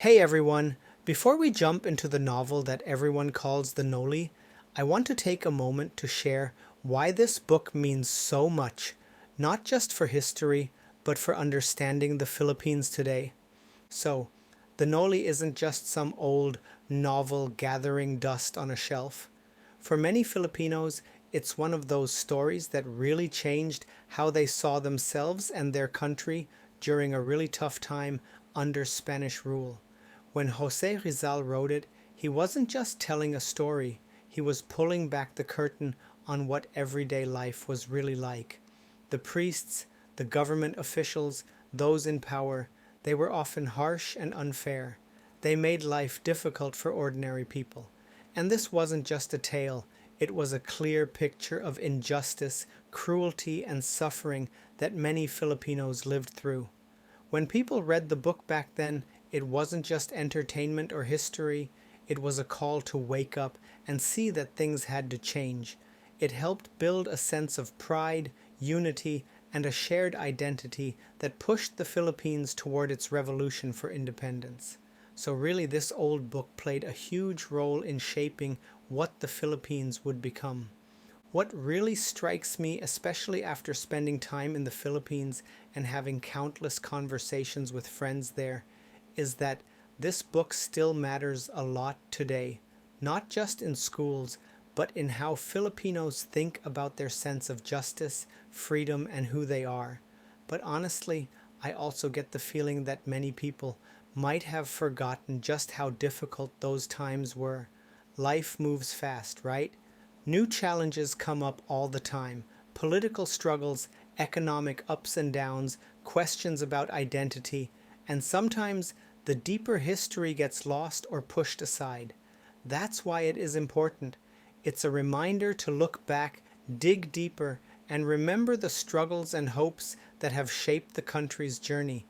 Hey everyone! Before we jump into the novel that everyone calls the Noli, I want to take a moment to share why this book means so much, not just for history, but for understanding the Philippines today. So, the Noli isn't just some old novel gathering dust on a shelf. For many Filipinos, it's one of those stories that really changed how they saw themselves and their country during a really tough time under Spanish rule. When José Rizal wrote it, he wasn't just telling a story, he was pulling back the curtain on what everyday life was really like. The priests, the government officials, those in power, they were often harsh and unfair. They made life difficult for ordinary people. And this wasn't just a tale, it was a clear picture of injustice, cruelty, and suffering that many Filipinos lived through. When people read the book back then, it wasn't just entertainment or history, it was a call to wake up and see that things had to change. It helped build a sense of pride, unity, and a shared identity that pushed the Philippines toward its revolution for independence. So really this old book played a huge role in shaping what the Philippines would become. What really strikes me, especially after spending time in the Philippines and having countless conversations with friends there, is that this book still matters a lot today, not just in schools, but in how Filipinos think about their sense of justice, freedom, and who they are. But honestly, I also get the feeling that many people might have forgotten just how difficult those times were. Life moves fast, right? New challenges come up all the time. Political struggles, economic ups and downs, questions about identity, and sometimes the deeper history gets lost or pushed aside. That's why it is important. It's a reminder to look back, dig deeper, and remember the struggles and hopes that have shaped the country's journey.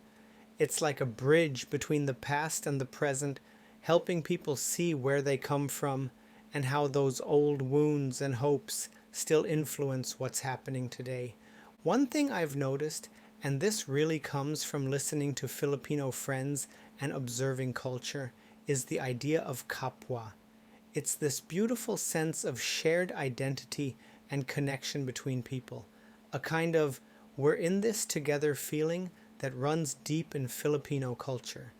It's like a bridge between the past and the present, helping people see where they come from and how those old wounds and hopes still influence what's happening today. One thing I've noticed, and this really comes from listening to Filipino friends and observing culture, is the idea of Kapwa. It's this beautiful sense of shared identity and connection between people, a kind of we're in this together feeling that runs deep in Filipino culture.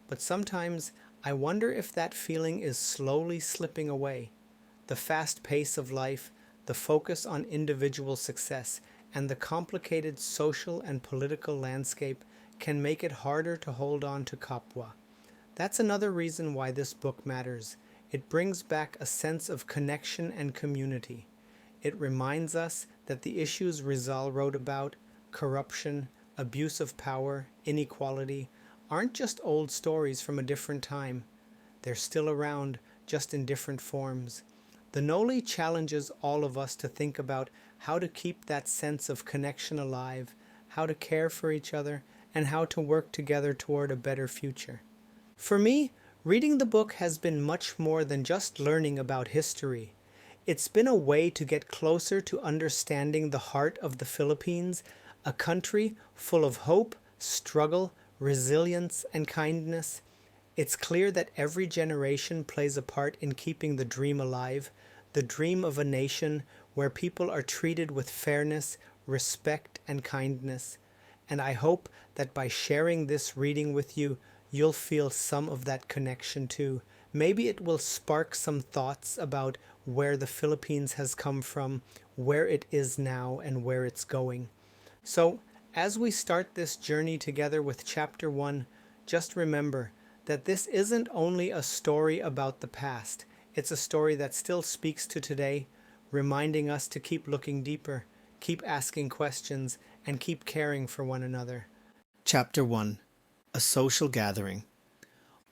But sometimes I wonder if that feeling is slowly slipping away. The fast pace of life, the focus on individual success, and the complicated social and political landscape can make it harder to hold on to Kapwa. That's another reason why this book matters. It brings back a sense of connection and community. It reminds us that the issues Rizal wrote about, corruption, abuse of power, inequality, aren't just old stories from a different time. They're still around, just in different forms. The Noli challenges all of us to think about how to keep that sense of connection alive, how to care for each other, and how to work together toward a better future. For me, reading the book has been much more than just learning about history. It's been a way to get closer to understanding the heart of the Philippines, a country full of hope, struggle, resilience, and kindness. It's clear that every generation plays a part in keeping the dream alive, the dream of a nation where people are treated with fairness, respect, and kindness. And I hope that by sharing this reading with you, you'll feel some of that connection too. Maybe it will spark some thoughts about where the Philippines has come from, where it is now, and where it's going. So, as we start this journey together with Chapter 1, just remember that this isn't only a story about the past, it's a story that still speaks to today, reminding us to keep looking deeper, keep asking questions, and keep caring for one another. Chapter 1: A Social Gathering.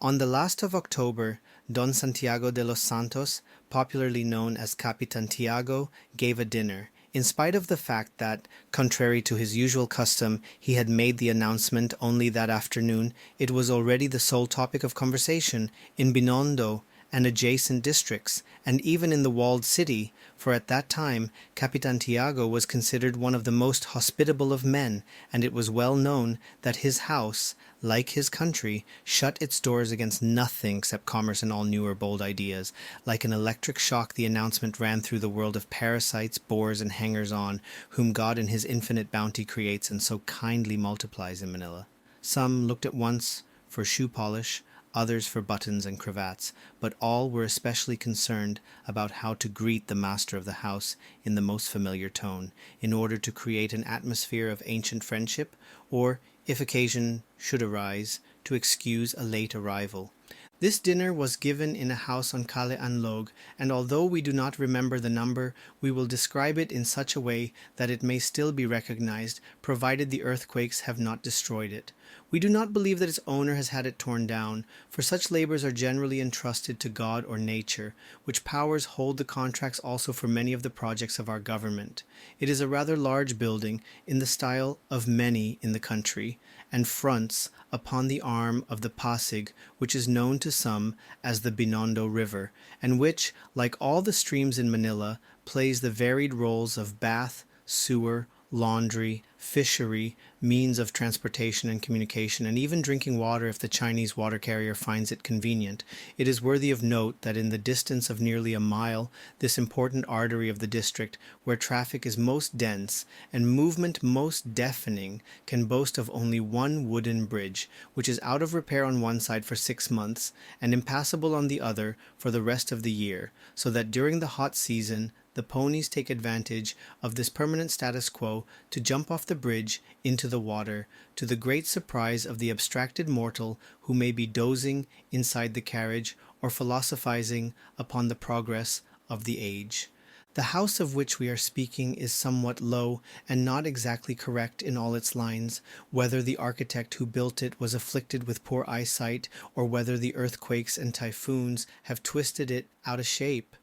On the last of October, Don Santiago de los Santos, popularly known as Capitan Tiago, gave a dinner, in spite of the fact that, contrary to his usual custom, he had made the announcement only that afternoon. It was already the sole topic of conversation in Binondo and adjacent districts, and even in the walled city, for at that time Capitan Tiago was considered one of the most hospitable of men, and it was well known that his house, like his country, shut its doors against nothing except commerce and all new or bold ideas. Like an electric shock, the announcement ran through the world of parasites, bores, and hangers-on, whom God in his infinite bounty creates and so kindly multiplies in Manila. Some looked at once for shoe polish, others for buttons and cravats, but all were especially concerned about how to greet the master of the house in the most familiar tone, in order to create an atmosphere of ancient friendship, or, if occasion should arise, to excuse a late arrival. This dinner was given in a house on Calle Anlog, and although we do not remember the number, we will describe it in such a way that it may still be recognized, provided the earthquakes have not destroyed it. We do not believe that its owner has had it torn down, for such labors are generally entrusted to God or nature, which powers hold the contracts also for many of the projects of our government. It is a rather large building, in the style of many in the country, and fronts upon the arm of the Pasig, which is known to some as the Binondo River, and which, like all the streams in Manila, plays the varied roles of bath, sewer, laundry, fishery, means of transportation and communication, and even drinking water if the Chinese water carrier finds it convenient. It is worthy of note that in the distance of nearly a mile, this important artery of the district, where traffic is most dense and movement most deafening, can boast of only one wooden bridge, which is out of repair on one side for 6 months, and impassable on the other for the rest of the year, so that during the hot season, the ponies take advantage of this permanent status quo to jump off the bridge into the water, to the great surprise of the abstracted mortal who may be dozing inside the carriage or philosophizing upon the progress of the age. The house of which we are speaking is somewhat low and not exactly correct in all its lines, whether the architect who built it was afflicted with poor eyesight, or whether the earthquakes and typhoons have twisted it out of shape.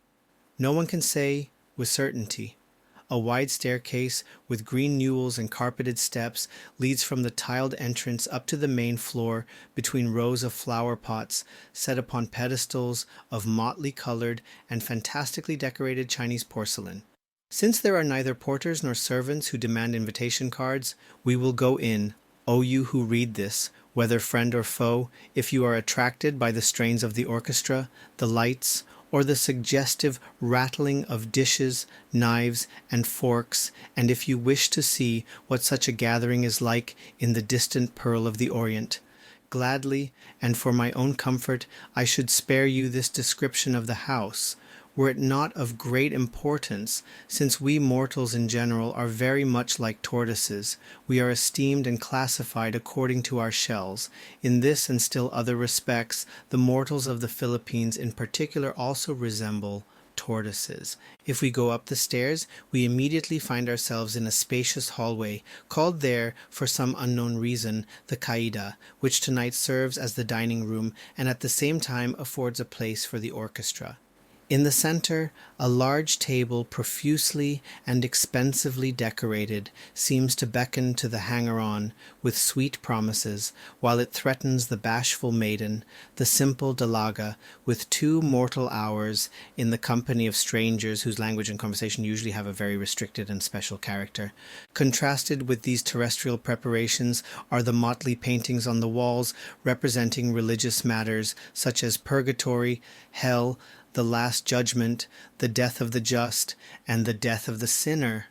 No one can say with certainty. A wide staircase with green newels and carpeted steps leads from the tiled entrance up to the main floor between rows of flower pots set upon pedestals of motley colored and fantastically decorated Chinese porcelain. Since there are neither porters nor servants who demand invitation cards, we will go in, O you who read this, whether friend or foe, if you are attracted by the strains of the orchestra, the lights, or the suggestive rattling of dishes, knives, and forks, and if you wish to see what such a gathering is like in the distant Pearl of the Orient. Gladly, and for my own comfort, I should spare you this description of the house, were it not of great importance, since we mortals in general are very much like tortoises. We are esteemed and classified according to our shells. In this and still other respects, the mortals of the Philippines in particular also resemble tortoises. If we go up the stairs, we immediately find ourselves in a spacious hallway, called there, for some unknown reason, the Caida, which tonight serves as the dining room and at the same time affords a place for the orchestra. In the center, a large table profusely and expensively decorated seems to beckon to the hanger-on with sweet promises, while it threatens the bashful maiden, the simple dalaga, with 2 mortal hours in the company of strangers whose language and conversation usually have a very restricted and special character. Contrasted with these terrestrial preparations are the motley paintings on the walls representing religious matters such as purgatory, hell, the Last Judgment, the death of the just, and the death of the sinner.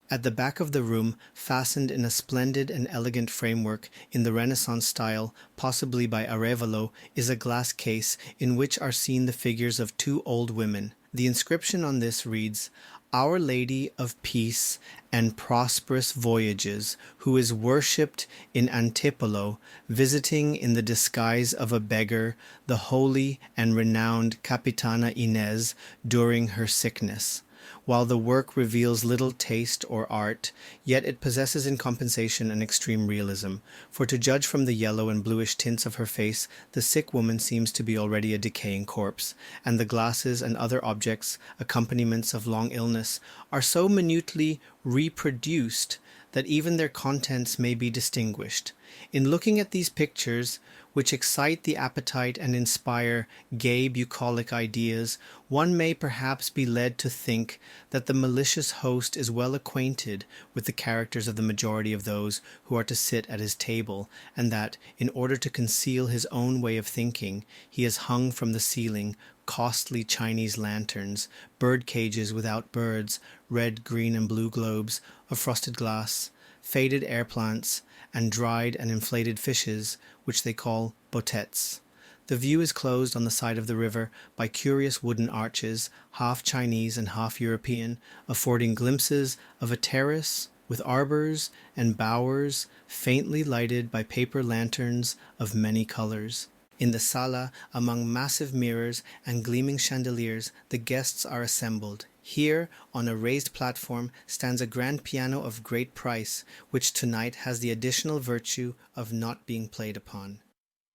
At the back of the room, fastened in a splendid and elegant framework in the Renaissance style, possibly by Arevalo, is a glass case in which are seen the figures of 2 old women. The inscription on this reads, Our Lady of Peace and Prosperous Voyages, who is worshipped in Antipolo, visiting in the disguise of a beggar the holy and renowned Capitana Inez during her sickness. While the work reveals little taste or art, yet it possesses in compensation an extreme realism, for to judge from the yellow and bluish tints of her face, the sick woman seems to be already a decaying corpse, and the glasses and other objects, accompaniments of long illness, are so minutely reproduced that even their contents may be distinguished. In looking at these pictures, which excite the appetite and inspire gay bucolic ideas, one may perhaps be led to think that the malicious host is well acquainted with the characters of the majority of those who are to sit at his table, and that, in order to conceal his own way of thinking, he has hung from the ceiling costly Chinese lanterns, bird cages without birds, red, green, and blue globes of frosted glass, faded air plants, and dried and inflated fishes, which they call botettes. The view is closed on the side of the river by curious wooden arches, half Chinese and half European, affording glimpses of a terrace with arbors and bowers faintly lighted by paper lanterns of many colors. In the sala, among massive mirrors and gleaming chandeliers, the guests are assembled. Here, on a raised platform, stands a grand piano of great price, which tonight has the additional virtue of not being played upon.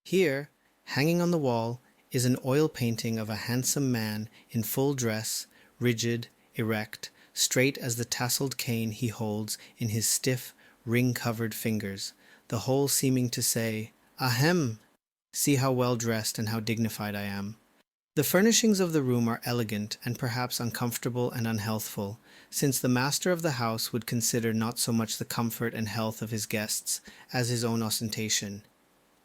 Here, hanging on the wall, is an oil painting of a handsome man in full dress, rigid, erect, straight as the tasseled cane he holds in his stiff, ring-covered fingers, the whole seeming to say, "Ahem! See how well dressed and how dignified I am." The furnishings of the room are elegant and perhaps uncomfortable and unhealthful, since the master of the house would consider not so much the comfort and health of his guests as his own ostentation.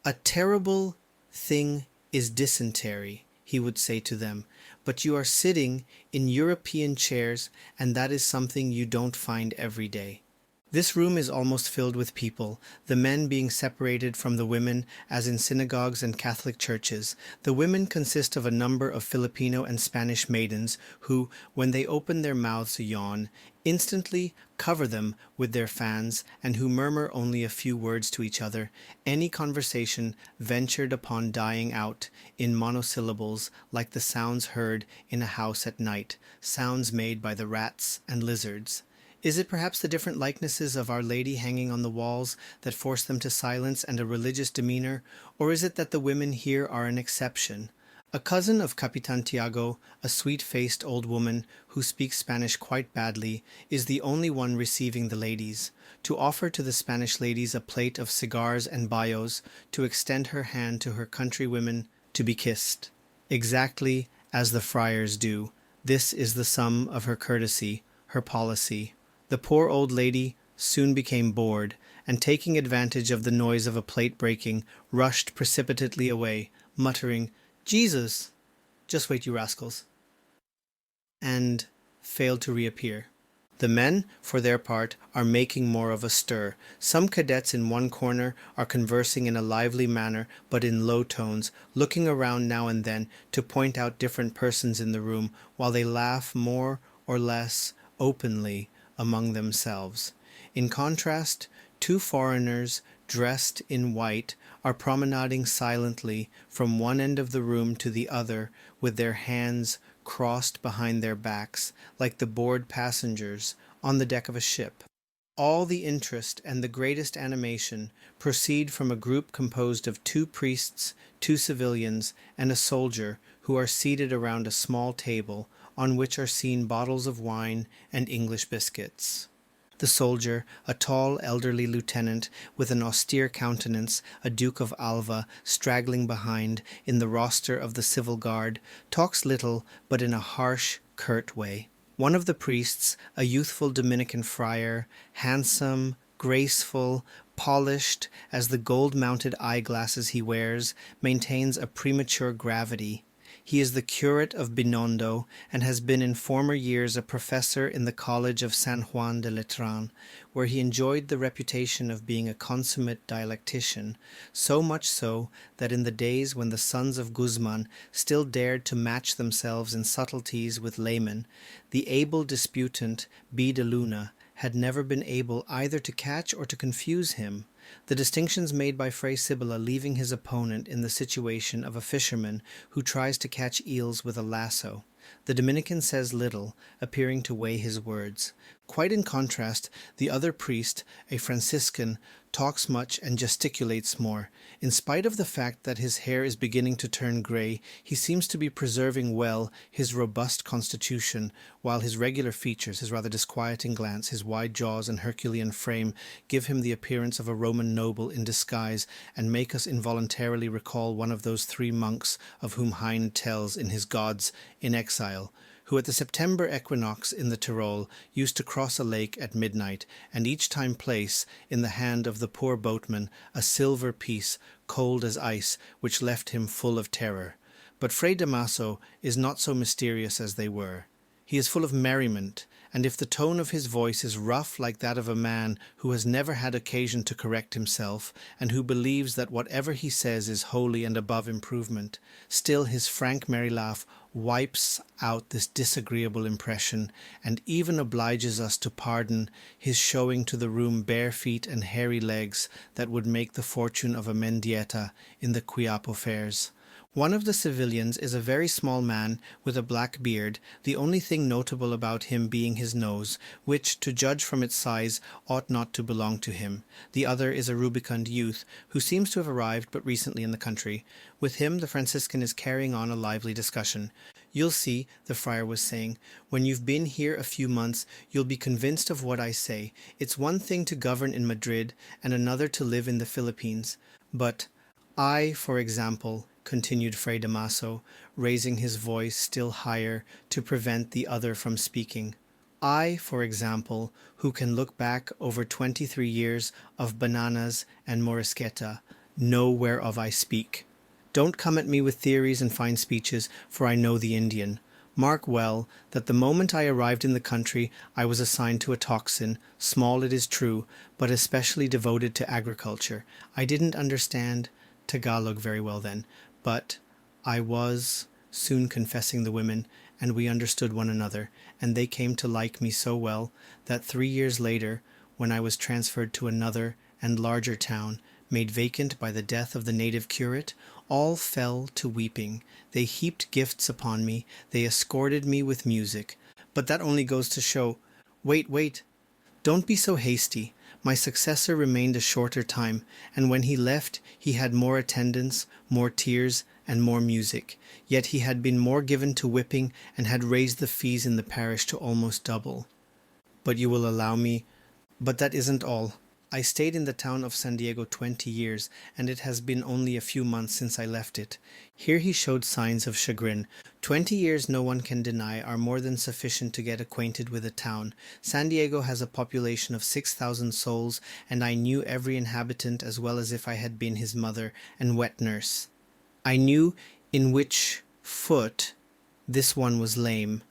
"A terrible thing is dysentery," he would say to them, "but you are sitting in European chairs, and that is something you don't find every day." This room is almost filled with people, the men being separated from the women as in synagogues and Catholic churches. The women consist of a number of Filipino and Spanish maidens who, when they open their mouths to yawn, instantly cover them with their fans, and who murmur only a few words to each other, any conversation ventured upon dying out in monosyllables like the sounds heard in a house at night, sounds made by the rats and lizards. Is it perhaps the different likenesses of Our Lady hanging on the walls that force them to silence and a religious demeanor, or is it that the women here are an exception? A cousin of Capitan Tiago, a sweet-faced old woman who speaks Spanish quite badly, is the only one receiving the ladies, to offer to the Spanish ladies a plate of cigars and bayos, to extend her hand to her countrywomen to be kissed. Exactly as the friars do. This is the sum of her courtesy, her policy. The poor old lady soon became bored, and taking advantage of the noise of a plate breaking, rushed precipitately away, muttering, "Jesus! Just wait, you rascals," and failed to reappear. The men, for their part, are making more of a stir. Some cadets in one corner are conversing in a lively manner, but in low tones, looking around now and then to point out different persons in the room, while they laugh more or less openly among themselves. In contrast, two foreigners, dressed in white, are promenading silently from one end of the room to the other, with their hands crossed behind their backs, like the bored passengers on the deck of a ship. All the interest and the greatest animation proceed from a group composed of 2 priests, 2 civilians, and a soldier, who are seated around a small table, on which are seen bottles of wine and English biscuits. The soldier, a tall elderly lieutenant with an austere countenance, a Duke of Alva straggling behind in the roster of the civil guard, talks little but in a harsh, curt way. One of the priests, a youthful Dominican friar, handsome, graceful, polished as the gold-mounted eyeglasses he wears, maintains a premature gravity. He is the curate of Binondo, and has been in former years a professor in the college of San Juan de Letran, where he enjoyed the reputation of being a consummate dialectician, so much so that in the days when the sons of Guzman still dared to match themselves in subtleties with laymen, the able disputant B. de Luna had never been able either to catch or to confuse him. The distinctions made by Fray Sibylla leaving his opponent in the situation of a fisherman who tries to catch eels with a lasso. The Dominican says little, appearing to weigh his words. Quite in contrast, the other priest, a Franciscan, talks much, and gesticulates more. In spite of the fact that his hair is beginning to turn grey, he seems to be preserving well his robust constitution, while his regular features, his rather disquieting glance, his wide jaws and Herculean frame give him the appearance of a Roman noble in disguise and make us involuntarily recall one of those three monks of whom Heine tells in his Gods in Exile, who at the September equinox in the Tyrol used to cross a lake at midnight, and each time place in the hand of the poor boatman a silver piece, cold as ice, which left him full of terror. But Fray Damaso is not so mysterious as they were. He is full of merriment, and if the tone of his voice is rough like that of a man who has never had occasion to correct himself, and who believes that whatever he says is holy and above improvement, still his frank merry laugh wipes out this disagreeable impression, and even obliges us to pardon his showing to the room bare feet and hairy legs that would make the fortune of a Mendieta in the Quiapo fairs. One of the civilians is a very small man with a black beard, the only thing notable about him being his nose, which, to judge from its size, ought not to belong to him. The other is a rubicund youth, who seems to have arrived but recently in the country. With him the Franciscan is carrying on a lively discussion. "You'll see," the friar was saying, "when you've been here a few months, you'll be convinced of what I say. It's one thing to govern in Madrid, and another to live in the Philippines. But I, for example," continued Fray Damaso, raising his voice still higher to prevent the other from speaking. "I, for example, who can look back over 23 years of bananas and morisqueta, know whereof I speak. Don't come at me with theories and fine speeches, for I know the Indian. Mark well that the moment I arrived in the country I was assigned to a tocsin, small it is true, but especially devoted to agriculture. I didn't understand Tagalog very well then, but I was soon confessing the women, and we understood one another, and they came to like me so well that 3 years later, when I was transferred to another and larger town, made vacant by the death of the native curate, all fell to weeping. They heaped gifts upon me, they escorted me with music. But that only goes to show— Wait, don't be so hasty. My successor remained a shorter time, and when he left he had more attendance, more tears, and more music. Yet he had been more given to whipping, and had raised the fees in the parish to almost double. But you will allow me— But that isn't all. I stayed in the town of San Diego 20 years, and it has been only a few months since I left it." Here he showed signs of chagrin. 20 years, no one can deny, are more than sufficient to get acquainted with a town. San Diego has a population of 6,000 souls, and I knew every inhabitant as well as if I had been his mother and wet nurse. I knew in which foot this one was lame,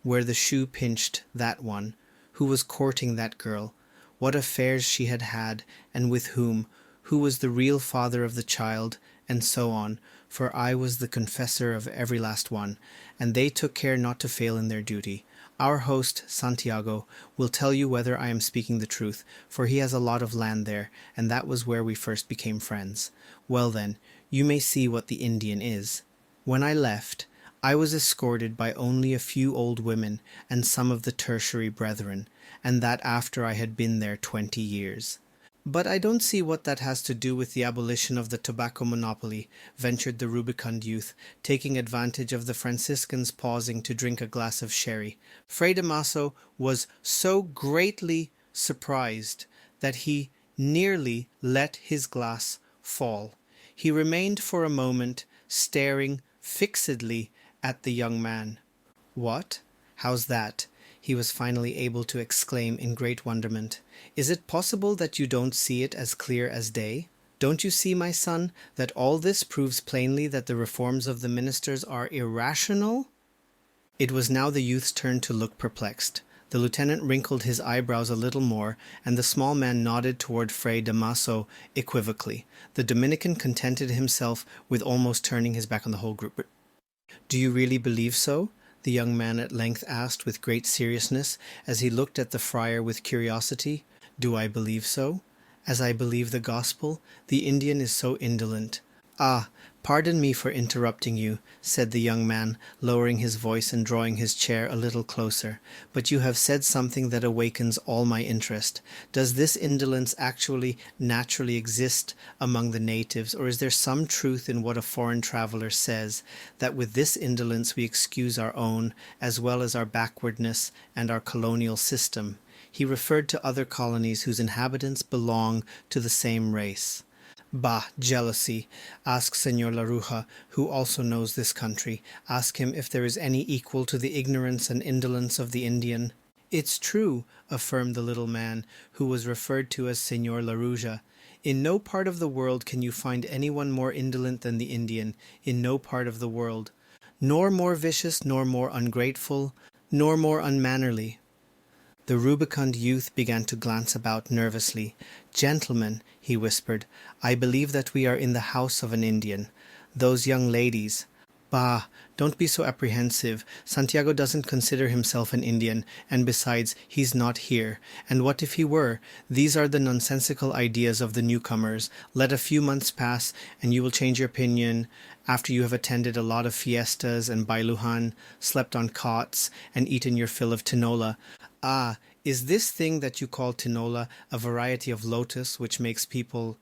where the shoe pinched that one, who was courting that girl, what affairs she had had, and with whom, who was the real father of the child, and so on, for I was the confessor of every last one, and they took care not to fail in their duty. Our host, Santiago, will tell you whether I am speaking the truth, for he has a lot of land there, and that was where we first became friends. Well then, you may see what the Indian is. When I left, I was escorted by only a few old women and some of the tertiary brethren, and that after I had been there 20 years. But I don't see what that has to do with the abolition of the tobacco monopoly, ventured the rubicund youth, taking advantage of the Franciscan's pausing to drink a glass of sherry. Fray Damaso was so greatly surprised that he nearly let his glass fall. He remained for a moment staring fixedly at the young man. "What? How's that?" he was finally able to exclaim in great wonderment. "Is it possible that you don't see it as clear as day? Don't you see, my son, that all this proves plainly that the reforms of the ministers are irrational?" It was now the youth's turn to look perplexed. The lieutenant wrinkled his eyebrows a little more, and the small man nodded toward Fray Damaso equivocally. The Dominican contented himself with almost turning his back on the whole group. "Do you really believe so?" the young man at length asked with great seriousness, as he looked at the friar with curiosity. "Do I believe so? As I believe the gospel, the Indian is so indolent. Ah, pardon me for interrupting you, said the young man, lowering his voice and drawing his chair a little closer, but you have said something that awakens all my interest. Does this indolence actually naturally exist among the natives, or is there some truth in what a foreign traveller says, that with this indolence we excuse our own, as well as our backwardness and our colonial system? He referred to other colonies whose inhabitants belong to the same race. Bah, jealousy. Ask Senor Laruja, who also knows this country. Ask him if there is any equal to the ignorance and indolence of the Indian. It's true, affirmed the little man, who was referred to as Senor Laruja. In no part of the world can you find anyone more indolent than the Indian, in no part of the world. Nor more vicious, nor more ungrateful, nor more unmannerly. The rubicund youth began to glance about nervously. Gentlemen, he whispered, I believe that we are in the house of an Indian. Those young ladies. Bah, don't be so apprehensive. Santiago doesn't consider himself an Indian, and besides, he's not here. And what if he were? These are the nonsensical ideas of the newcomers. Let a few months pass, and you will change your opinion, after you have attended a lot of fiestas and bailuhan, slept on cots, and eaten your fill of tinola. Ah, is this thing that you call tinola a variety of lotus which makes people,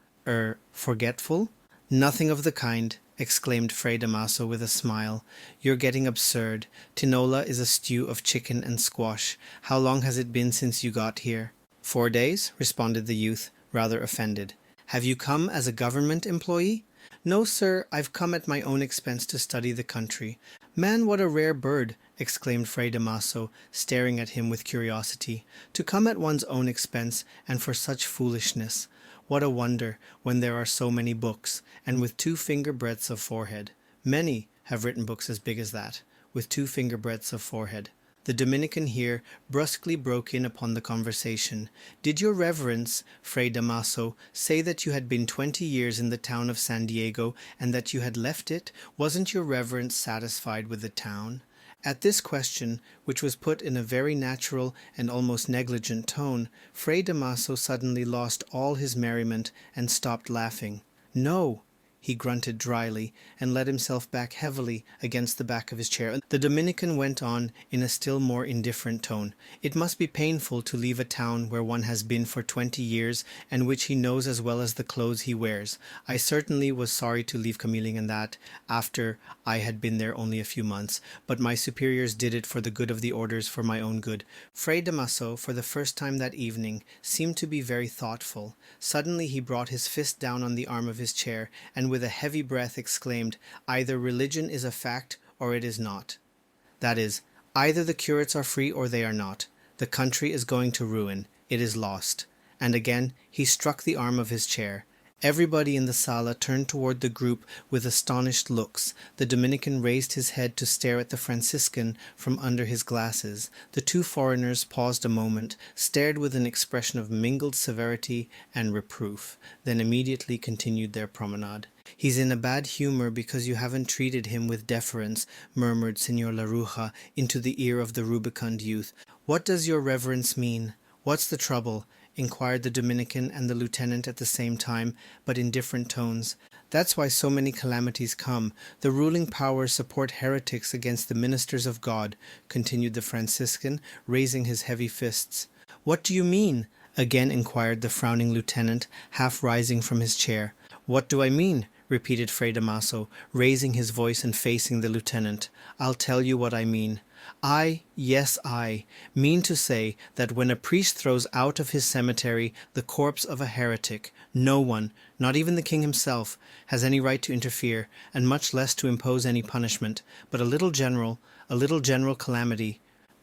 forgetful? Nothing of the kind, exclaimed Fray Damaso with a smile. You're getting absurd. Tinola is a stew of chicken and squash. How long has it been since you got here? 4 days, responded the youth, rather offended. Have you come as a government employee? No, sir, I've come at my own expense to study the country. Man, what a rare bird, exclaimed Fray Damaso, staring at him with curiosity. To come at one's own expense, and for such foolishness. What a wonder, when there are so many books, and with 2 finger breadths of forehead. Many have written books as big as that, with 2 finger breadths of forehead. The Dominican here brusquely broke in upon the conversation. Did your reverence, Fray Damaso, say that you had been 20 years in the town of San Diego, and that you had left it? Wasn't your reverence satisfied with the town? At this question, which was put in a very natural and almost negligent tone, Fray Damaso suddenly lost all his merriment and stopped laughing. No, he grunted dryly, and let himself back heavily against the back of his chair. The Dominican went on in a still more indifferent tone. It must be painful to leave a town where one has been for 20 years, and which he knows as well as the clothes he wears. I certainly was sorry to leave Kamiling and that, after I had been there only a few months, but my superiors did it for the good of the orders, for my own good. Fray Damaso, for the first time that evening, seemed to be very thoughtful. Suddenly he brought his fist down on the arm of his chair, and with a heavy breath exclaimed, either religion is a fact or it is not. That is, either the curates are free or they are not. The country is going to ruin. It is lost. And again he struck the arm of his chair. Everybody in the sala turned toward the group with astonished looks. The Dominican raised his head to stare at the Franciscan from under his glasses. The 2 foreigners paused a moment, stared with an expression of mingled severity and reproof, then immediately continued their promenade. He's in a bad humor because you haven't treated him with deference, murmured Senor Laruja into the ear of the rubicund youth. What does your reverence mean? What's the trouble? Inquired the Dominican and the lieutenant at the same time, but in different tones. That's why so many calamities come. The ruling powers support heretics against the ministers of God, continued the Franciscan, raising his heavy fists. What do you mean? Again inquired the frowning lieutenant, half rising from his chair. What do I mean? Repeated Fray Damaso, raising his voice and facing the lieutenant. I'll tell you what I mean. I mean to say that when a priest throws out of his cemetery the corpse of a heretic, no one, not even the king himself, has any right to interfere, and much less to impose any punishment, but a little general calamity.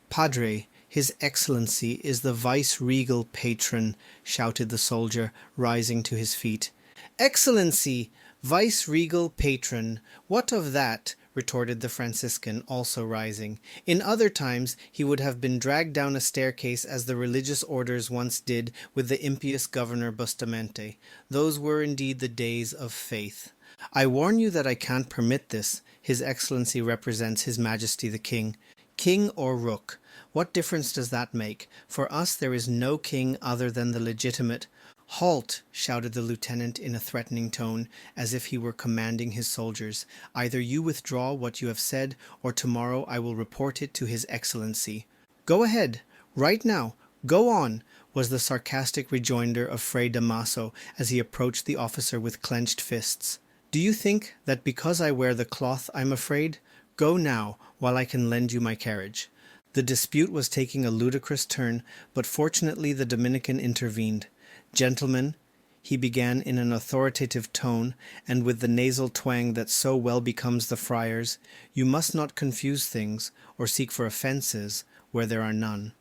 Padre, His Excellency is the vice-regal patron, shouted the soldier, rising to his feet. Excellency! Vice-regal patron! What of that? Retorted the Franciscan, also rising. In other times he would have been dragged down a staircase as the religious orders once did with the impious Governor Bustamante. Those were indeed the days of faith. I warn you that I can't permit this. His Excellency represents His Majesty the King. King or rook, what difference does that make? For us there is no king other than the legitimate. "Halt!" shouted the lieutenant in a threatening tone, as if he were commanding his soldiers. "Either you withdraw what you have said, or tomorrow I will report it to His Excellency." "Go ahead! Right now! Go on!" was the sarcastic rejoinder of Fray Damaso as he approached the officer with clenched fists. "Do you think that because I wear the cloth I'm afraid? Go now, while I can lend you my carriage." The dispute was taking a ludicrous turn, but fortunately the Dominican intervened. "Gentlemen," he began in an authoritative tone, and with the nasal twang that so well becomes the friars, "you must not confuse things, or seek for offences where there are none.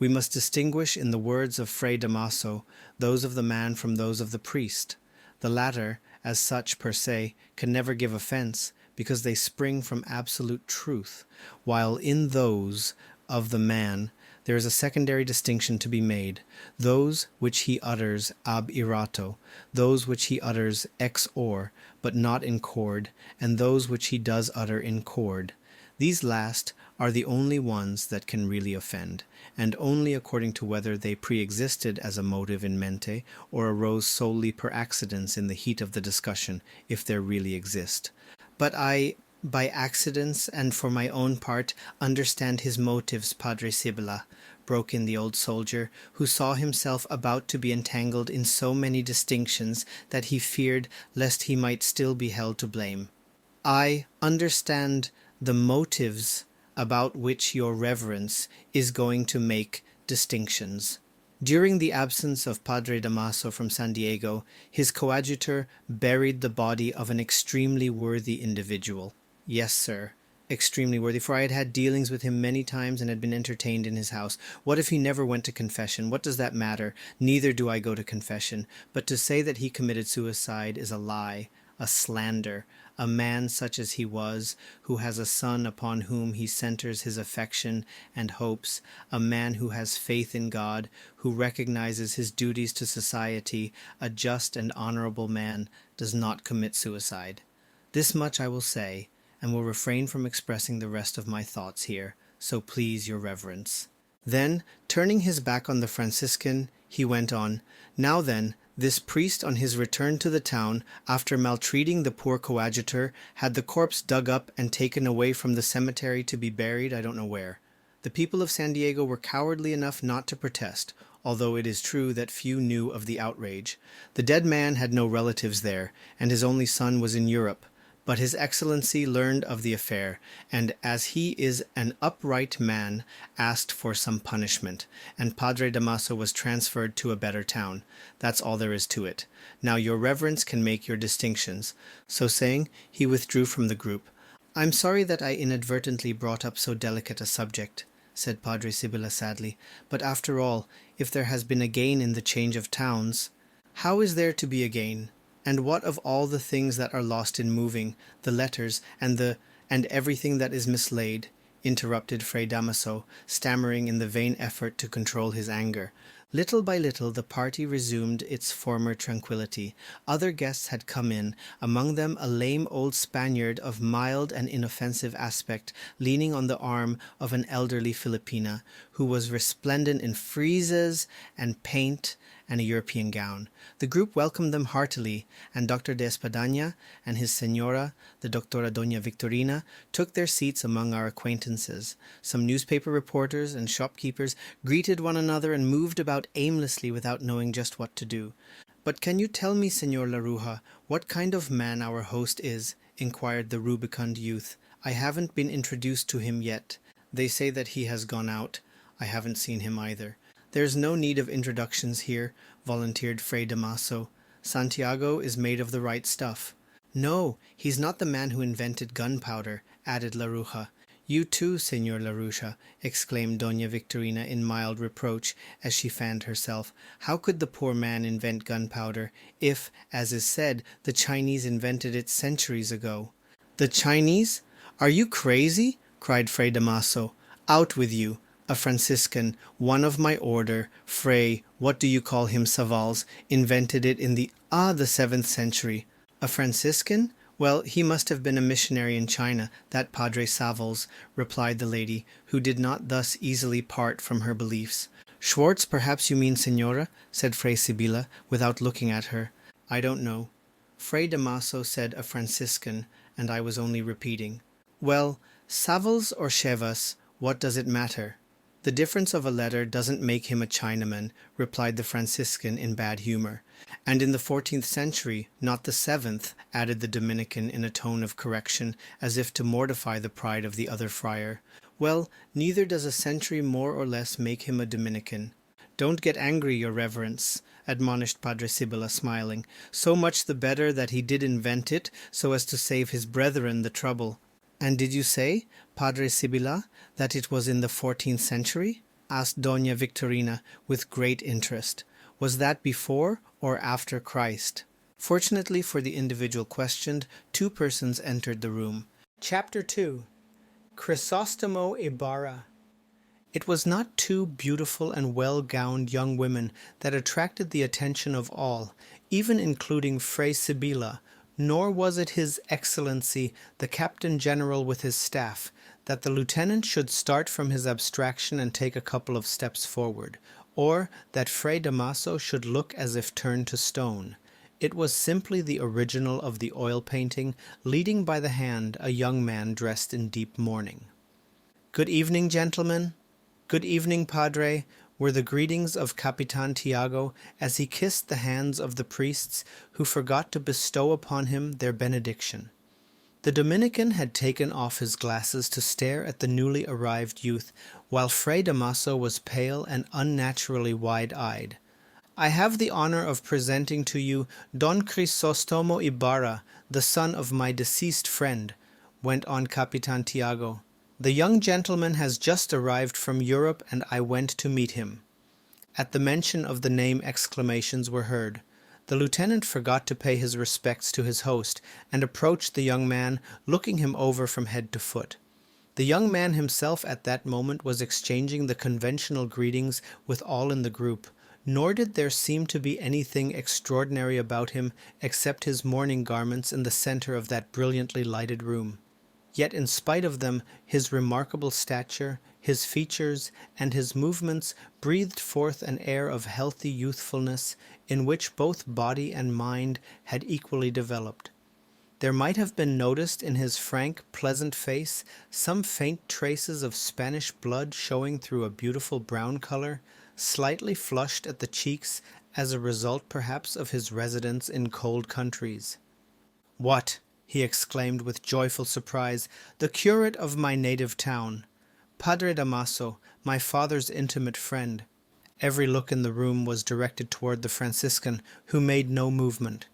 We must distinguish, in the words of Fray Damaso, those of the man from those of the priest. The latter, as such per se, can never give offence, because they spring from absolute truth, while in those of the man there is a secondary distinction to be made, those which he utters ab irato, those which he utters ex or, but not in chord, and those which he does utter in chord. These last are the only ones that can really offend, and only according to whether they pre-existed as a motive in mente, or arose solely per accidents in the heat of the discussion, if there really exist. But I, by accidents and for my own part, understand his motives, Padre Sibylla," broke in the old soldier, who saw himself about to be entangled in so many distinctions that he feared lest he might still be held to blame. "I understand the motives about which your reverence is going to make distinctions." During the absence of Padre Damaso from San Diego, his coadjutor buried the body of an extremely worthy individual. Yes, sir, extremely worthy, for I had had dealings with him many times and had been entertained in his house. What if he never went to confession? What does that matter? Neither do I go to confession. But to say that he committed suicide is a lie, a slander. A man such as he was, who has a son upon whom he centers his affection and hopes, a man who has faith in God, who recognizes his duties to society, a just and honorable man, does not commit suicide. This much I will say, and will refrain from expressing the rest of my thoughts here, so please your reverence. Then, turning his back on the Franciscan, he went on, "Now then, this priest on his return to the town, after maltreating the poor coadjutor, had the corpse dug up and taken away from the cemetery to be buried I don't know where. The people of San Diego were cowardly enough not to protest, although it is true that few knew of the outrage. The dead man had no relatives there, and his only son was in Europe. But His Excellency learned of the affair, and as he is an upright man, asked for some punishment, and Padre Damaso was transferred to a better town. That's all there is to it. Now your reverence can make your distinctions." So saying, he withdrew from the group. "I'm sorry that I inadvertently brought up so delicate a subject," said Padre Sibylla sadly, "but after all, if there has been a gain in the change of towns—" "How is there to be a gain? And what of all the things that are lost in moving, the letters, and everything that is mislaid?" interrupted Fray Damaso, stammering in the vain effort to control his anger. Little by little the party resumed its former tranquillity. Other guests had come in, among them a lame old Spaniard of mild and inoffensive aspect, leaning on the arm of an elderly Filipina, who was resplendent in friezes and paint and a European gown. The group welcomed them heartily, and Dr. de Espadanya and his señora, the Doctora Doña Victorina, took their seats among our acquaintances. Some newspaper reporters and shopkeepers greeted one another and moved about aimlessly without knowing just what to do. "But can you tell me, Señor Laruja, what kind of man our host is?" inquired the rubicund youth. "I haven't been introduced to him yet. They say that he has gone out. I haven't seen him either." "There's no need of introductions here," volunteered Fray Damaso. "Santiago is made of the right stuff." "No, he's not the man who invented gunpowder," added Laruja. "You too, Señor Laruja," exclaimed Doña Victorina in mild reproach, as she fanned herself. "How could the poor man invent gunpowder, if, as is said, the Chinese invented it centuries ago?" "The Chinese? Are you crazy?" cried Fray Damaso. "Out with you! A Franciscan, one of my order, Fray, what do you call him, Savals, invented it in the 7th century. A Franciscan? Well, he must have been a missionary in China, that Padre Savals," replied the lady, who did not thus easily part from her beliefs. Schwartz, perhaps you mean Signora, said Fray Sibylla, without looking at her. I don't know. Fray Damaso said a Franciscan, and I was only repeating. Well, Savels or Chevas, what does it matter? The difference of a letter doesn't make him a Chinaman, replied the Franciscan in bad humour. And in the 14th century, not the 7th, added the Dominican in a tone of correction, as if to mortify the pride of the other friar. Well, neither does a century more or less make him a Dominican. Don't get angry, your reverence, admonished Padre Sibylla, smiling. So much the better that he did invent it, so as to save his brethren the trouble. And did you say, Padre Sibylla, that it was in the 14th century? Asked Doña Victorina with great interest. Was that before or after Christ? Fortunately for the individual questioned, two persons entered the room. Chapter 2. Crisóstomo Ibarra. It was not two beautiful and well-gowned young women that attracted the attention of all, even including Fray Sibylla, nor was it His Excellency, the Captain General with his staff, that the lieutenant should start from his abstraction and take a couple of steps forward, or that Fray Damaso should look as if turned to stone. It was simply the original of the oil painting, leading by the hand a young man dressed in deep mourning. "Good evening, gentlemen." "Good evening, Padre," were the greetings of Capitan Tiago as he kissed the hands of the priests who forgot to bestow upon him their benediction. The Dominican had taken off his glasses to stare at the newly arrived youth, while Fray Damaso was pale and unnaturally wide-eyed. "I have the honor of presenting to you Don Crisóstomo Ibarra, the son of my deceased friend," went on Capitan Tiago. "The young gentleman has just arrived from Europe, and I went to meet him." At the mention of the name exclamations were heard. The lieutenant forgot to pay his respects to his host, and approached the young man, looking him over from head to foot. The young man himself at that moment was exchanging the conventional greetings with all in the group, nor did there seem to be anything extraordinary about him except his mourning garments in the centre of that brilliantly lighted room. Yet in spite of them, his remarkable stature, his features, and his movements breathed forth an air of healthy youthfulness in which both body and mind had equally developed. There might have been noticed in his frank, pleasant face some faint traces of Spanish blood showing through a beautiful brown color, slightly flushed at the cheeks as a result perhaps of his residence in cold countries. "What?" he exclaimed with joyful surprise. "The curate of my native town, Padre Damaso, my father's intimate friend." Every look in the room was directed toward the Franciscan, who made no movement.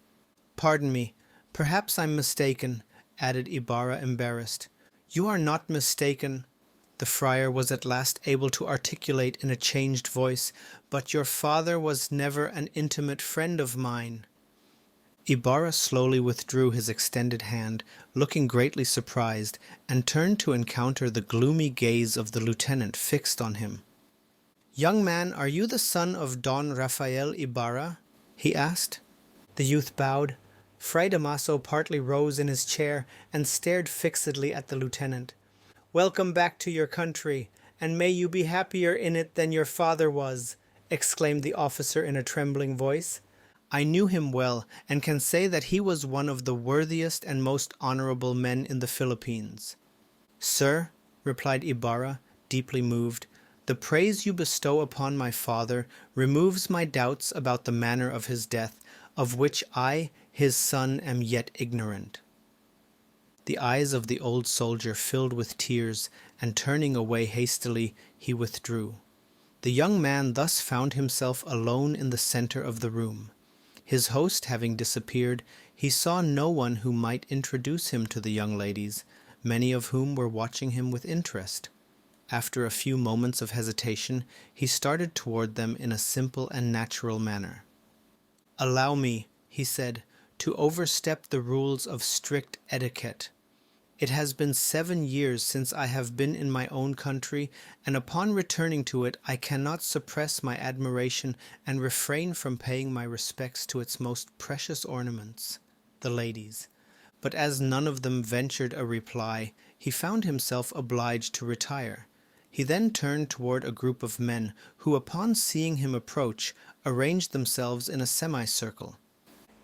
"Pardon me, perhaps I'm mistaken," added Ibarra, embarrassed. "You are not mistaken," the friar was at last able to articulate in a changed voice, "but your father was never an intimate friend of mine." Ibarra slowly withdrew his extended hand, looking greatly surprised, and turned to encounter the gloomy gaze of the lieutenant fixed on him. "Young man, are you the son of Don Rafael Ibarra?" he asked. The youth bowed. Fray Damaso partly rose in his chair and stared fixedly at the lieutenant. "Welcome back to your country, and may you be happier in it than your father was," exclaimed the officer in a trembling voice. "I knew him well, and can say that he was one of the worthiest and most honorable men in the Philippines." "Sir," replied Ibarra, deeply moved, "the praise you bestow upon my father removes my doubts about the manner of his death, of which I, his son, am yet ignorant." The eyes of the old soldier filled with tears, and turning away hastily, he withdrew. The young man thus found himself alone in the center of the room. His host having disappeared, he saw no one who might introduce him to the young ladies, many of whom were watching him with interest. After a few moments of hesitation, he started toward them in a simple and natural manner. "Allow me," he said, "to overstep the rules of strict etiquette. It has been 7 years since I have been in my own country, and upon returning to it I cannot suppress my admiration and refrain from paying my respects to its most precious ornaments, the ladies." But as none of them ventured a reply, he found himself obliged to retire. He then turned toward a group of men who, upon seeing him approach, arranged themselves in a semicircle.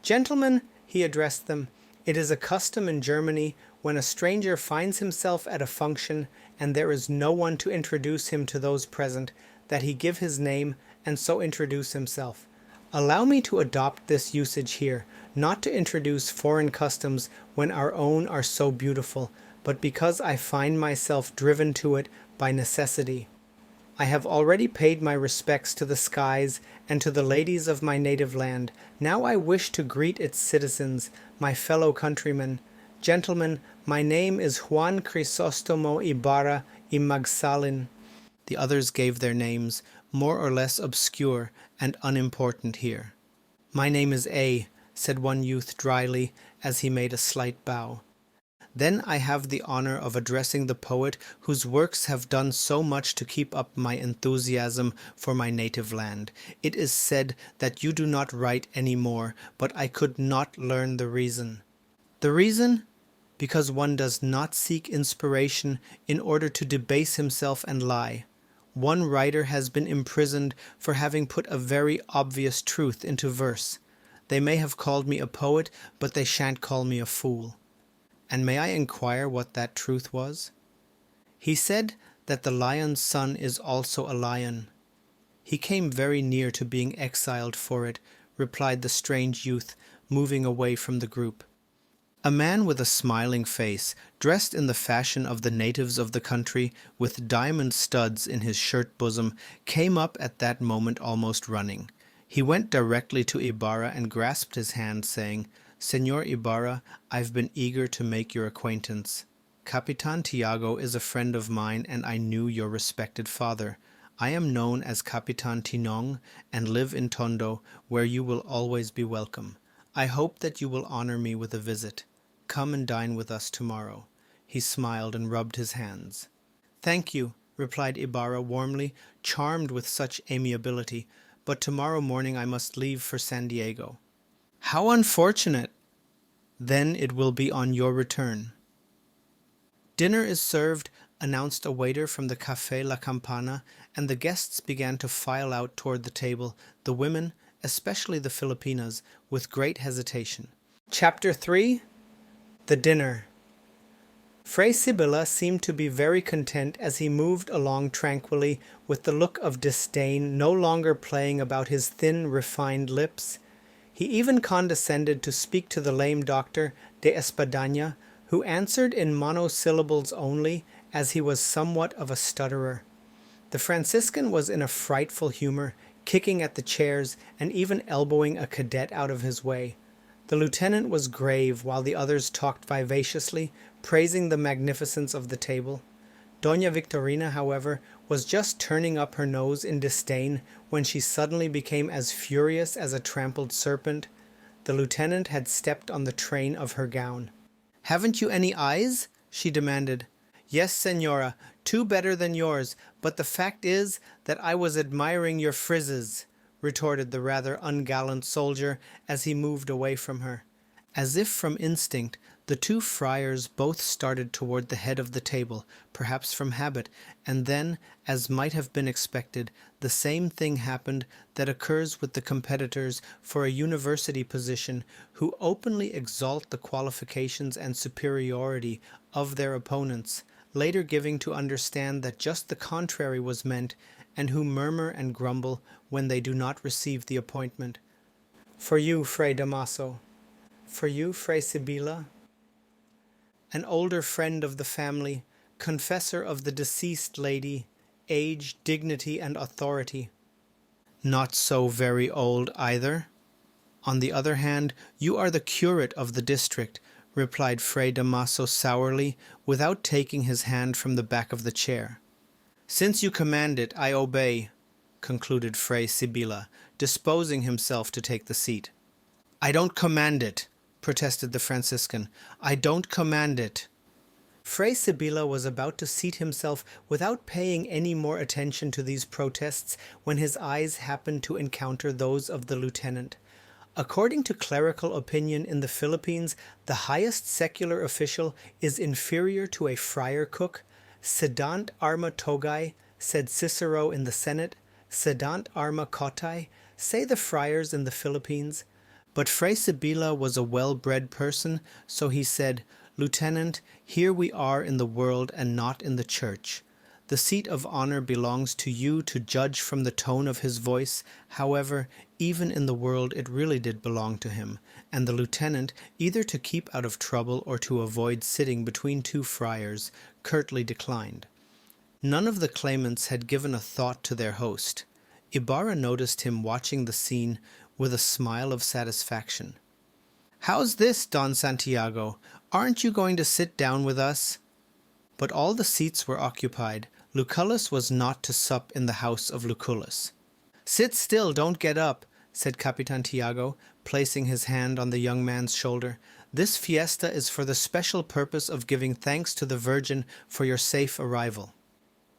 "Gentlemen," he addressed them, "it is a custom in Germany when a stranger finds himself at a function and there is no one to introduce him to those present, that he give his name and so introduce himself. Allow me to adopt this usage here, not to introduce foreign customs when our own are so beautiful, but because I find myself driven to it by necessity. I have already paid my respects to the skies and to the ladies of my native land. Now I wish to greet its citizens, my fellow countrymen. Gentlemen, my name is Juan Crisóstomo Ibarra y Magsalin." The others gave their names, more or less obscure and unimportant here. "My name is A," said one youth dryly as he made a slight bow. "Then I have the honor of addressing the poet whose works have done so much to keep up my enthusiasm for my native land. It is said that you do not write any more, but I could not learn the reason." "The reason? Because one does not seek inspiration in order to debase himself and lie. One writer has been imprisoned for having put a very obvious truth into verse. They may have called me a poet, but they shan't call me a fool." "And may I inquire what that truth was?" "He said that the lion's son is also a lion." "He came very near to being exiled for it," replied the strange youth, moving away from the group. A man with a smiling face, dressed in the fashion of the natives of the country, with diamond studs in his shirt bosom, came up at that moment almost running. He went directly to Ibarra and grasped his hand, saying, "Señor Ibarra, I've been eager to make your acquaintance. Capitan Tiago is a friend of mine, and I knew your respected father. I am known as Capitan Tinong, and live in Tondo, where you will always be welcome. I hope that you will honor me with a visit. Come and dine with us tomorrow." He smiled and rubbed his hands. "Thank you," replied Ibarra warmly, charmed with such amiability, "but tomorrow morning I must leave for San Diego." "How unfortunate!" "Then it will be on your return." "Dinner is served," announced a waiter from the Café La Campana, and the guests began to file out toward the table, the women, especially the Filipinas, with great hesitation. Chapter 3. The Dinner. Fray Sibylla seemed to be very content as he moved along tranquilly, with the look of disdain no longer playing about his thin, refined lips. He even condescended to speak to the lame doctor de Espadaña, who answered in monosyllables only, as he was somewhat of a stutterer. The Franciscan was in a frightful humor, kicking at the chairs and even elbowing a cadet out of his way. The lieutenant was grave while the others talked vivaciously, praising the magnificence of the table. Doña Victorina, however, was just turning up her nose in disdain when she suddenly became as furious as a trampled serpent. The lieutenant had stepped on the train of her gown. "Haven't you any eyes?" she demanded. "Yes, señora, 2 better than yours, but the fact is that I was admiring your frizzes," retorted the rather ungallant soldier as he moved away from her. As if from instinct, the 2 friars both started toward the head of the table, perhaps from habit, and then, as might have been expected, the same thing happened that occurs with the competitors for a university position who openly exalt the qualifications and superiority of their opponents, later giving to understand that just the contrary was meant, and who murmur and grumble when they do not receive the appointment. "For you, Fray Damaso." "For you, Fray Sibylla." An older friend of the family, confessor of the deceased lady, age, dignity, and authority. "Not so very old either. On the other hand, you are the curate of the district," replied Fray Damaso sourly, without taking his hand from the back of the chair. "Since you command it, I obey," concluded Fray Sibylla, disposing himself to take the seat. "I don't command it," protested the Franciscan. "I don't command it." Fray Sibylla was about to seat himself without paying any more attention to these protests when his eyes happened to encounter those of the lieutenant. According to clerical opinion in the Philippines, the highest secular official is inferior to a friar cook. Sedant arma togae, said Cicero in the Senate, sedant arma cottae, say the friars in the Philippines. But Fray Sibila was a well-bred person, so he said, Lieutenant, here we are in the world and not in the church. The seat of honor belongs to you to judge from the tone of his voice. However, even in the world it really did belong to him, and the lieutenant, either to keep out of trouble or to avoid sitting between two friars, curtly declined. None of the claimants had given a thought to their host. Ibarra noticed him watching the scene with a smile of satisfaction. "How's this, Don Santiago? Aren't you going to sit down with us?" But all the seats were occupied. Lucullus was not to sup in the house of Lucullus. "Sit still, don't get up," said Capitan Tiago, placing his hand on the young man's shoulder. "This fiesta is for the special purpose of giving thanks to the Virgin for your safe arrival."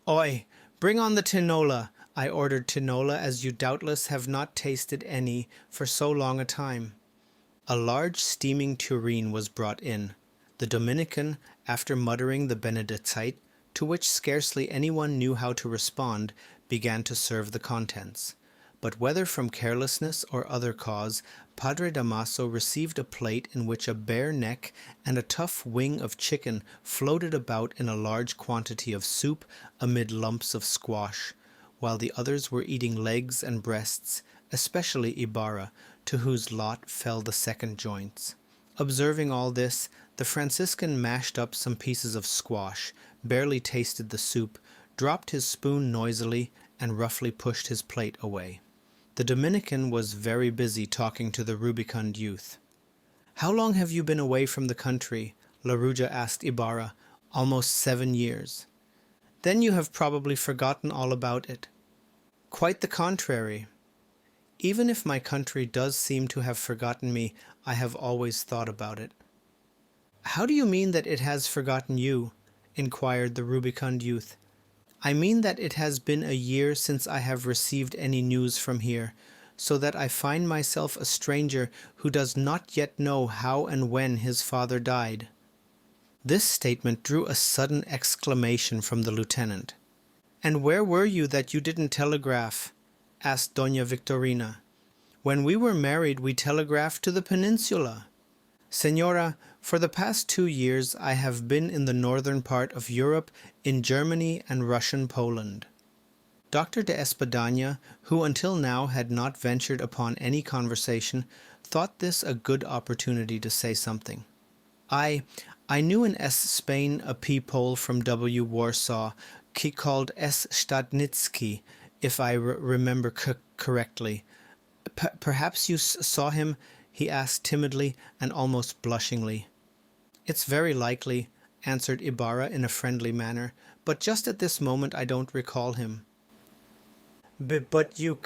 "Oi, bring on the tinola," I ordered tinola, as you doubtless have not tasted any for so long a time. A large steaming tureen was brought in. The Dominican, after muttering the Benedicite, to which scarcely anyone knew how to respond, began to serve the contents. But whether from carelessness or other cause, Padre Damaso received a plate in which a bare neck and a tough wing of chicken floated about in a large quantity of soup amid lumps of squash, while the others were eating legs and breasts, especially Ibarra, to whose lot fell the second joints. Observing all this, the Franciscan mashed up some pieces of squash, barely tasted the soup, dropped his spoon noisily, and roughly pushed his plate away. The Dominican was very busy talking to the rubicund youth. "How long have you been away from the country?" Laruja asked Ibarra. "Almost 7 years." "Then you have probably forgotten all about it." "Quite the contrary. Even if my country does seem to have forgotten me, I have always thought about it." "How do you mean that it has forgotten you?" inquired the rubicund youth. "I mean that it has been a year since I have received any news from here, so that I find myself a stranger who does not yet know how and when his father died." This statement drew a sudden exclamation from the lieutenant. "And where were you that you didn't telegraph?" asked Doña Victorina. "When we were married we telegraphed to the peninsula." "Señora, for the past 2 years I have been in the northern part of Europe, in Germany and Russian Poland." Dr. de Espadanya, who until now had not ventured upon any conversation, thought this a good opportunity to say something. I knew in S. Spain a Pole from W. Warsaw, called S. Stadnitsky, if I remember correctly. Perhaps you saw him?" he asked timidly and almost blushingly. "It's very likely," answered Ibarra in a friendly manner, "but just at this moment I don't recall him." But you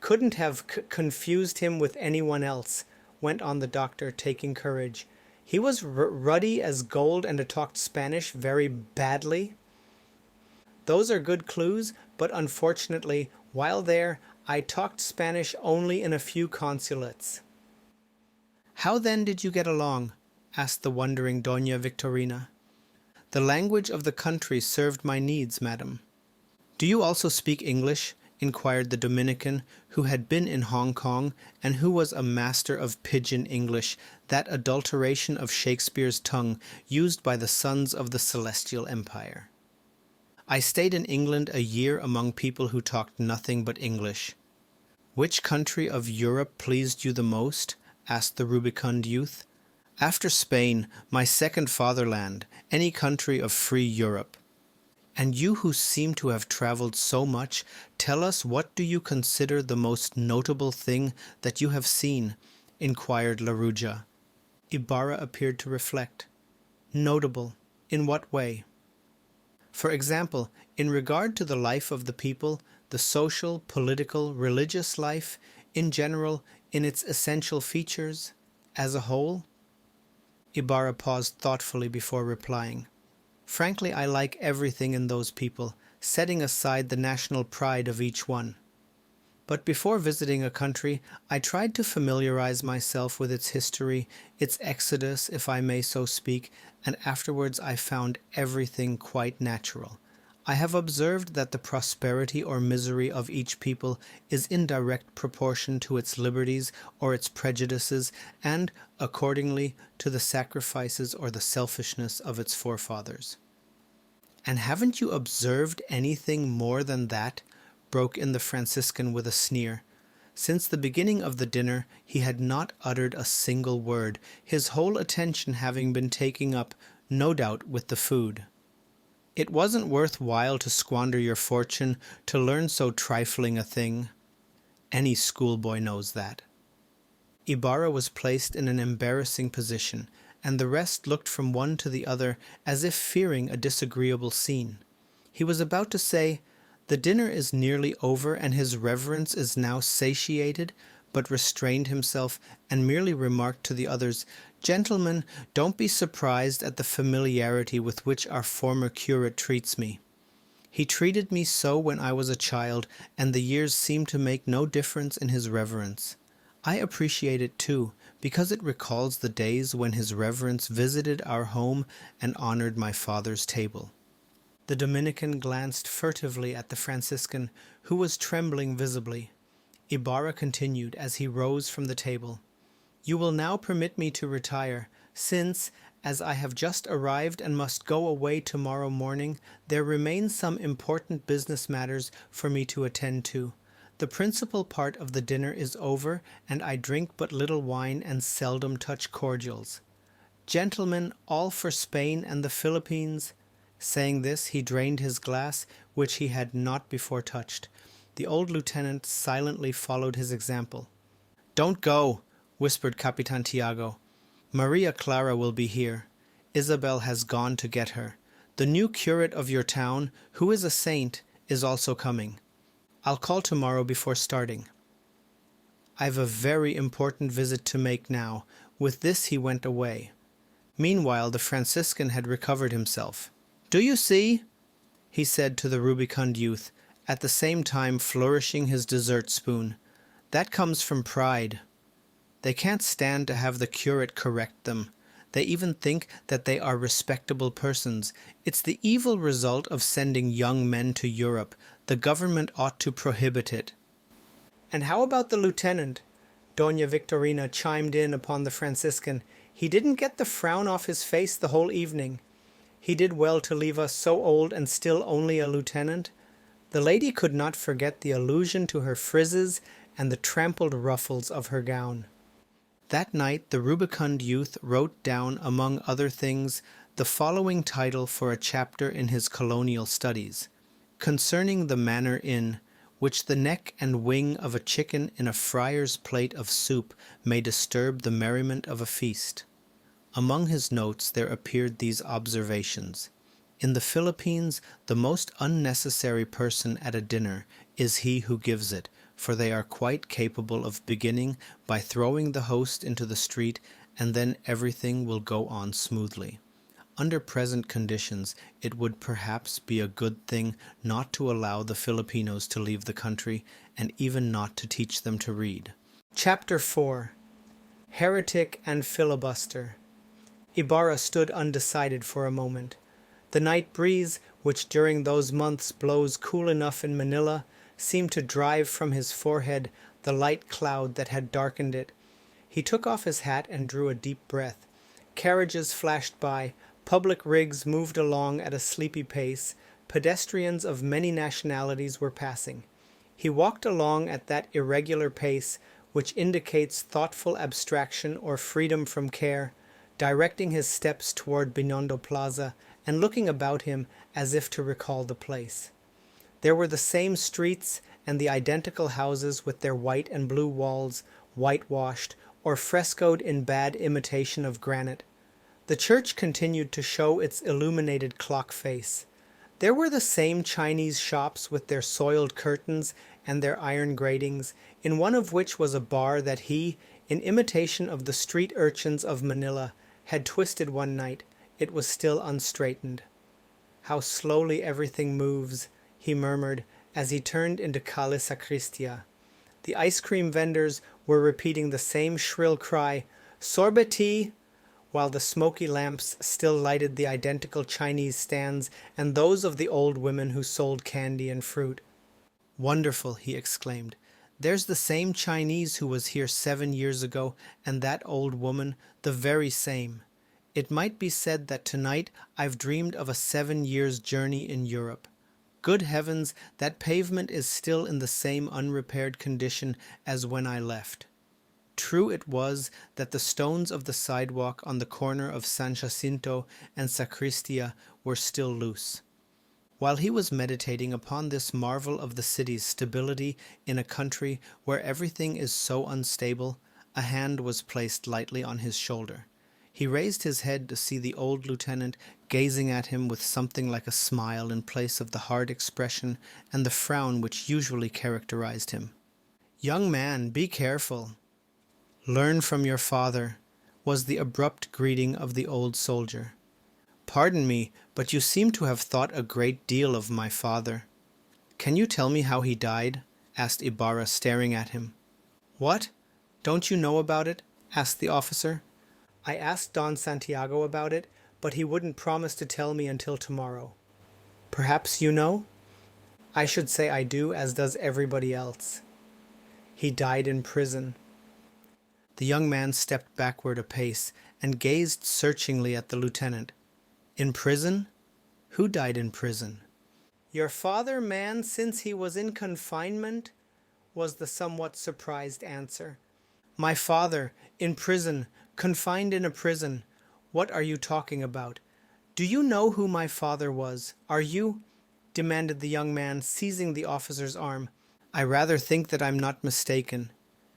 couldn't have confused him with anyone else," went on the doctor, taking courage. "He was ruddy as gold and talked Spanish very badly." "Those are good clues, but unfortunately, while there, I talked Spanish only in a few consulates." "How then did you get along?" asked the wondering Doña Victorina. "The language of the country served my needs, madam." "Do you also speak English?" inquired the Dominican, who had been in Hong Kong and who was a master of pidgin English, that adulteration of Shakespeare's tongue used by the sons of the Celestial Empire. "I stayed in England a year among people who talked nothing but English." "Which country of Europe pleased you the most?" asked the rubicund youth. "After Spain, my second fatherland, any country of free Europe." "And you who seem to have traveled so much, tell us, what do you consider the most notable thing that you have seen?" inquired Laruja. Ibarra appeared to reflect. "Notable? In what way?" "For example, in regard to the life of the people, the social, political, religious life, in general, in its essential features, as a whole?" Ibarra paused thoughtfully before replying. "Frankly, I like everything in those people, setting aside the national pride of each one." But before visiting a country, I tried to familiarize myself with its history, its exodus, if I may so speak, and afterwards I found everything quite natural. I have observed that the prosperity or misery of each people is in direct proportion to its liberties or its prejudices, and, accordingly, to the sacrifices or the selfishness of its forefathers. "And haven't you observed anything more than that?" broke in the Franciscan with a sneer. Since the beginning of the dinner he had not uttered a single word, his whole attention having been taken up, no doubt, with the food. "It wasn't worth while to squander your fortune to learn so trifling a thing. Any schoolboy knows that." Ibarra was placed in an embarrassing position, and the rest looked from one to the other as if fearing a disagreeable scene. He was about to say, "The dinner is nearly over and his reverence is now satiated," but restrained himself and merely remarked to the others, "Gentlemen, don't be surprised at the familiarity with which our former curate treats me. He treated me so when I was a child, and the years seem to make no difference in his reverence. I appreciate it too, because it recalls the days when his reverence visited our home and honored my father's table." The Dominican glanced furtively at the Franciscan, who was trembling visibly. Ibarra continued as he rose from the table. "You will now permit me to retire, since, as I have just arrived and must go away tomorrow morning, there remain some important business matters for me to attend to. The principal part of the dinner is over, and I drink but little wine and seldom touch cordials. Gentlemen, all for Spain and the Philippines." Saying this, he drained his glass, which he had not before touched. The old lieutenant silently followed his example. "Don't go," whispered Capitan Tiago. "Maria Clara will be here. Isabel has gone to get her. The new curate of your town, who is a saint, is also coming. I'll call tomorrow before starting. I've a very important visit to make now." With this he went away. Meanwhile the Franciscan had recovered himself. "Do you see?" he said to the rubicund youth, at the same time flourishing his dessert spoon. "That comes from pride. They can't stand to have the curate correct them. They even think that they are respectable persons. It's the evil result of sending young men to Europe. The government ought to prohibit it." "And how about the lieutenant?" Doña Victorina chimed in upon the Franciscan. "He didn't get the frown off his face the whole evening. He did well to leave us so old and still only a lieutenant." The lady could not forget the allusion to her frizzes and the trampled ruffles of her gown. That night the rubicund youth wrote down, among other things, the following title for a chapter in his colonial studies: "Concerning the manner in which the neck and wing of a chicken in a friar's plate of soup may disturb the merriment of a feast." Among his notes there appeared these observations: "In the Philippines, the most unnecessary person at a dinner is he who gives it, for they are quite capable of beginning by throwing the host into the street, and then everything will go on smoothly. Under present conditions, it would perhaps be a good thing not to allow the Filipinos to leave the country, and even not to teach them to read." Chapter 4. Heretic and Filibuster. Ibarra stood undecided for a moment. The night breeze, which during those months blows cool enough in Manila, seemed to drive from his forehead the light cloud that had darkened it. He took off his hat and drew a deep breath. Carriages flashed by, public rigs moved along at a sleepy pace, pedestrians of many nationalities were passing. He walked along at that irregular pace which indicates thoughtful abstraction or freedom from care, directing his steps toward Binondo Plaza and looking about him as if to recall the place. There were the same streets and the identical houses with their white and blue walls, whitewashed or frescoed in bad imitation of granite. The church continued to show its illuminated clock face. There were the same Chinese shops with their soiled curtains and their iron gratings, in one of which was a bar that he, in imitation of the street urchins of Manila, had twisted one night. It was still unstraightened. "How slowly everything moves," he murmured as he turned into Calle Sacristia. The ice cream vendors were repeating the same shrill cry, "Sorbet, while the smoky lamps still lighted the identical Chinese stands and those of the old women who sold candy and fruit. "Wonderful," he exclaimed. "There's the same Chinese who was here 7 years ago, and that old woman, the very same. It might be said that tonight I've dreamed of a 7 years' journey in Europe. Good heavens, that pavement is still in the same unrepaired condition as when I left." True it was that the stones of the sidewalk on the corner of San Jacinto and Sacristia were still loose. While he was meditating upon this marvel of the city's stability in a country where everything is so unstable, a hand was placed lightly on his shoulder. He raised his head to see the old lieutenant gazing at him with something like a smile in place of the hard expression and the frown which usually characterized him. "Young man, be careful. Learn from your father," was the abrupt greeting of the old soldier. "Pardon me, but you seem to have thought a great deal of my father." "Can you tell me how he died?" asked Ibarra, staring at him. "What? Don't you know about it?" asked the officer. "I asked Don Santiago about it, but he wouldn't promise to tell me until tomorrow." "Perhaps you know?" "I should say I do, as does everybody else. He died in prison." The young man stepped backward a pace and gazed searchingly at the lieutenant. "In prison? Who died in prison?" "Your father, man, since he was in confinement?" was the somewhat surprised answer. "My father, in prison, confined in a prison. What are you talking about? Do you know who my father was? Are you?" demanded the young man, seizing the officer's arm. "I rather think that I'm not mistaken.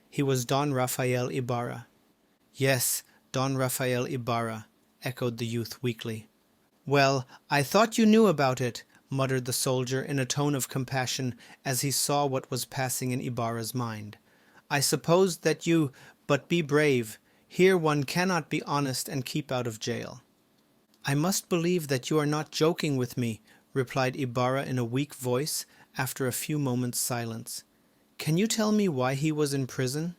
He was Don Rafael Ibarra." "Yes, Don Rafael Ibarra," echoed the youth weakly. "Well, I thought you knew about it," muttered the soldier in a tone of compassion as he saw what was passing in Ibarra's mind. "I supposed that you, but be brave. Here one cannot be honest and keep out of jail." "I must believe that you are not joking with me," replied Ibarra in a weak voice after a few moments' silence. "Can you tell me why he was in prison?"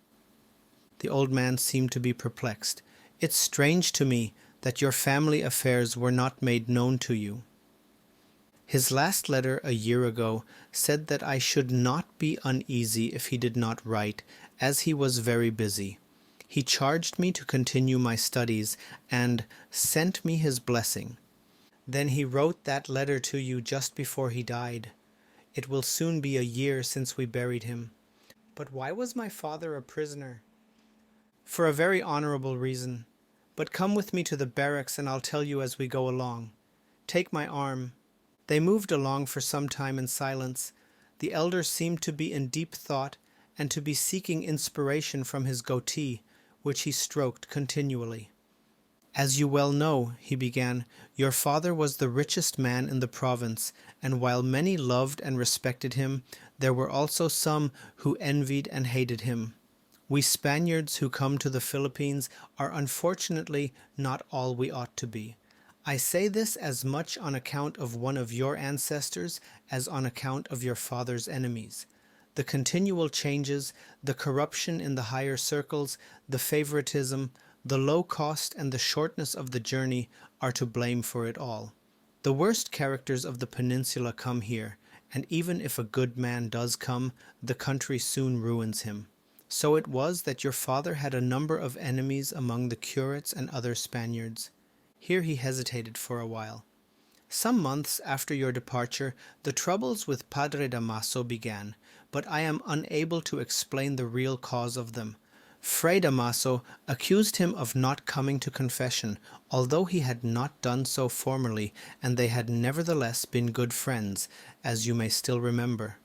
The old man seemed to be perplexed. "It's strange to me that your family affairs were not made known to you. His last letter a year ago said that I should not be uneasy if he did not write, as he was very busy. He charged me to continue my studies and sent me his blessing. Then he wrote that letter to you just before he died. It will soon be a year since we buried him." "But why was my father a prisoner?" "For a very honorable reason. But come with me to the barracks and I'll tell you as we go along. Take my arm." They moved along for some time in silence. The elder seemed to be in deep thought and to be seeking inspiration from his goatee, which he stroked continually. "As you well know," he began, "your father was the richest man in the province, and while many loved and respected him, there were also some who envied and hated him. We Spaniards who come to the Philippines are unfortunately not all we ought to be. I say this as much on account of one of your ancestors as on account of your father's enemies. The continual changes, the corruption in the higher circles, the favoritism, the low cost and the shortness of the journey are to blame for it all. The worst characters of the peninsula come here, and even if a good man does come, the country soon ruins him. So it was that your father had a number of enemies among the curates and other Spaniards." Here he hesitated for a while. "Some months after your departure, the troubles with Padre Damaso began, but I am unable to explain the real cause of them. Fray Damaso accused him of not coming to confession, although he had not done so formerly, and they had nevertheless been good friends, as you may still remember.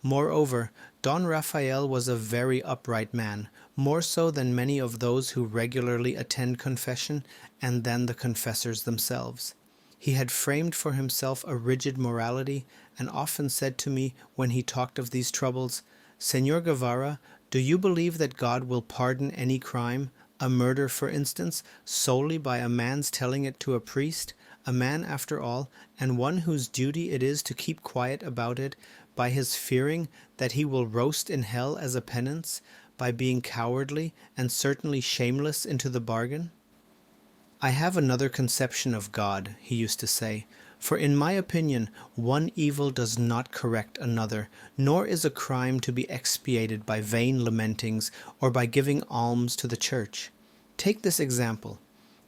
Moreover, Don Rafael was a very upright man, more so than many of those who regularly attend confession, and than the confessors themselves. He had framed for himself a rigid morality, and often said to me, when he talked of these troubles, 'Señor Guevara, do you believe that God will pardon any crime, a murder for instance, solely by a man's telling it to a priest, a man after all, and one whose duty it is to keep quiet about it, by his fearing that he will roast in hell as a penance, by being cowardly and certainly shameless into the bargain? I have another conception of God, he used to say, for in my opinion one evil does not correct another, nor is a crime to be expiated by vain lamentings or by giving alms to the church. Take this example.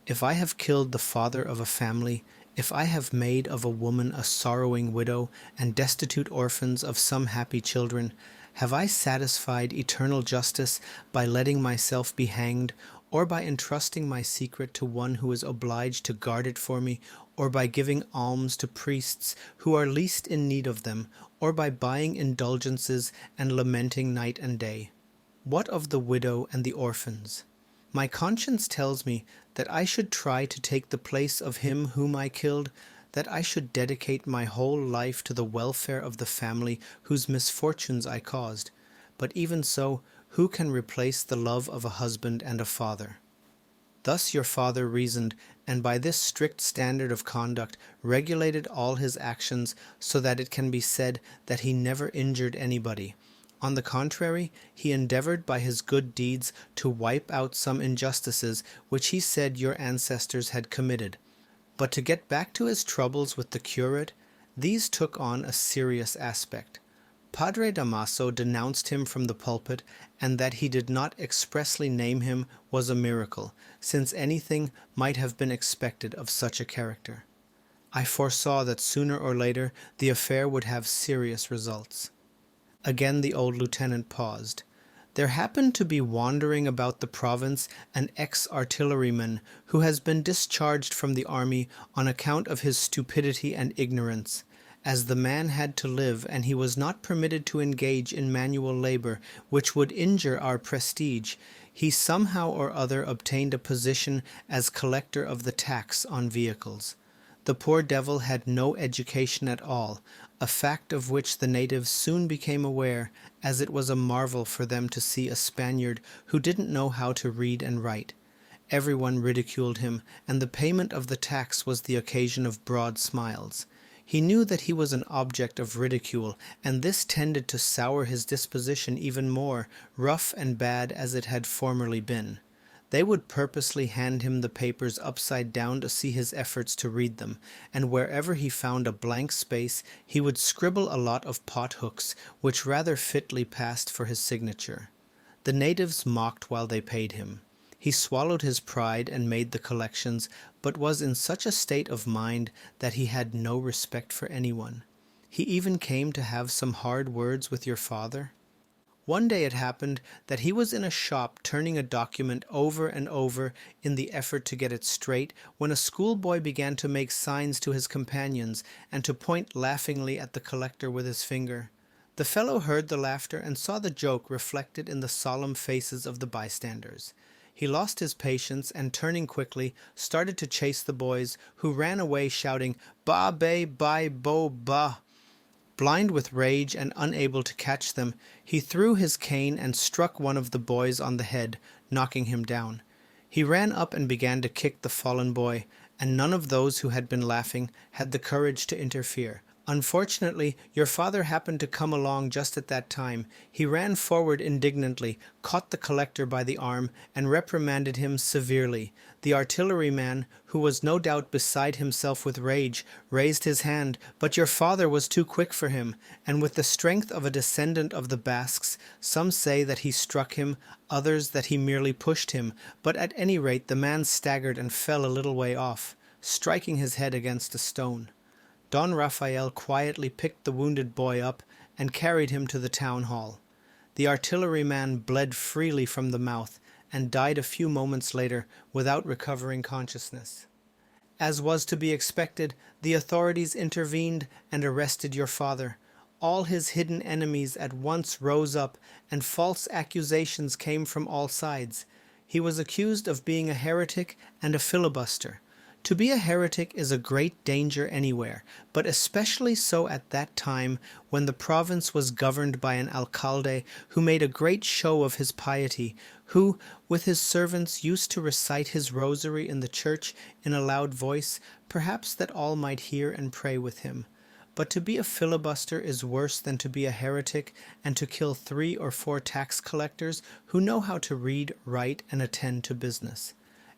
If I have killed the father of a family, if I have made of a woman a sorrowing widow and destitute orphans of some happy children, have I satisfied eternal justice by letting myself be hanged, or by entrusting my secret to one who is obliged to guard it for me, or by giving alms to priests who are least in need of them, or by buying indulgences and lamenting night and day? What of the widow and the orphans? My conscience tells me that I should try to take the place of him whom I killed, that I should dedicate my whole life to the welfare of the family whose misfortunes I caused. But even so, who can replace the love of a husband and a father? Thus your father reasoned, and by this strict standard of conduct regulated all his actions, so that it can be said that he never injured anybody. On the contrary, he endeavored by his good deeds to wipe out some injustices which he said your ancestors had committed. But to get back to his troubles with the curate, these took on a serious aspect. Padre Damaso denounced him from the pulpit, and that he did not expressly name him was a miracle, since anything might have been expected of such a character. I foresaw that sooner or later the affair would have serious results. Again the old lieutenant paused. There happened to be wandering about the province an ex-artilleryman who has been discharged from the army on account of his stupidity and ignorance. As the man had to live, and he was not permitted to engage in manual labor, which would injure our prestige, he somehow or other obtained a position as collector of the tax on vehicles. The poor devil had no education at all, a fact of which the natives soon became aware, as it was a marvel for them to see a Spaniard who didn't know how to read and write. Everyone ridiculed him, and the payment of the tax was the occasion of broad smiles. He knew that he was an object of ridicule, and this tended to sour his disposition even more, rough and bad as it had formerly been. They would purposely hand him the papers upside down to see his efforts to read them, and wherever he found a blank space he would scribble a lot of pothooks, which rather fitly passed for his signature. The natives mocked while they paid him. He swallowed his pride and made the collections, but was in such a state of mind that he had no respect for anyone. He even came to have some hard words with your father. One day it happened that he was in a shop turning a document over and over in the effort to get it straight, when a schoolboy began to make signs to his companions and to point laughingly at the collector with his finger. The fellow heard the laughter and saw the joke reflected in the solemn faces of the bystanders. He lost his patience and, turning quickly, started to chase the boys, who ran away shouting, "Ba, bay, bai, bo, ba." Blind with rage and unable to catch them, he threw his cane and struck one of the boys on the head, knocking him down. He ran up and began to kick the fallen boy, and none of those who had been laughing had the courage to interfere. Unfortunately, your father happened to come along just at that time. He ran forward indignantly, caught the collector by the arm, and reprimanded him severely. The artilleryman, who was no doubt beside himself with rage, raised his hand, but your father was too quick for him, and with the strength of a descendant of the Basques, some say that he struck him, others that he merely pushed him, but at any rate the man staggered and fell a little way off, striking his head against a stone. Don Raphael quietly picked the wounded boy up and carried him to the town hall. The artilleryman bled freely from the mouth and died a few moments later without recovering consciousness. As was to be expected, the authorities intervened and arrested your father. All his hidden enemies at once rose up, and false accusations came from all sides. He was accused of being a heretic and a filibuster. To be a heretic is a great danger anywhere, but especially so at that time when the province was governed by an alcalde who made a great show of his piety, who, with his servants, used to recite his rosary in the church in a loud voice, perhaps that all might hear and pray with him. But to be a filibuster is worse than to be a heretic and to kill 3 or 4 tax collectors who know how to read, write, and attend to business.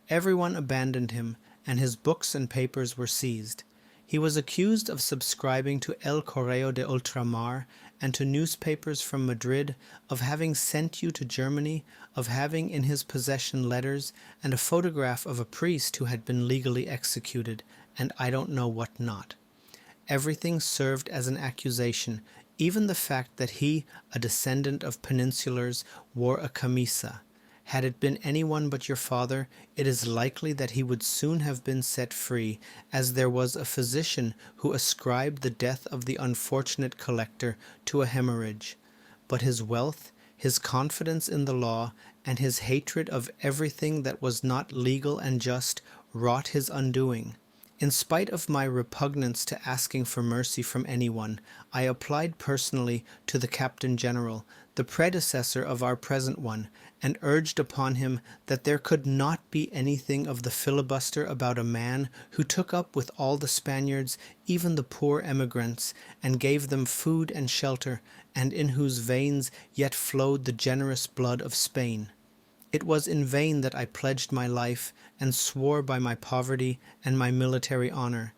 Everyone abandoned him, and his books and papers were seized. He was accused of subscribing to El Correo de Ultramar and to newspapers from Madrid, of having sent you to Germany, of having in his possession letters and a photograph of a priest who had been legally executed, and I don't know what not. Everything served as an accusation, even the fact that he, a descendant of peninsulars, wore a camisa. Had it been anyone but your father, it is likely that he would soon have been set free, as there was a physician who ascribed the death of the unfortunate collector to a hemorrhage. But his wealth, his confidence in the law, and his hatred of everything that was not legal and just wrought his undoing. In spite of my repugnance to asking for mercy from anyone, I applied personally to the Captain General, the predecessor of our present one, and urged upon him that there could not be anything of the filibuster about a man who took up with all the Spaniards, even the poor emigrants, and gave them food and shelter, and in whose veins yet flowed the generous blood of Spain. It was in vain that I pledged my life and swore by my poverty and my military honor.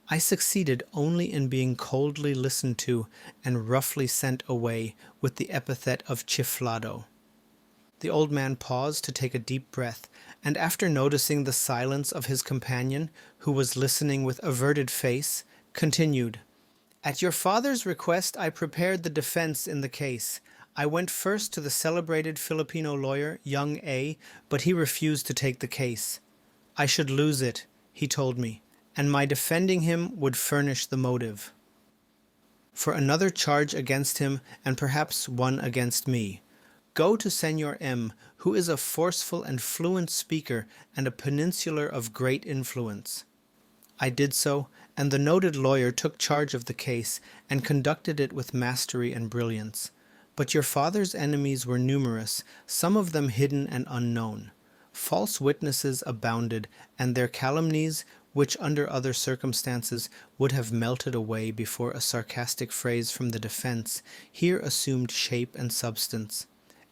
I succeeded only in being coldly listened to and roughly sent away with the epithet of chiflado. The old man paused to take a deep breath, and after noticing the silence of his companion, who was listening with averted face, continued, "At your father's request I prepared the defense in the case. I went first to the celebrated Filipino lawyer, young A., but he refused to take the case. I should lose it, he told me, and my defending him would furnish the motive for another charge against him, and perhaps one against me. Go to Senor M., who is a forceful and fluent speaker and a peninsular of great influence." I did so, and the noted lawyer took charge of the case and conducted it with mastery and brilliance. But your father's enemies were numerous, some of them hidden and unknown. False witnesses abounded, and their calumnies, which under other circumstances would have melted away before a sarcastic phrase from the defense, here assumed shape and substance.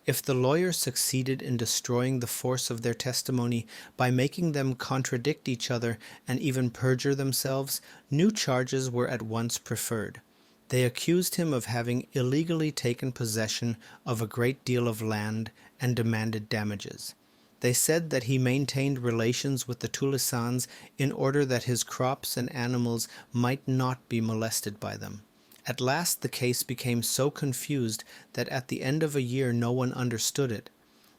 If the lawyer succeeded in destroying the force of their testimony by making them contradict each other and even perjure themselves, new charges were at once preferred. They accused him of having illegally taken possession of a great deal of land and demanded damages. They said that he maintained relations with the Tulisans in order that his crops and animals might not be molested by them. At last the case became so confused that at the end of a year no one understood it.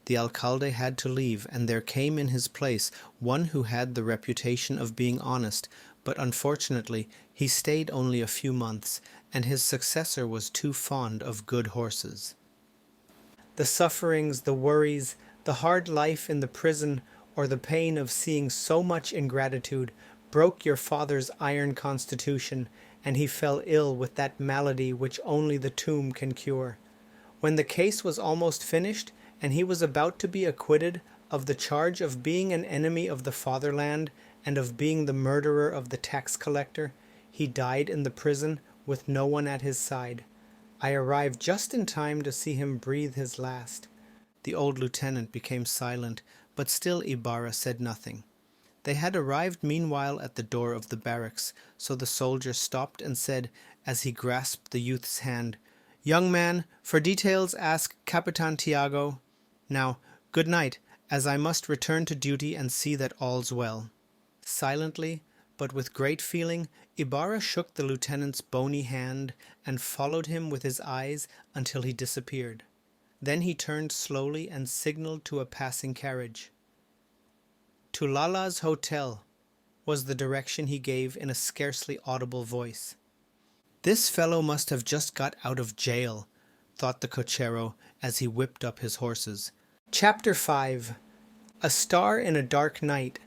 The alcalde had to leave, and there came in his place one who had the reputation of being honest, but unfortunately he stayed only a few months, and his successor was too fond of good horses. The sufferings, the worries, the hard life in the prison, or the pain of seeing so much ingratitude, broke your father's iron constitution, and he fell ill with that malady which only the tomb can cure. When the case was almost finished, and he was about to be acquitted of the charge of being an enemy of the fatherland and of being the murderer of the tax collector, he died in the prison with no one at his side. I arrived just in time to see him breathe his last. The old lieutenant became silent, but still Ibarra said nothing. They had arrived meanwhile at the door of the barracks, so the soldier stopped and said, as he grasped the youth's hand, "Young man, for details ask Capitan Tiago. Now, good night, as I must return to duty and see that all's well." Silently, but with great feeling, Ibarra shook the lieutenant's bony hand and followed him with his eyes until he disappeared. Then he turned slowly and signaled to a passing carriage. "To Lala's hotel," was the direction he gave in a scarcely audible voice. "This fellow must have just got out of jail," thought the cochero as he whipped up his horses. Chapter 5. A Star in a Dark Night.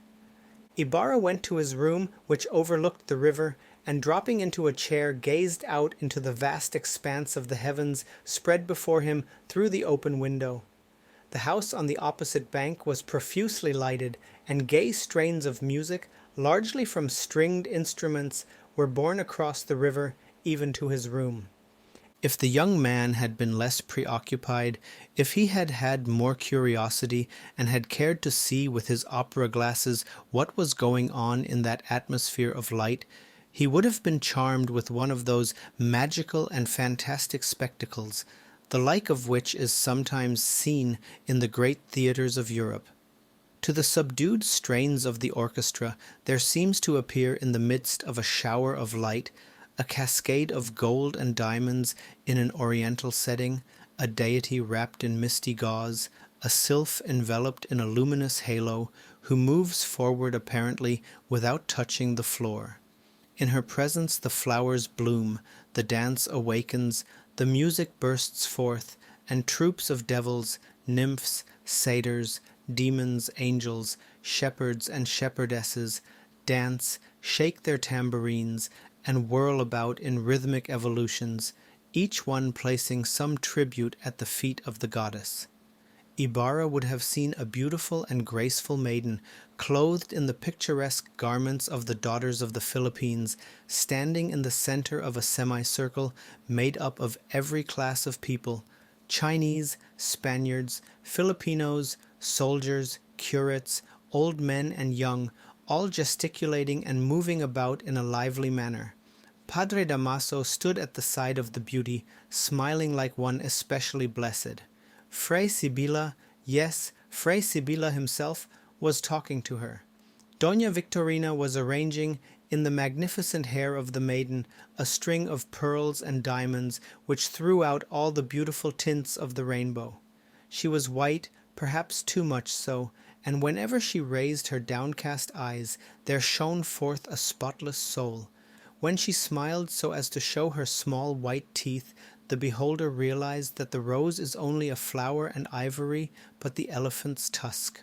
Ibarra went to his room, which overlooked the river, and dropping into a chair gazed out into the vast expanse of the heavens spread before him through the open window. The house on the opposite bank was profusely lighted, and gay strains of music, largely from stringed instruments, were borne across the river even to his room. If the young man had been less preoccupied, if he had had more curiosity and had cared to see with his opera glasses what was going on in that atmosphere of light, he would have been charmed with one of those magical and fantastic spectacles, the like of which is sometimes seen in the great theatres of Europe. To the subdued strains of the orchestra there seems to appear in the midst of a shower of light a cascade of gold and diamonds in an oriental setting, a deity wrapped in misty gauze, a sylph enveloped in a luminous halo, who moves forward apparently without touching the floor. In her presence the flowers bloom, the dance awakens, the music bursts forth, and troops of devils, nymphs, satyrs, demons, angels, shepherds and shepherdesses dance, shake their tambourines, and whirl about in rhythmic evolutions, each one placing some tribute at the feet of the goddess. Ibarra would have seen a beautiful and graceful maiden, clothed in the picturesque garments of the daughters of the Philippines, standing in the center of a semicircle made up of every class of people, Chinese, Spaniards, Filipinos, soldiers, curates, old men and young, all gesticulating and moving about in a lively manner. Padre Damaso stood at the side of the beauty, smiling like one especially blessed. Fray Sibila, yes, Fray Sibila himself, was talking to her. Doña Victorina was arranging in the magnificent hair of the maiden a string of pearls and diamonds which threw out all the beautiful tints of the rainbow. She was white, perhaps too much so, and whenever she raised her downcast eyes, there shone forth a spotless soul. When she smiled so as to show her small white teeth, the beholder realized that the rose is only a flower and ivory, but the elephant's tusk.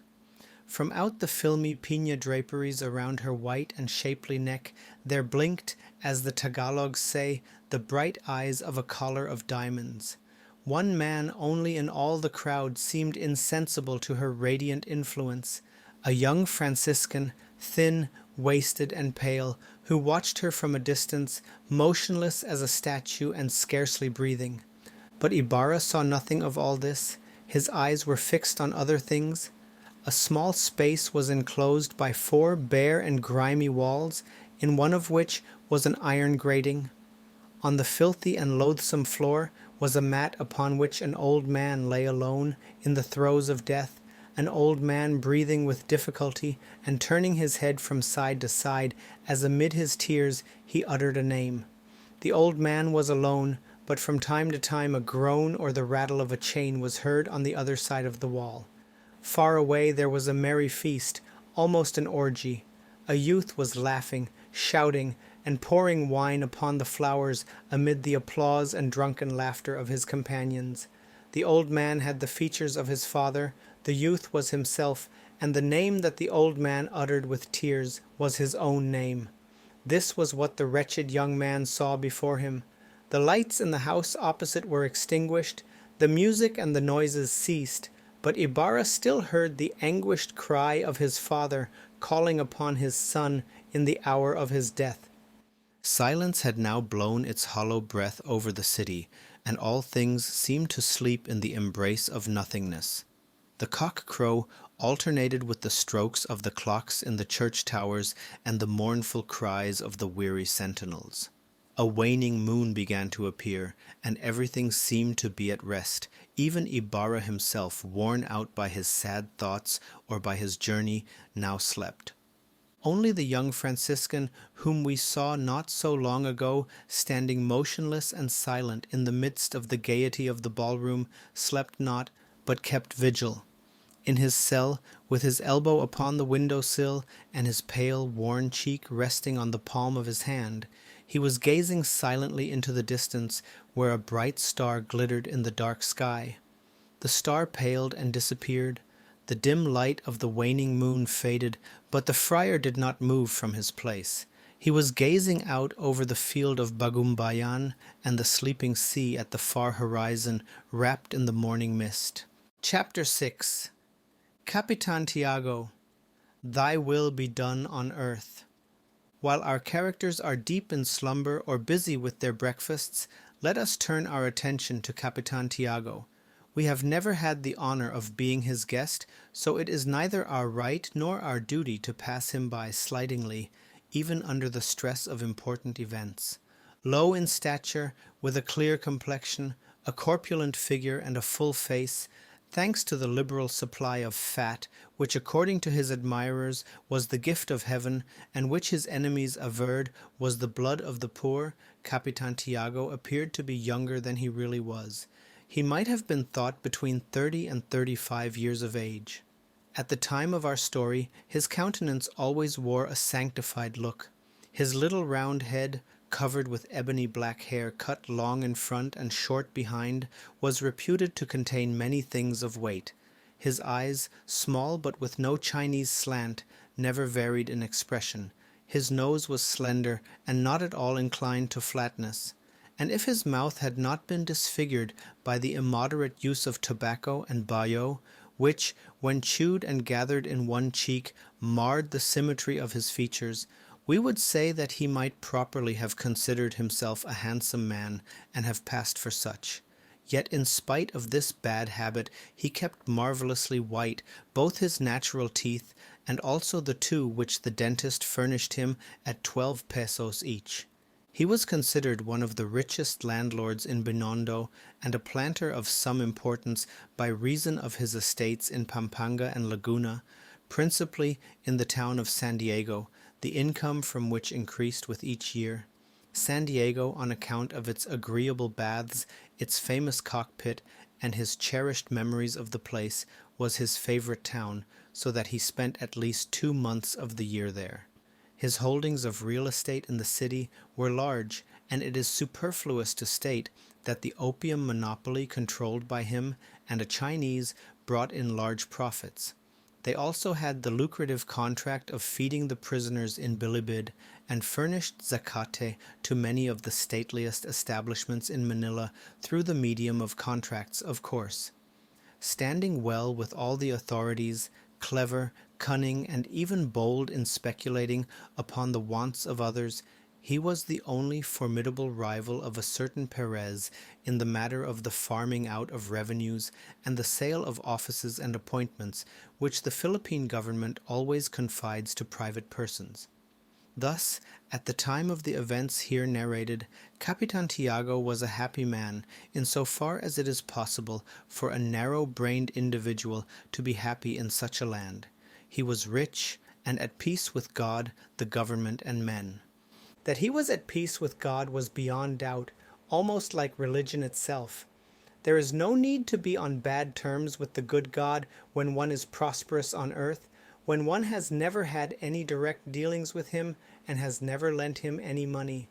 From out the filmy piña draperies around her white and shapely neck, there blinked, as the Tagalogs say, the bright eyes of a collar of diamonds. One man only in all the crowd seemed insensible to her radiant influence, a young Franciscan, thin, wasted, and pale, who watched her from a distance, motionless as a statue and scarcely breathing. But Ibarra saw nothing of all this. His eyes were fixed on other things. A small space was enclosed by 4 bare and grimy walls, in one of which was an iron grating. On the filthy and loathsome floor was a mat upon which an old man lay alone in the throes of death, an old man breathing with difficulty and turning his head from side to side as amid his tears he uttered a name. The old man was alone, but from time to time a groan or the rattle of a chain was heard on the other side of the wall. Far away there was a merry feast, almost an orgy. A youth was laughing, shouting, and pouring wine upon the flowers amid the applause and drunken laughter of his companions. The old man had the features of his father, the youth was himself, and the name that the old man uttered with tears was his own name. This was what the wretched young man saw before him. The lights in the house opposite were extinguished, the music and the noises ceased, but Ibarra still heard the anguished cry of his father calling upon his son in the hour of his death. Silence had now blown its hollow breath over the city, and all things seemed to sleep in the embrace of nothingness. The cock-crow alternated with the strokes of the clocks in the church towers and the mournful cries of the weary sentinels. A waning moon began to appear, and everything seemed to be at rest. Even Ibarra himself, worn out by his sad thoughts or by his journey, now slept. Only the young Franciscan, whom we saw not so long ago, standing motionless and silent in the midst of the gaiety of the ballroom, slept not, but kept vigil. In his cell, with his elbow upon the window-sill and his pale, worn cheek resting on the palm of his hand, he was gazing silently into the distance where a bright star glittered in the dark sky. The star paled and disappeared. The dim light of the waning moon faded, but the friar did not move from his place. He was gazing out over the field of Bagumbayan and the sleeping sea at the far horizon, wrapped in the morning mist. Chapter 6. Capitan Tiago, Thy Will Be Done on Earth. While our characters are deep in slumber or busy with their breakfasts, let us turn our attention to Capitan Tiago. We have never had the honor of being his guest, so it is neither our right nor our duty to pass him by slightingly, even under the stress of important events. Low in stature, with a clear complexion, a corpulent figure, and a full face, thanks to the liberal supply of fat, which according to his admirers was the gift of heaven, and which his enemies averred was the blood of the poor, Capitan Tiago appeared to be younger than he really was. He might have been thought between 30 and 35 years of age. At the time of our story, his countenance always wore a sanctified look. His little round head, covered with ebony black hair cut long in front and short behind, was reputed to contain many things of weight. His eyes, small but with no Chinese slant, never varied in expression. His nose was slender and not at all inclined to flatness. And if his mouth had not been disfigured by the immoderate use of tobacco and bayo, which, when chewed and gathered in one cheek, marred the symmetry of his features, we would say that he might properly have considered himself a handsome man and have passed for such. Yet in spite of this bad habit he kept marvellously white both his natural teeth and also the two which the dentist furnished him at 12 pesos each. He was considered one of the richest landlords in Binondo and a planter of some importance by reason of his estates in Pampanga and Laguna, principally in the town of San Diego, the income from which increased with each year. San Diego, on account of its agreeable baths, its famous cockpit, and his cherished memories of the place, was his favorite town, so that he spent at least 2 months of the year there. His holdings of real estate in the city were large, and it is superfluous to state that the opium monopoly controlled by him and a Chinese brought in large profits. They also had the lucrative contract of feeding the prisoners in Bilibid and furnished zacate to many of the stateliest establishments in Manila through the medium of contracts, of course. Standing well with all the authorities, clever, cunning, and even bold in speculating upon the wants of others, he was the only formidable rival of a certain Perez in the matter of the farming out of revenues and the sale of offices and appointments, which the Philippine government always confides to private persons. Thus, at the time of the events here narrated, Capitan Tiago was a happy man, in so far as it is possible for a narrow-brained individual to be happy in such a land. He was rich, and at peace with God, the government, and men. That he was at peace with God was beyond doubt, almost like religion itself. There is no need to be on bad terms with the good God when one is prosperous on earth, when one has never had any direct dealings with him and has never lent him any money.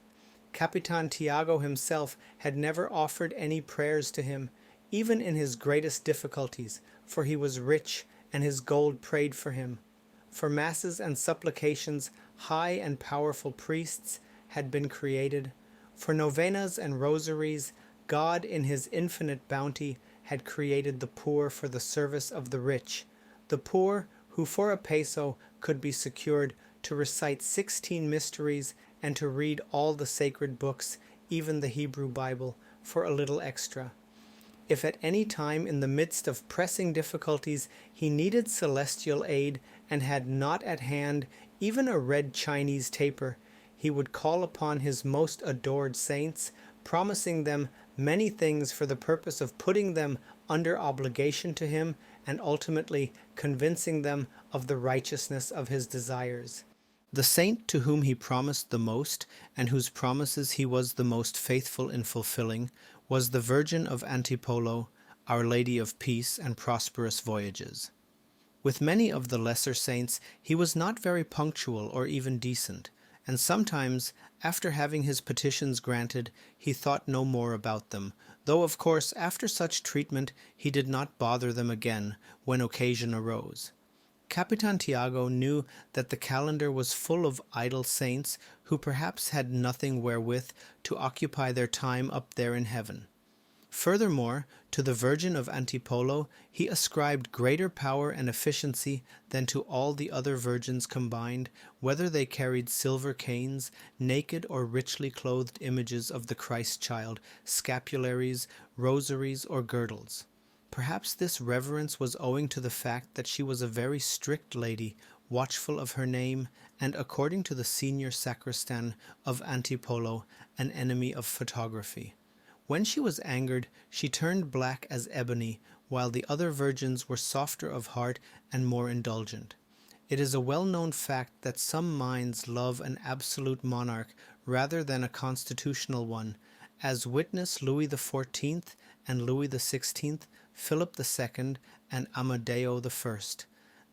Capitan Tiago himself had never offered any prayers to him, even in his greatest difficulties, for he was rich and his gold prayed for him. For masses and supplications, high and powerful priests had been created. For novenas and rosaries, God in his infinite bounty had created the poor for the service of the rich, the poor who for a peso could be secured to recite 16 mysteries and to read all the sacred books, even the Hebrew Bible, for a little extra. If at any time in the midst of pressing difficulties he needed celestial aid and had not at hand even a red Chinese taper, he would call upon his most adored saints, promising them many things for the purpose of putting them under obligation to him and ultimately convincing them of the righteousness of his desires. The saint to whom he promised the most, and whose promises he was the most faithful in fulfilling, was the Virgin of Antipolo, Our Lady of Peace and Prosperous Voyages. With many of the lesser saints he was not very punctual or even decent, and sometimes, after having his petitions granted, he thought no more about them, though of course after such treatment he did not bother them again when occasion arose. Capitan Tiago knew that the calendar was full of idle saints who perhaps had nothing wherewith to occupy their time up there in heaven. Furthermore, to the Virgin of Antipolo he ascribed greater power and efficiency than to all the other virgins combined, whether they carried silver canes, naked or richly clothed images of the Christ child, scapularies, rosaries, or girdles. Perhaps this reverence was owing to the fact that she was a very strict lady, watchful of her name, and according to the senior sacristan of Antipolo, an enemy of photography. When she was angered, she turned black as ebony, while the other virgins were softer of heart and more indulgent. It is a well-known fact that some minds love an absolute monarch rather than a constitutional one, as witness Louis XIV and Louis XVI, Philip II, and Amadeo I.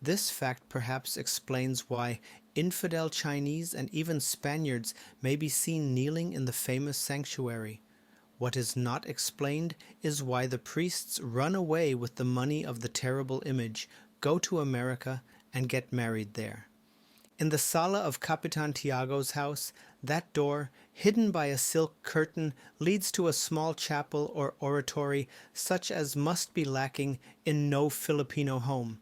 This fact perhaps explains why infidel Chinese and even Spaniards may be seen kneeling in the famous sanctuary. What is not explained is why the priests run away with the money of the terrible image, go to America, and get married there. In the sala of Capitan Tiago's house, that door, hidden by a silk curtain, leads to a small chapel or oratory such as must be lacking in no Filipino home.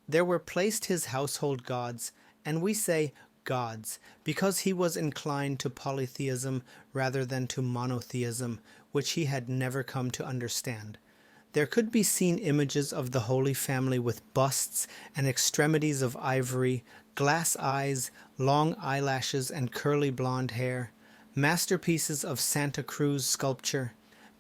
There were placed his household gods, and we say gods because he was inclined to polytheism rather than to monotheism, which he had never come to understand. There could be seen images of the Holy Family with busts and extremities of ivory, glass eyes, long eyelashes, and curly blonde hair, masterpieces of Santa Cruz sculpture.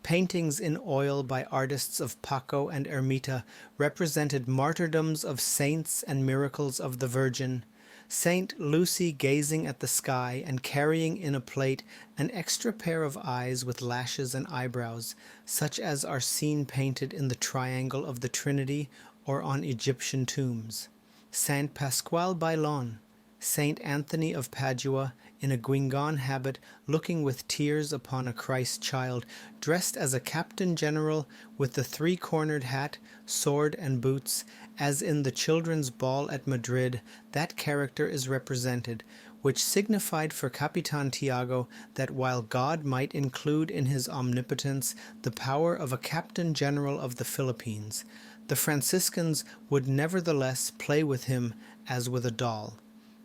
Paintings in oil by artists of Paco and Ermita represented martyrdoms of saints and miracles of the Virgin. Saint Lucy gazing at the sky and carrying in a plate an extra pair of eyes with lashes and eyebrows, such as are seen painted in the triangle of the Trinity or on Egyptian tombs. Saint Pasquale Bailon, Saint Anthony of Padua, in a guingon habit, looking with tears upon a Christ child, dressed as a captain general with the three-cornered hat, sword, and boots, as in the children's ball at Madrid, that character is represented, which signified for Capitan Tiago that while God might include in his omnipotence the power of a captain general of the Philippines, the Franciscans would nevertheless play with him as with a doll.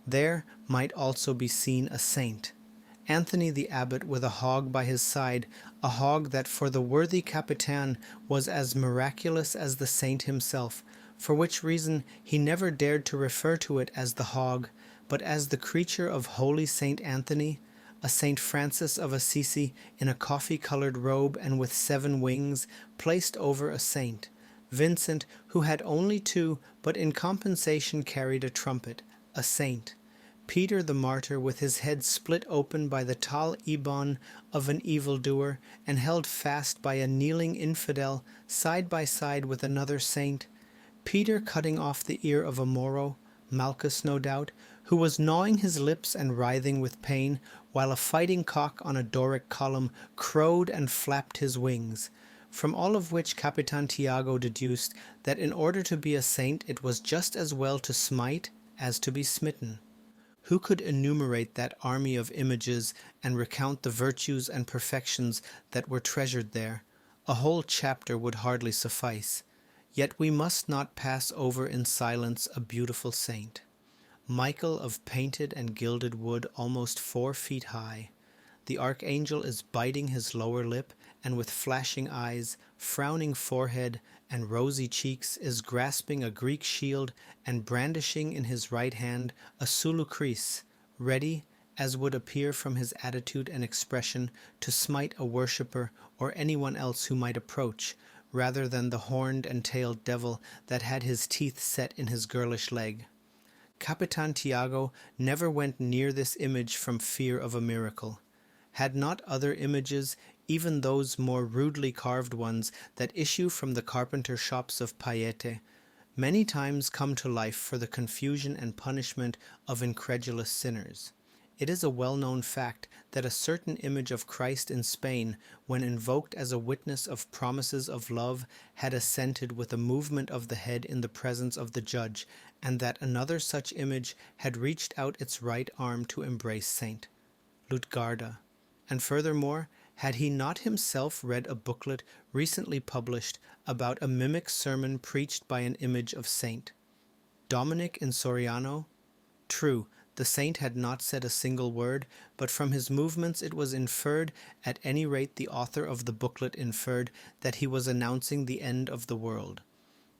There might also be seen a saint, Anthony the abbot with a hog by his side, a hog that for the worthy Capitan was as miraculous as the saint himself, for which reason he never dared to refer to it as the hog, but as the creature of holy Saint Anthony, a Saint Francis of Assisi in a coffee-colored robe and with 7 wings, placed over a saint, Vincent, who had only 2, but in compensation carried a trumpet, a saint, Peter the martyr with his head split open by the tal ibon of an evildoer and held fast by a kneeling infidel side by side with another saint, Peter cutting off the ear of a Moro, Malchus no doubt, who was gnawing his lips and writhing with pain, while a fighting cock on a Doric column crowed and flapped his wings. From all of which Capitan Tiago deduced that in order to be a saint it was just as well to smite as to be smitten. Who could enumerate that army of images and recount the virtues and perfections that were treasured there? A whole chapter would hardly suffice. Yet we must not pass over in silence a beautiful saint. Michael of painted and gilded wood almost 4 feet high. The archangel is biting his lower lip, and with flashing eyes, frowning forehead, and rosy cheeks is grasping a Greek shield and brandishing in his right hand a sulucris, ready, as would appear from his attitude and expression, to smite a worshipper or anyone else who might approach, rather than the horned and tailed devil that had his teeth set in his girlish leg. Capitan Tiago never went near this image from fear of a miracle. Had not other images, even those more rudely carved ones that issue from the carpenter shops of Paete, many times come to life for the confusion and punishment of incredulous sinners? It is a well-known fact that a certain image of Christ in Spain, when invoked as a witness of promises of love, had assented with a movement of the head in the presence of the judge, and that another such image had reached out its right arm to embrace Saint Lutgarda, and furthermore Had he not himself read a booklet recently published about a mimic sermon preached by an image of Saint Dominic in Soriano? True, the saint had not said a single word, but from his movements it was inferred, at any rate the author of the booklet inferred, that he was announcing the end of the world.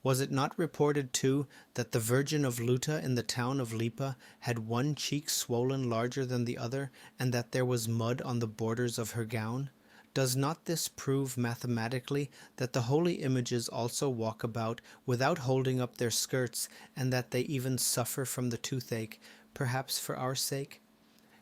Was it not reported, too, that the Virgin of Luta in the town of Lipa had one cheek swollen larger than the other, and that there was mud on the borders of her gown? Does not this prove mathematically that the holy images also walk about without holding up their skirts, and that they even suffer from the toothache, perhaps for our sake?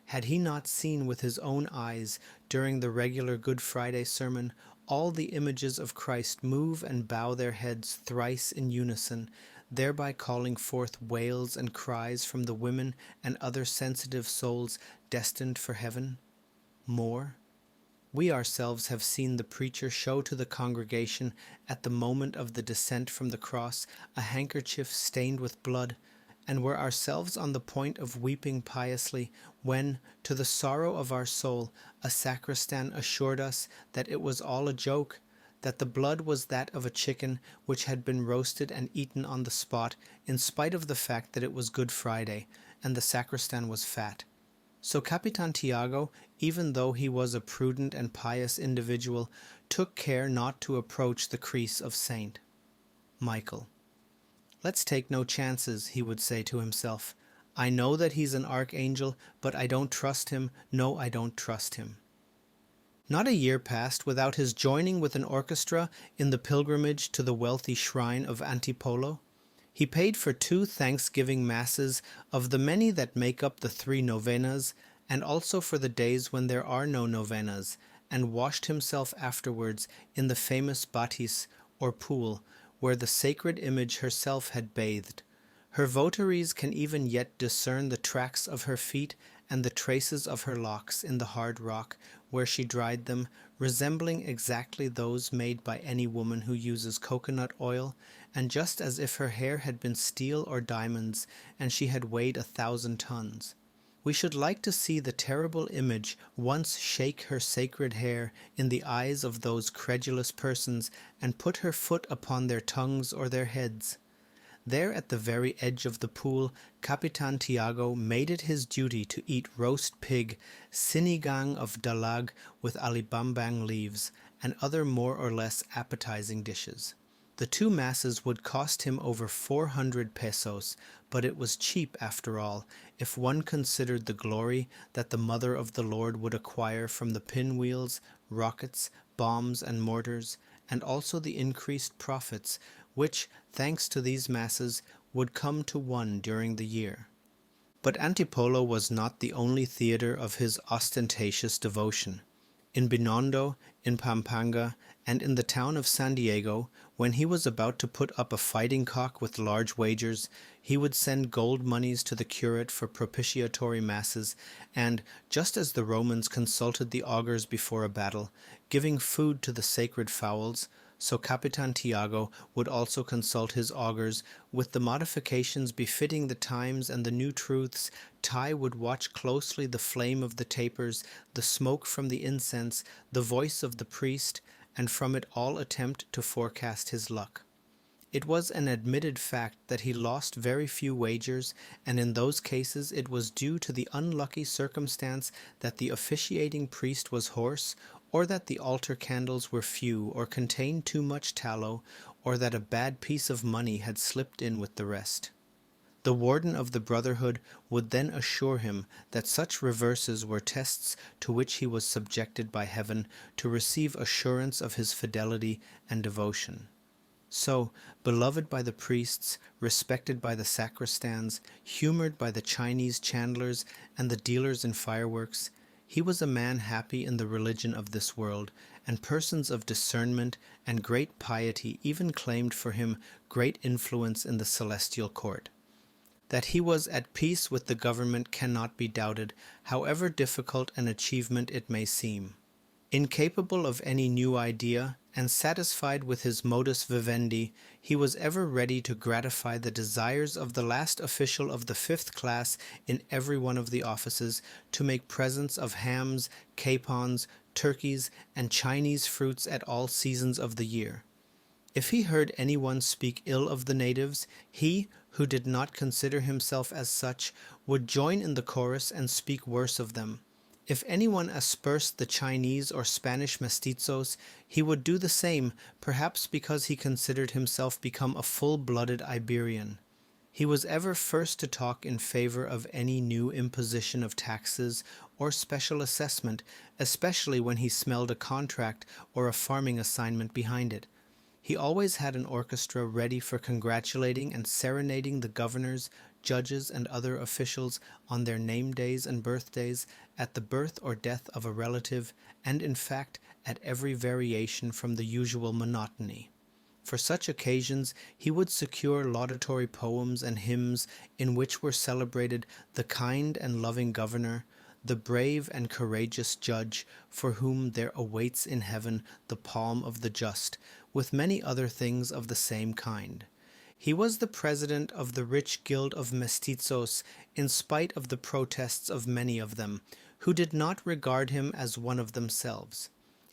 Had he not seen with his own eyes, during the regular Good Friday sermon, all the images of Christ move and bow their heads thrice in unison, thereby calling forth wails and cries from the women and other sensitive souls destined for heaven? More, we ourselves have seen the preacher show to the congregation, at the moment of the descent from the cross, a handkerchief stained with blood, and were ourselves on the point of weeping piously when, to the sorrow of our soul, a sacristan assured us that it was all a joke, that the blood was that of a chicken which had been roasted and eaten on the spot, in spite of the fact that it was Good Friday, and the sacristan was fat. So Capitan Tiago, even though he was a prudent and pious individual, took care not to approach the crease of Saint Michael. "Let's take no chances," he would say to himself. "I know that he's an archangel, but I don't trust him. No, I don't trust him." Not a year passed without his joining with an orchestra in the pilgrimage to the wealthy shrine of Antipolo. He paid for 2 Thanksgiving Masses of the many that make up the 3 novenas, and also for the days when there are no novenas, and washed himself afterwards in the famous batis, or pool, where the sacred image herself had bathed. Her votaries can even yet discern the tracks of her feet and the traces of her locks in the hard rock where she dried them, resembling exactly those made by any woman who uses coconut oil, and just as if her hair had been steel or diamonds, and she had weighed 1,000 tons. We should like to see the terrible image once shake her sacred hair in the eyes of those credulous persons, and put her foot upon their tongues or their heads. There at the very edge of the pool, Capitan Tiago made it his duty to eat roast pig, sinigang of dalag with alibambang leaves, and other more or less appetizing dishes. The 2 masses would cost him over 400 pesos, but it was cheap after all, if one considered the glory that the Mother of the Lord would acquire from the pinwheels, rockets, bombs, and mortars, and also the increased profits, which, thanks to these masses, would come to one during the year. But Antipolo was not the only theatre of his ostentatious devotion. In Binondo, in Pampanga, and in the town of San Diego, when he was about to put up a fighting cock with large wagers, he would send gold moneys to the curate for propitiatory masses, and, just as the Romans consulted the augurs before a battle, giving food to the sacred fowls, so Capitan Tiago would also consult his augurs, with the modifications befitting the times and the new truths. Tai would watch closely the flame of the tapers, the smoke from the incense, the voice of the priest, and from it all attempt to forecast his luck. It was an admitted fact that he lost very few wagers, and in those cases it was due to the unlucky circumstance that the officiating priest was hoarse, or that the altar candles were few, or contained too much tallow, or that a bad piece of money had slipped in with the rest. The warden of the brotherhood would then assure him that such reverses were tests to which he was subjected by heaven to receive assurance of his fidelity and devotion. So, beloved by the priests, respected by the sacristans, humored by the Chinese chandlers and the dealers in fireworks, he was a man happy in the religion of this world, and persons of discernment and great piety even claimed for him great influence in the celestial court. That he was at peace with the government cannot be doubted, however difficult an achievement it may seem. Incapable of any new idea, and satisfied with his modus vivendi, he was ever ready to gratify the desires of the last official of the 5th class in every one of the offices, to make presents of hams, capons, turkeys, and Chinese fruits at all seasons of the year. If he heard anyone speak ill of the natives, he, who did not consider himself as such, would join in the chorus and speak worse of them. If anyone aspersed the Chinese or Spanish mestizos, he would do the same, perhaps because he considered himself become a full-blooded Iberian. He was ever first to talk in favor of any new imposition of taxes or special assessment, especially when he smelled a contract or a farming assignment behind it. He always had an orchestra ready for congratulating and serenading the governors, judges, and other officials on their name days and birthdays, at the birth or death of a relative, and in fact at every variation from the usual monotony. For such occasions he would secure laudatory poems and hymns in which were celebrated the kind and loving governor, the brave and courageous judge, for whom there awaits in heaven the palm of the just, with many other things of the same kind. He was the president of the rich guild of mestizos, in spite of the protests of many of them, who did not regard him as one of themselves.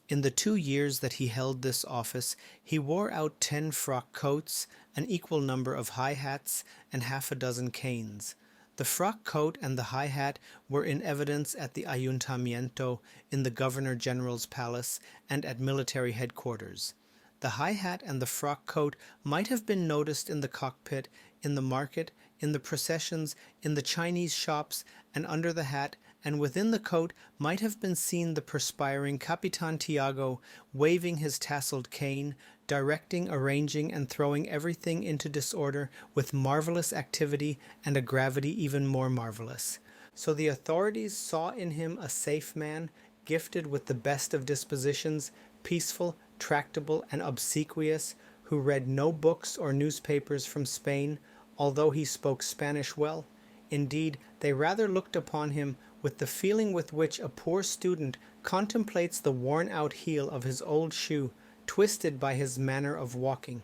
In the 2 years that he held this office, he wore out 10 frock coats, an equal number of high hats, and half a dozen canes. The frock coat and the high hat were in evidence at the ayuntamiento, in the governor-general's palace, and at military headquarters. The high hat and the frock coat might have been noticed in the cockpit, in the market, in the processions, in the Chinese shops, and under the hat, and within the coat might have been seen the perspiring Capitan Tiago, waving his tasseled cane, directing, arranging, and throwing everything into disorder with marvelous activity and a gravity even more marvelous. So the authorities saw in him a safe man, gifted with the best of dispositions, peaceful, tractable, and obsequious, who read no books or newspapers from Spain, although he spoke Spanish well. Indeed, they rather looked upon him with the feeling with which a poor student contemplates the worn-out heel of his old shoe, twisted by his manner of walking.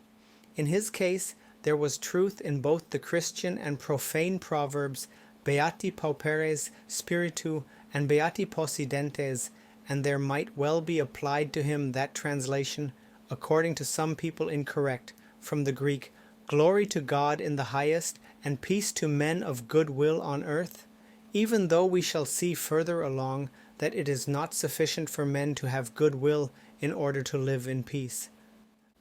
In his case, there was truth in both the Christian and profane proverbs, Beati pauperes spiritu and Beati possidentes, and there might well be applied to him that translation, according to some people incorrect, from the Greek, Glory to God in the highest, and peace to men of good will on earth, even though we shall see further along that it is not sufficient for men to have good will in order to live in peace.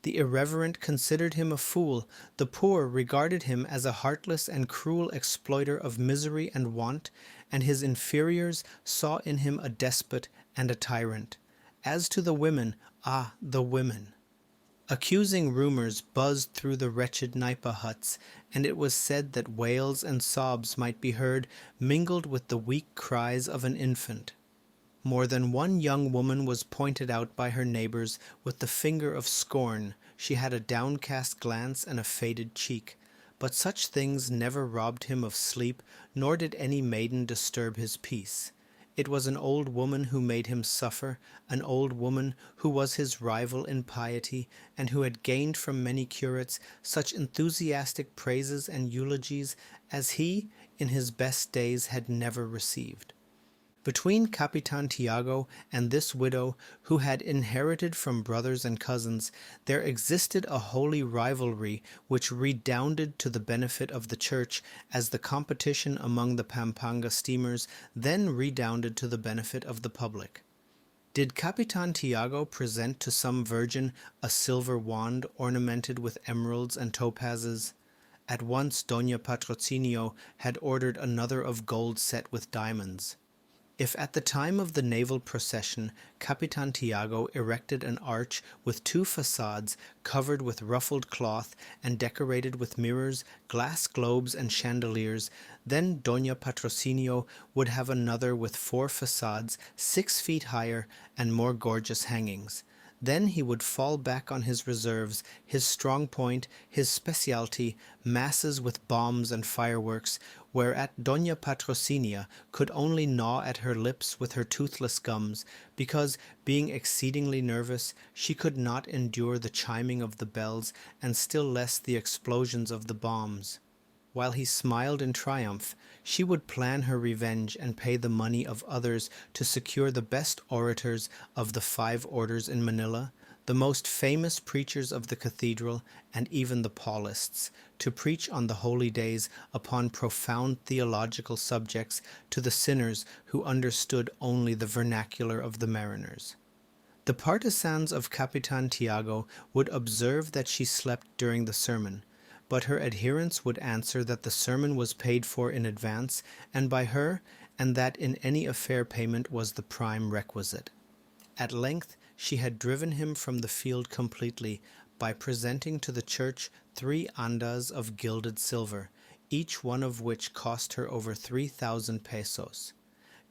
The irreverent considered him a fool, the poor regarded him as a heartless and cruel exploiter of misery and want, and his inferiors saw in him a despot and a tyrant. As to the women, the women! Accusing rumors buzzed through the wretched Naipa huts, and it was said that wails and sobs might be heard mingled with the weak cries of an infant. More than one young woman was pointed out by her neighbors with the finger of scorn. She had a downcast glance and a faded cheek. But such things never robbed him of sleep, nor did any maiden disturb his peace. It was an old woman who made him suffer, an old woman who was his rival in piety, and who had gained from many curates such enthusiastic praises and eulogies as he, in his best days, had never received. Between Capitan Tiago and this widow, who had inherited from brothers and cousins, there existed a holy rivalry which redounded to the benefit of the church, as the competition among the Pampanga steamers then redounded to the benefit of the public. Did Capitan Tiago present to some virgin a silver wand ornamented with emeralds and topazes? At once Doña Patrocinio had ordered another of gold set with diamonds. If at the time of the naval procession Capitan Tiago erected an arch with 2 facades covered with ruffled cloth and decorated with mirrors, glass globes, and chandeliers, then Doña Patrocinio would have another with 4 facades 6 feet higher and more gorgeous hangings. Then he would fall back on his reserves, his strong point, his specialty, masses with bombs and fireworks, whereat Doña Patrocinia could only gnaw at her lips with her toothless gums, because, being exceedingly nervous, she could not endure the chiming of the bells, and still less the explosions of the bombs. While he smiled in triumph, she would plan her revenge and pay the money of others to secure the best orators of the 5 orders in Manila, the most famous preachers of the cathedral, and even the Paulists, to preach on the holy days upon profound theological subjects to the sinners who understood only the vernacular of the mariners. The partisans of Capitan Tiago would observe that she slept during the sermon, but her adherents would answer that the sermon was paid for in advance and by her, and that in any affair payment was the prime requisite. At length she had driven him from the field completely by presenting to the church 3 andas of gilded silver, each one of which cost her over 3,000 pesos.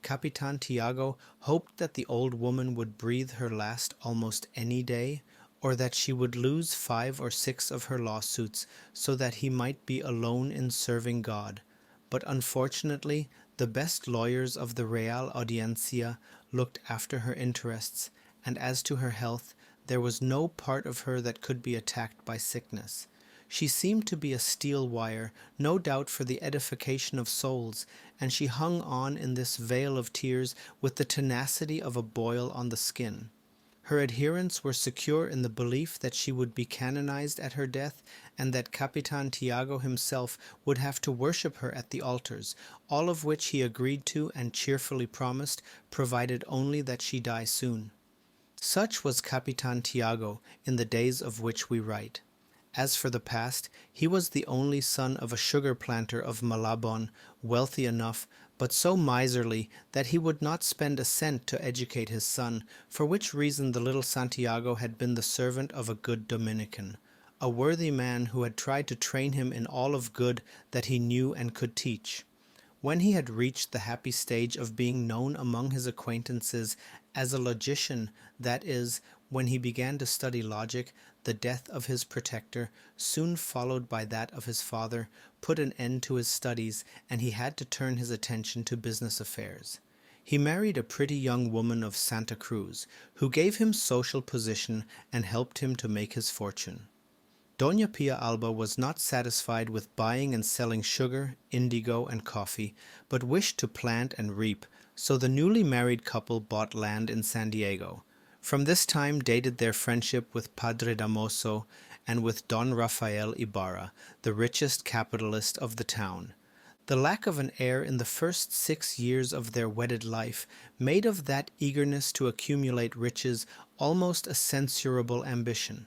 Capitan Tiago hoped that the old woman would breathe her last almost any day, or that she would lose 5 or 6 of her lawsuits so that he might be alone in serving God. But unfortunately, the best lawyers of the Real Audiencia looked after her interests, and as to her health, there was no part of her that could be attacked by sickness. She seemed to be a steel wire, no doubt for the edification of souls, and she hung on in this vale of tears with the tenacity of a boil on the skin. Her adherents were secure in the belief that she would be canonized at her death, and that Capitan Tiago himself would have to worship her at the altars, all of which he agreed to and cheerfully promised, provided only that she die soon. Such was Capitan Tiago in the days of which we write. As for the past, he was the only son of a sugar planter of Malabon, wealthy enough, but so miserly that he would not spend a cent to educate his son, for which reason the little Santiago had been the servant of a good Dominican, a worthy man who had tried to train him in all of good that he knew and could teach. When he had reached the happy stage of being known among his acquaintances as a logician, that is, when he began to study logic, the death of his protector, soon followed by that of his father, put an end to his studies, and he had to turn his attention to business affairs. He married a pretty young woman of Santa Cruz, who gave him social position and helped him to make his fortune. Doña Pia Alba was not satisfied with buying and selling sugar, indigo, and coffee, but wished to plant and reap, so the newly married couple bought land in San Diego. From this time dated their friendship with Padre Damoso and with Don Rafael Ibarra, the richest capitalist of the town. The lack of an heir in the first 6 years of their wedded life made of that eagerness to accumulate riches almost a censurable ambition.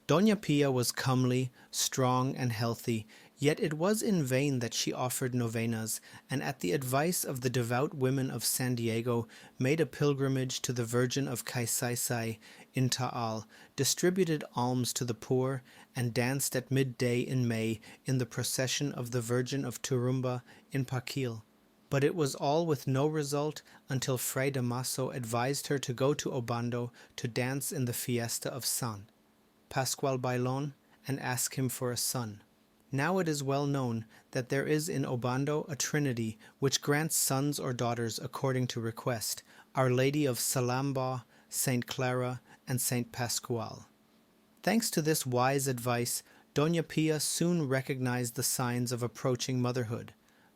Doña Pia was comely, strong, and healthy, yet it was in vain that she offered novenas, and at the advice of the devout women of San Diego made a pilgrimage to the Virgin of Kaysaysay in Taal, distributed alms to the poor, and danced at midday in May in the procession of the Virgin of Turumba in Paquil. But it was all with no result until Fray Damaso advised her to go to Obando to dance in the fiesta of San Pascual Bailon, and ask him for a son. Now it is well known that there is in Obando a trinity which grants sons or daughters according to request, Our Lady of Salamba, Saint Clara, and Saint Pascual. Thanks to this wise advice, Doña Pia soon recognized the signs of approaching motherhood.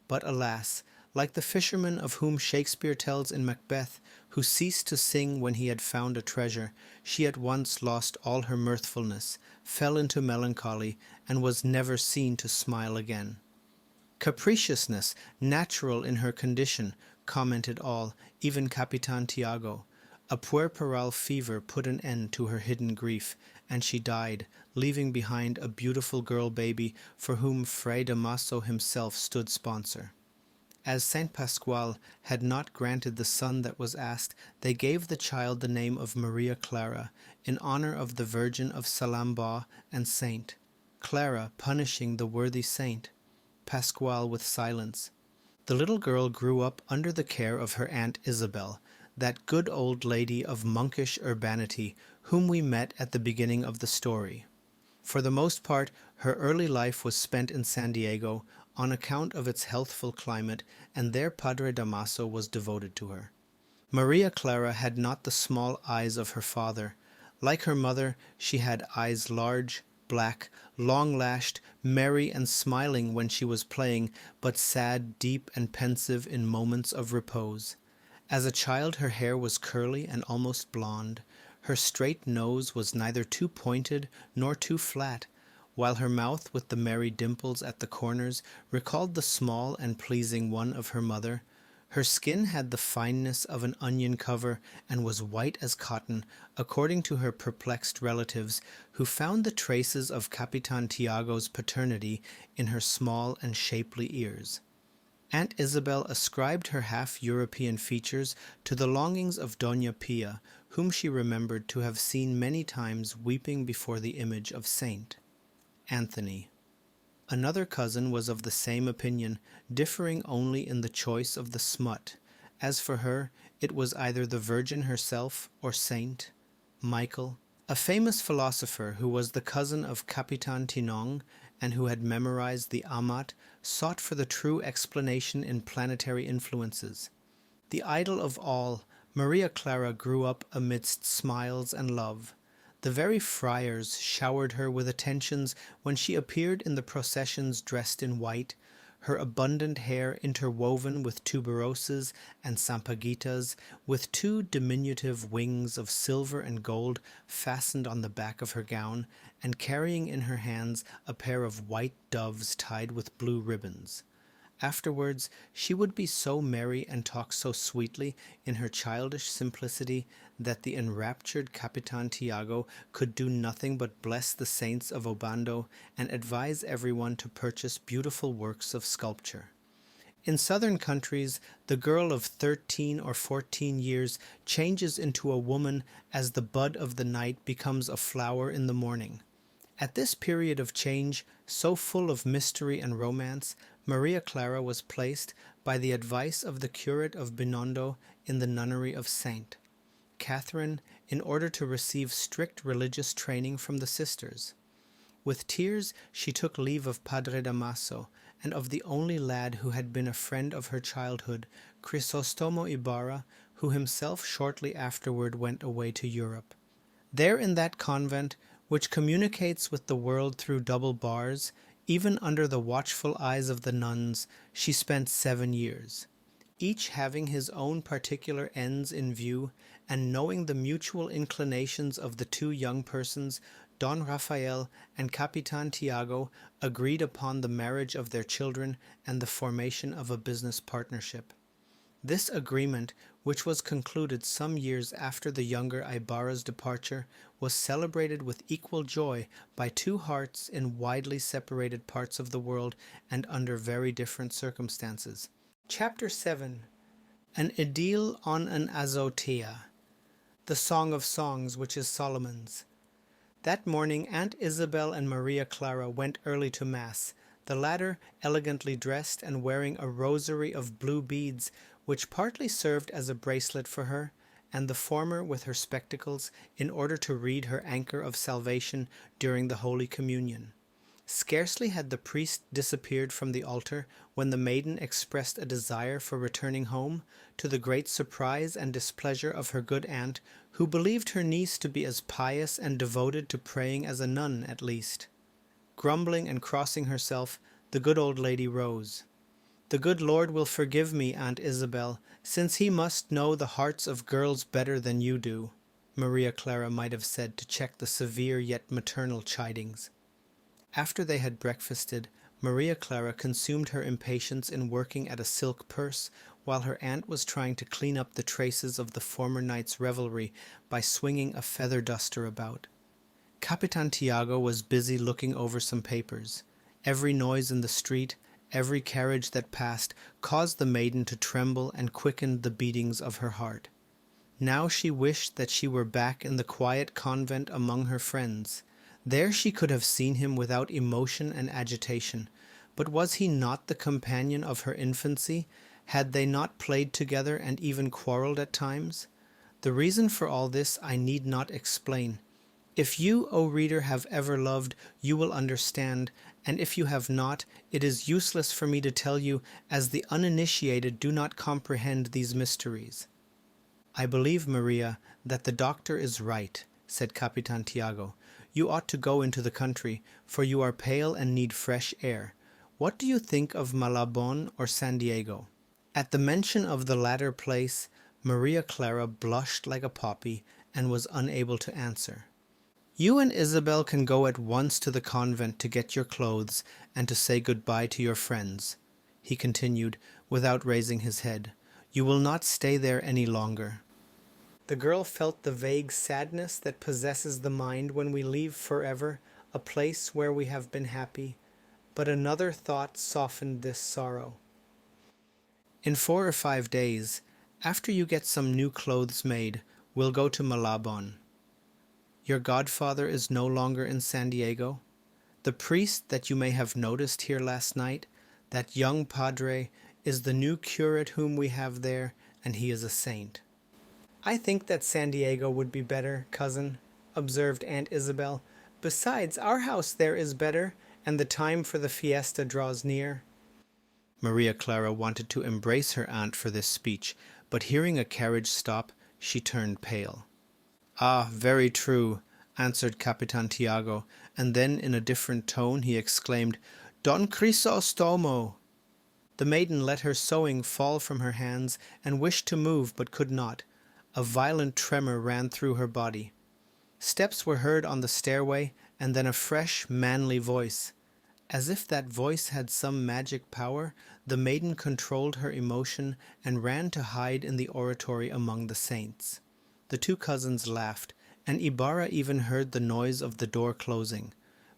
But alas, like the fisherman of whom Shakespeare tells in Macbeth, who ceased to sing when he had found a treasure, she at once lost all her mirthfulness, fell into melancholy, and was never seen to smile again. Capriciousness, natural in her condition, commented all, even Capitan Tiago. A puerperal fever put an end to her hidden grief, and she died, leaving behind a beautiful girl baby for whom Fray Damaso himself stood sponsor. As Saint Pascual had not granted the son that was asked, they gave the child the name of Maria Clara, in honor of the Virgin of Salamba and Saint. Clara punishing the worthy saint, Pascual with silence. The little girl grew up under the care of her Aunt Isabel, that good old lady of monkish urbanity whom we met at the beginning of the story. For the most part, her early life was spent in San Diego on account of its healthful climate, and there Padre Damaso was devoted to her. Maria Clara had not the small eyes of her father. Like her mother, she had eyes large, black, long-lashed, merry and smiling when she was playing, but sad, deep and pensive in moments of repose. As a child her hair was curly and almost blonde. Her straight nose was neither too pointed nor too flat, while her mouth with the merry dimples at the corners recalled the small and pleasing one of her mother. Her skin had the fineness of an onion cover and was white as cotton, according to her perplexed relatives, who found the traces of Capitan Tiago's paternity in her small and shapely ears. Aunt Isabel ascribed her half-European features to the longings of Doña Pia, whom she remembered to have seen many times weeping before the image of Saint Anthony. Another cousin was of the same opinion, differing only in the choice of the smut. As for her, it was either the Virgin herself or Saint Michael. A famous philosopher who was the cousin of Capitan Tinong and who had memorized the Amat sought for the true explanation in planetary influences. The idol of all, Maria Clara grew up amidst smiles and love. The very friars showered her with attentions when she appeared in the processions dressed in white, her abundant hair interwoven with tuberoses and sampaguitas, with two diminutive wings of silver and gold fastened on the back of her gown, and carrying in her hands a pair of white doves tied with blue ribbons. Afterwards she would be so merry and talk so sweetly in her childish simplicity that the enraptured Capitan Tiago could do nothing but bless the saints of Obando and advise everyone to purchase beautiful works of sculpture. In southern countries, the girl of 13 or 14 years changes into a woman as the bud of the night becomes a flower in the morning. At this period of change, so full of mystery and romance, Maria Clara was placed, by the advice of the curate of Binondo, in the nunnery of Saint Catherine, in order to receive strict religious training from the sisters. With tears she took leave of Padre Damaso, and of the only lad who had been a friend of her childhood, Crisóstomo Ibarra, who himself shortly afterward went away to Europe. There in that convent, which communicates with the world through double bars, even under the watchful eyes of the nuns, she spent 7 years. Each having his own particular ends in view, and knowing the mutual inclinations of the two young persons, Don Rafael and Capitan Tiago agreed upon the marriage of their children and the formation of a business partnership. This agreement, which was concluded some years after the younger Ibarra's departure, was celebrated with equal joy by two hearts in widely separated parts of the world and under very different circumstances. Chapter 7. An Idyl on an Azotea. The Song of Songs, which is Solomon's. That morning Aunt Isabel and Maria Clara went early to Mass, the latter elegantly dressed and wearing a rosary of blue beads, which partly served as a bracelet for her, and the former with her spectacles in order to read her anchor of salvation during the Holy Communion. Scarcely had the priest disappeared from the altar when the maiden expressed a desire for returning home, to the great surprise and displeasure of her good aunt, who believed her niece to be as pious and devoted to praying as a nun at least. Grumbling and crossing herself, the good old lady rose. "The good Lord will forgive me, Aunt Isabel, since he must know the hearts of girls better than you do," Maria Clara might have said to check the severe yet maternal chidings. After they had breakfasted, Maria Clara consumed her impatience in working at a silk purse, while her aunt was trying to clean up the traces of the former night's revelry by swinging a feather duster about. Capitan Tiago was busy looking over some papers. Every noise in the street, every carriage that passed, caused the maiden to tremble and quickened the beatings of her heart. Now she wished that she were back in the quiet convent among her friends. There she could have seen him without emotion and agitation. But was he not the companion of her infancy? Had they not played together and even quarrelled at times? The reason for all this I need not explain. If you, O reader, have ever loved, you will understand, and if you have not, it is useless for me to tell you, as the uninitiated do not comprehend these mysteries. I believe, Maria, that the doctor is right. said Capitan Tiago. "You ought to go into the country, for you are pale and need fresh air. What do you think of Malabon or San Diego?" At the mention of the latter place, Maria Clara blushed like a poppy and was unable to answer. "You and Isabel can go at once to the convent to get your clothes and to say good-bye to your friends," he continued, without raising his head. "You will not stay there any longer." The girl felt the vague sadness that possesses the mind when we leave forever a place where we have been happy, but another thought softened this sorrow. "In 4 or 5 days, after you get some new clothes made, we'll go to Malabon. Your godfather is no longer in San Diego. The priest that you may have noticed here last night, that young padre, is the new curate whom we have there, and he is a saint." "I think that San Diego would be better, cousin," observed Aunt Isabel. "Besides, our house there is better, and the time for the fiesta draws near." Maria Clara wanted to embrace her aunt for this speech, but hearing a carriage stop, she turned pale. "Ah, very true," answered Capitan Tiago, and then in a different tone he exclaimed, "Don Crisóstomo!" The maiden let her sewing fall from her hands and wished to move but could not. A violent tremor ran through her body. Steps were heard on the stairway, and then a fresh, manly voice. As if that voice had some magic power, the maiden controlled her emotion and ran to hide in the oratory among the saints. The two cousins laughed, and Ibarra even heard the noise of the door closing.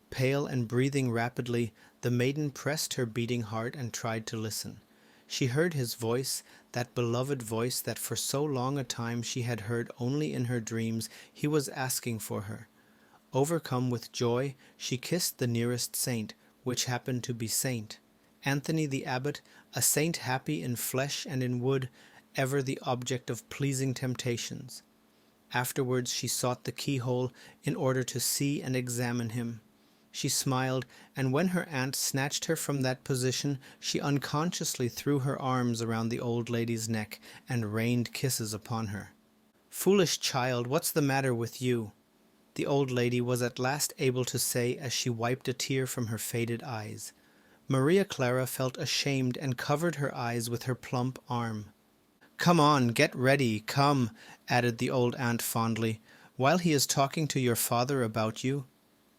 Pale and breathing rapidly, the maiden pressed her beating heart and tried to listen. She heard his voice, that beloved voice that for so long a time she had heard only in her dreams. He was asking for her. Overcome with joy, she kissed the nearest saint, which happened to be Saint Anthony the Abbot, a saint happy in flesh and in wood, ever the object of pleasing temptations. Afterwards she sought the keyhole in order to see and examine him. She smiled, and when her aunt snatched her from that position, she unconsciously threw her arms around the old lady's neck and rained kisses upon her. "Foolish child, what's the matter with you?" the old lady was at last able to say as she wiped a tear from her faded eyes. Maria Clara felt ashamed and covered her eyes with her plump arm. "Come on, get ready, come," added the old aunt fondly, "while he is talking to your father about you.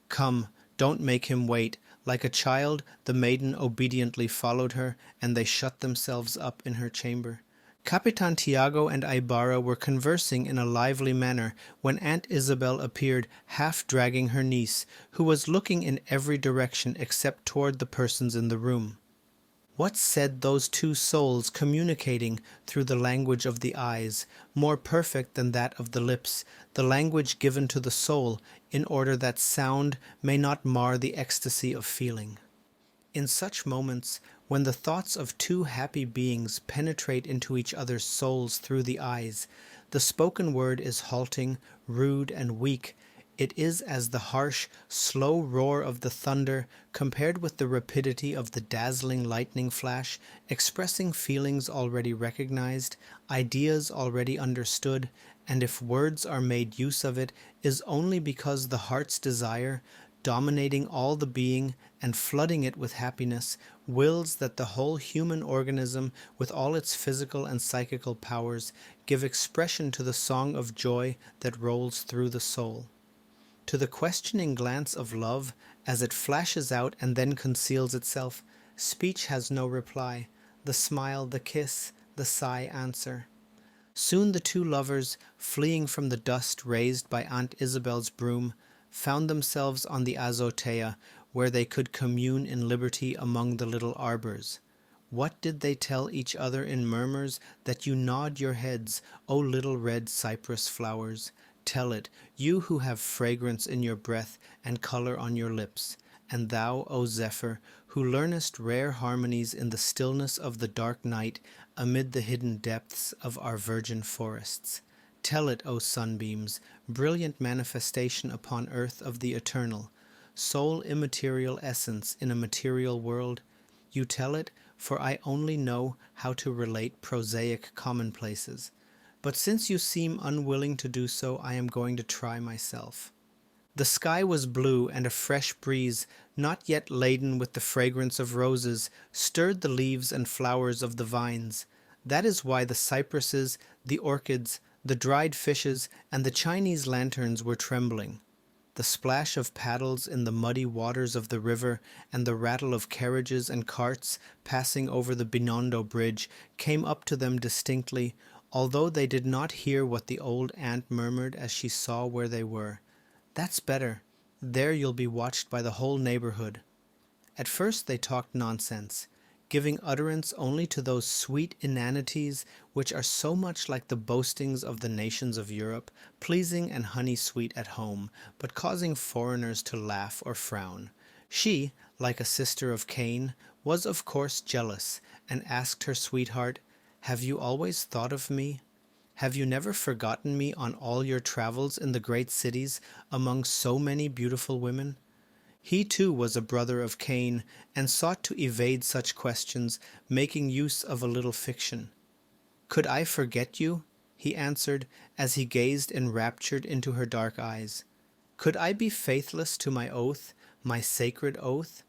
Come, don't make him wait." Like a child, the maiden obediently followed her, and they shut themselves up in her chamber. Capitan Tiago and Ibarra were conversing in a lively manner when Aunt Isabel appeared, half dragging her niece, who was looking in every direction except toward the persons in the room. What said those two souls communicating through the language of the eyes, more perfect than that of the lips, the language given to the soul, in order that sound may not mar the ecstasy of feeling? In such moments, when the thoughts of two happy beings penetrate into each other's souls through the eyes, the spoken word is halting, rude, and weak. It is as the harsh, slow roar of the thunder compared with the rapidity of the dazzling lightning flash, expressing feelings already recognized, ideas already understood, and if words are made use of it, is only because the heart's desire, dominating all the being and flooding it with happiness, wills that the whole human organism, with all its physical and psychical powers, give expression to the song of joy that rolls through the soul. To the questioning glance of love, as it flashes out and then conceals itself, speech has no reply. The smile, the kiss, the sigh answer. Soon the two lovers, fleeing from the dust raised by Aunt Isabel's broom, found themselves on the Azotea, where they could commune in liberty among the little arbors. What did they tell each other in murmurs that you nod your heads, O little red cypress flowers? Tell it, you who have fragrance in your breath and color on your lips, and thou, O Zephyr, who learnest rare harmonies in the stillness of the dark night amid the hidden depths of our virgin forests. Tell it, O sunbeams, brilliant manifestation upon earth of the eternal, sole immaterial essence in a material world. You tell it, for I only know how to relate prosaic commonplaces. but since you seem unwilling to do so, I am going to try myself. The sky was blue, and a fresh breeze, not yet laden with the fragrance of roses, stirred the leaves and flowers of the vines. That is why the cypresses, the orchids, the dried fishes, and the Chinese lanterns were trembling. The splash of paddles in the muddy waters of the river and the rattle of carriages and carts passing over the Binondo Bridge came up to them distinctly, although they did not hear what the old aunt murmured as she saw where they were. "That's better. There you'll be watched by the whole neighborhood." At first they talked nonsense, giving utterance only to those sweet inanities which are so much like the boastings of the nations of Europe, pleasing and honey-sweet at home, but causing foreigners to laugh or frown. She, like a sister of Cain, was of course jealous, and asked her sweetheart, "Have you always thought of me? Have you never forgotten me on all your travels in the great cities among so many beautiful women?" He too was a brother of Cain, and sought to evade such questions, making use of a little fiction. "Could I forget you?" he answered, as he gazed enraptured into her dark eyes. "Could I be faithless to my oath, my sacred oath?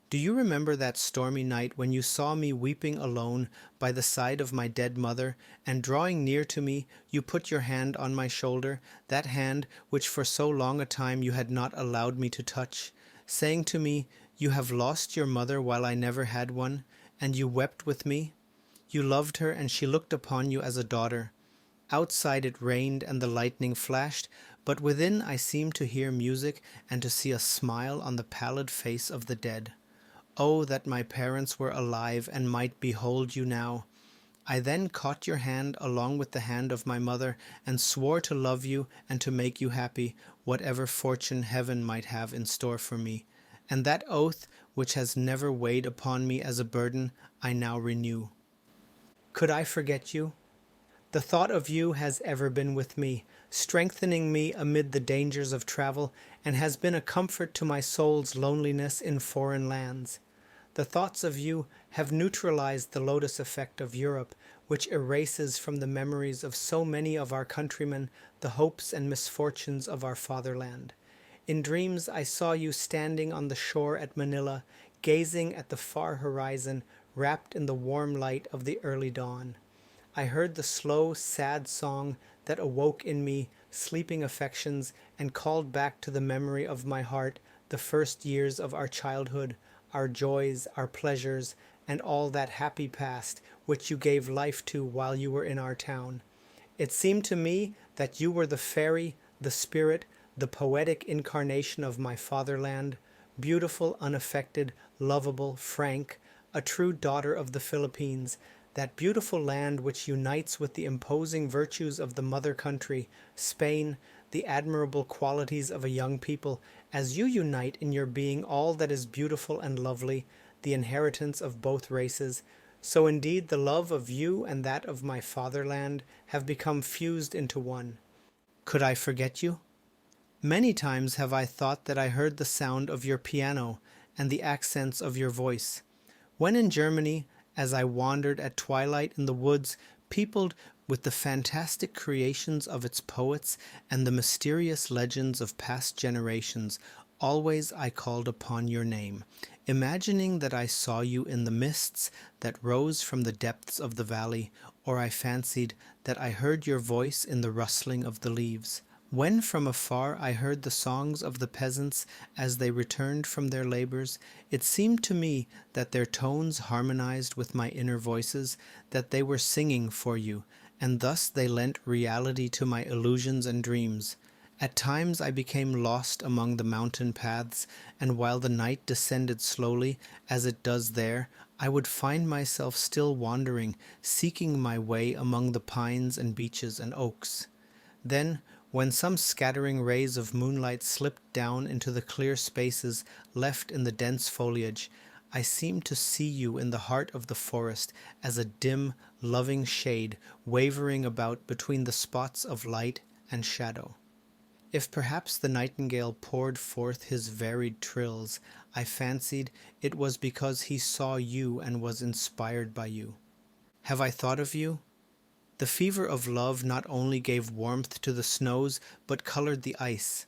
Do you remember that stormy night when you saw me weeping alone by the side of my dead mother, and drawing near to me, you put your hand on my shoulder, that hand which for so long a time you had not allowed me to touch, saying to me, 'You have lost your mother while I never had one,' and you wept with me? You loved her, and she looked upon you as a daughter. Outside it rained and the lightning flashed, but within I seemed to hear music and to see a smile on the pallid face of the dead. Oh, that my parents were alive and might behold you now! I then caught your hand along with the hand of my mother, and swore to love you and to make you happy, whatever fortune heaven might have in store for me. And that oath, which has never weighed upon me as a burden, I now renew. Could I forget you? The thought of you has ever been with me, strengthening me amid the dangers of travel, and has been a comfort to my soul's loneliness in foreign lands. The thoughts of you have neutralized the lotus effect of Europe, which erases from the memories of so many of our countrymen the hopes and misfortunes of our fatherland. In dreams I saw you standing on the shore at Manila, gazing at the far horizon, wrapped in the warm light of the early dawn. I heard the slow, sad song that awoke in me sleeping affections and called back to the memory of my heart the first years of our childhood, our joys, our pleasures, and all that happy past which you gave life to while you were in our town. It seemed to me that you were the fairy, the spirit, the poetic incarnation of my fatherland, beautiful, unaffected, lovable, frank, a true daughter of the Philippines, that beautiful land which unites with the imposing virtues of the mother country, Spain, the admirable qualities of a young people, as you unite in your being all that is beautiful and lovely, the inheritance of both races. So indeed the love of you and that of my fatherland have become fused into one. Could I forget you? Many times have I thought that I heard the sound of your piano and the accents of your voice. When in Germany, as I wandered at twilight in the woods, peopled with the fantastic creations of its poets and the mysterious legends of past generations, always I called upon your name, imagining that I saw you in the mists that rose from the depths of the valley, or I fancied that I heard your voice in the rustling of the leaves. When from afar I heard the songs of the peasants as they returned from their labors, it seemed to me that their tones harmonized with my inner voices, that they were singing for you, and thus they lent reality to my illusions and dreams. At times I became lost among the mountain paths, and while the night descended slowly, as it does there, I would find myself still wandering, seeking my way among the pines and beeches and oaks. Then, when some scattering rays of moonlight slipped down into the clear spaces left in the dense foliage, I seemed to see you in the heart of the forest as a dim, loving shade wavering about between the spots of light and shadow. If perhaps the nightingale poured forth his varied trills, I fancied it was because he saw you and was inspired by you. Have I thought of you? The fever of love not only gave warmth to the snows, but colored the ice.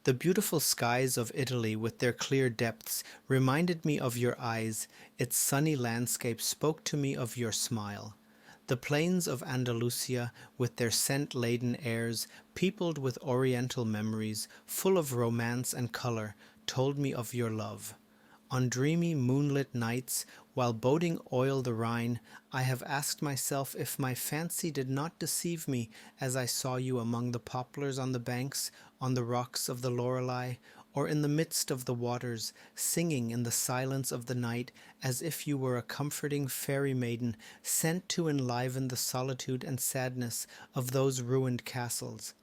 The beautiful skies of Italy with their clear depths reminded me of your eyes, its sunny landscape spoke to me of your smile. The plains of Andalusia with their scent-laden airs, peopled with oriental memories, full of romance and color, told me of your love. On dreamy moonlit nights, while boating oil the Rhine, I have asked myself if my fancy did not deceive me as I saw you among the poplars on the banks, on the rocks of the Lorelei, or in the midst of the waters, singing in the silence of the night as if you were a comforting fairy maiden sent to enliven the solitude and sadness of those ruined castles.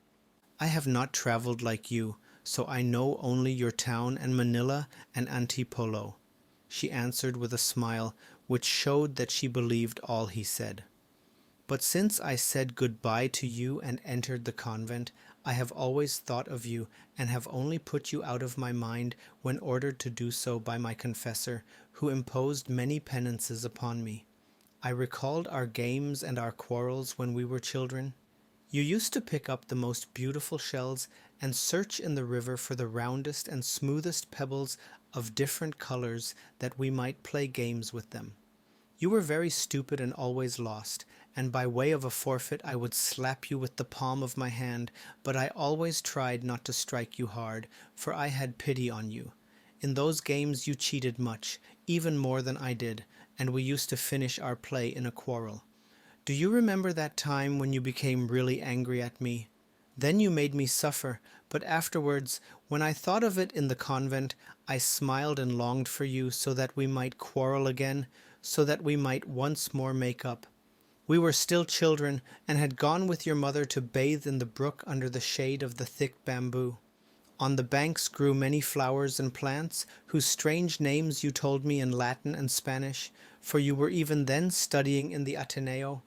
I have not traveled like you, so I know only your town and Manila and Antipolo, she answered with a smile which showed that she believed all he said. But since I said goodbye to you and entered the convent, I have always thought of you and have only put you out of my mind when ordered to do so by my confessor, who imposed many penances upon me. I recalled our games and our quarrels when we were children. You used to pick up the most beautiful shells and search in the river for the roundest and smoothest pebbles of different colors that we might play games with them. You were very stupid and always lost, and by way of a forfeit I would slap you with the palm of my hand, but I always tried not to strike you hard, for I had pity on you. In those games you cheated much, even more than I did, and we used to finish our play in a quarrel. Do you remember that time when you became really angry at me? Then you made me suffer, but afterwards, when I thought of it in the convent, I smiled and longed for you so that we might quarrel again, so that we might once more make up. We were still children, and had gone with your mother to bathe in the brook under the shade of the thick bamboo. On the banks grew many flowers and plants, whose strange names you told me in Latin and Spanish, for you were even then studying in the Ateneo.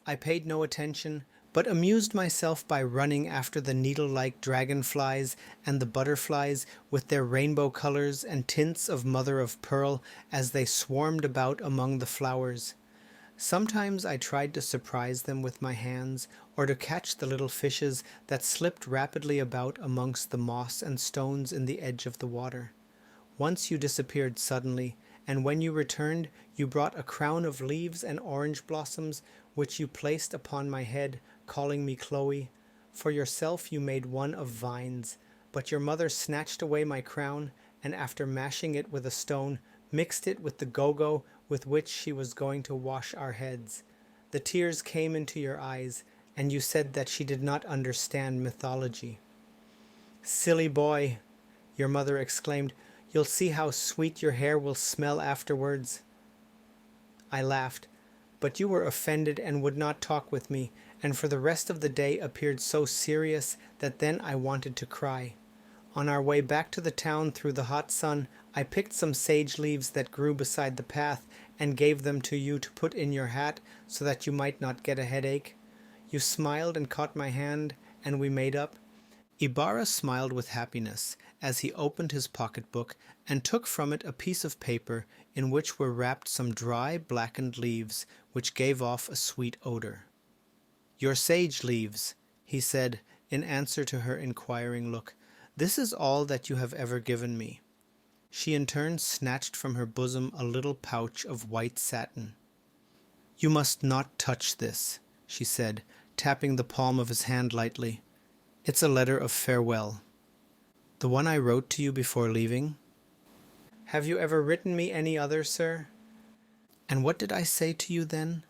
I paid no attention, but amused myself by running after the needle-like dragonflies and the butterflies with their rainbow colors and tints of mother-of-pearl as they swarmed about among the flowers. Sometimes I tried to surprise them with my hands, or to catch the little fishes that slipped rapidly about amongst the moss and stones in the edge of the water. Once you disappeared suddenly, and when you returned, you brought a crown of leaves and orange blossoms, which you placed upon my head, calling me Chloe. For yourself you made one of vines, but your mother snatched away my crown, and after mashing it with a stone, mixed it with the go-go with which she was going to wash our heads. The tears came into your eyes, and you said that she did not understand mythology. "Silly boy," your mother exclaimed, "you'll see how sweet your hair will smell afterwards." I laughed, but you were offended and would not talk with me, and for the rest of the day appeared so serious that then I wanted to cry. On our way back to the town through the hot sun, I picked some sage leaves that grew beside the path and gave them to you to put in your hat so that you might not get a headache. You smiled and caught my hand, and we made up. Ibarra smiled with happiness as he opened his pocketbook and took from it a piece of paper in which were wrapped some dry, blackened leaves which gave off a sweet odor. "Your sage leaves," he said in answer to her inquiring look. "This is all that you have ever given me." She in turn snatched from her bosom a little pouch of white satin. "You must not touch this," she said, tapping the palm of his hand lightly. "It's a letter of farewell." "The one I wrote to you before leaving?" "Have you ever written me any other, sir?" "And what did I say to you then?"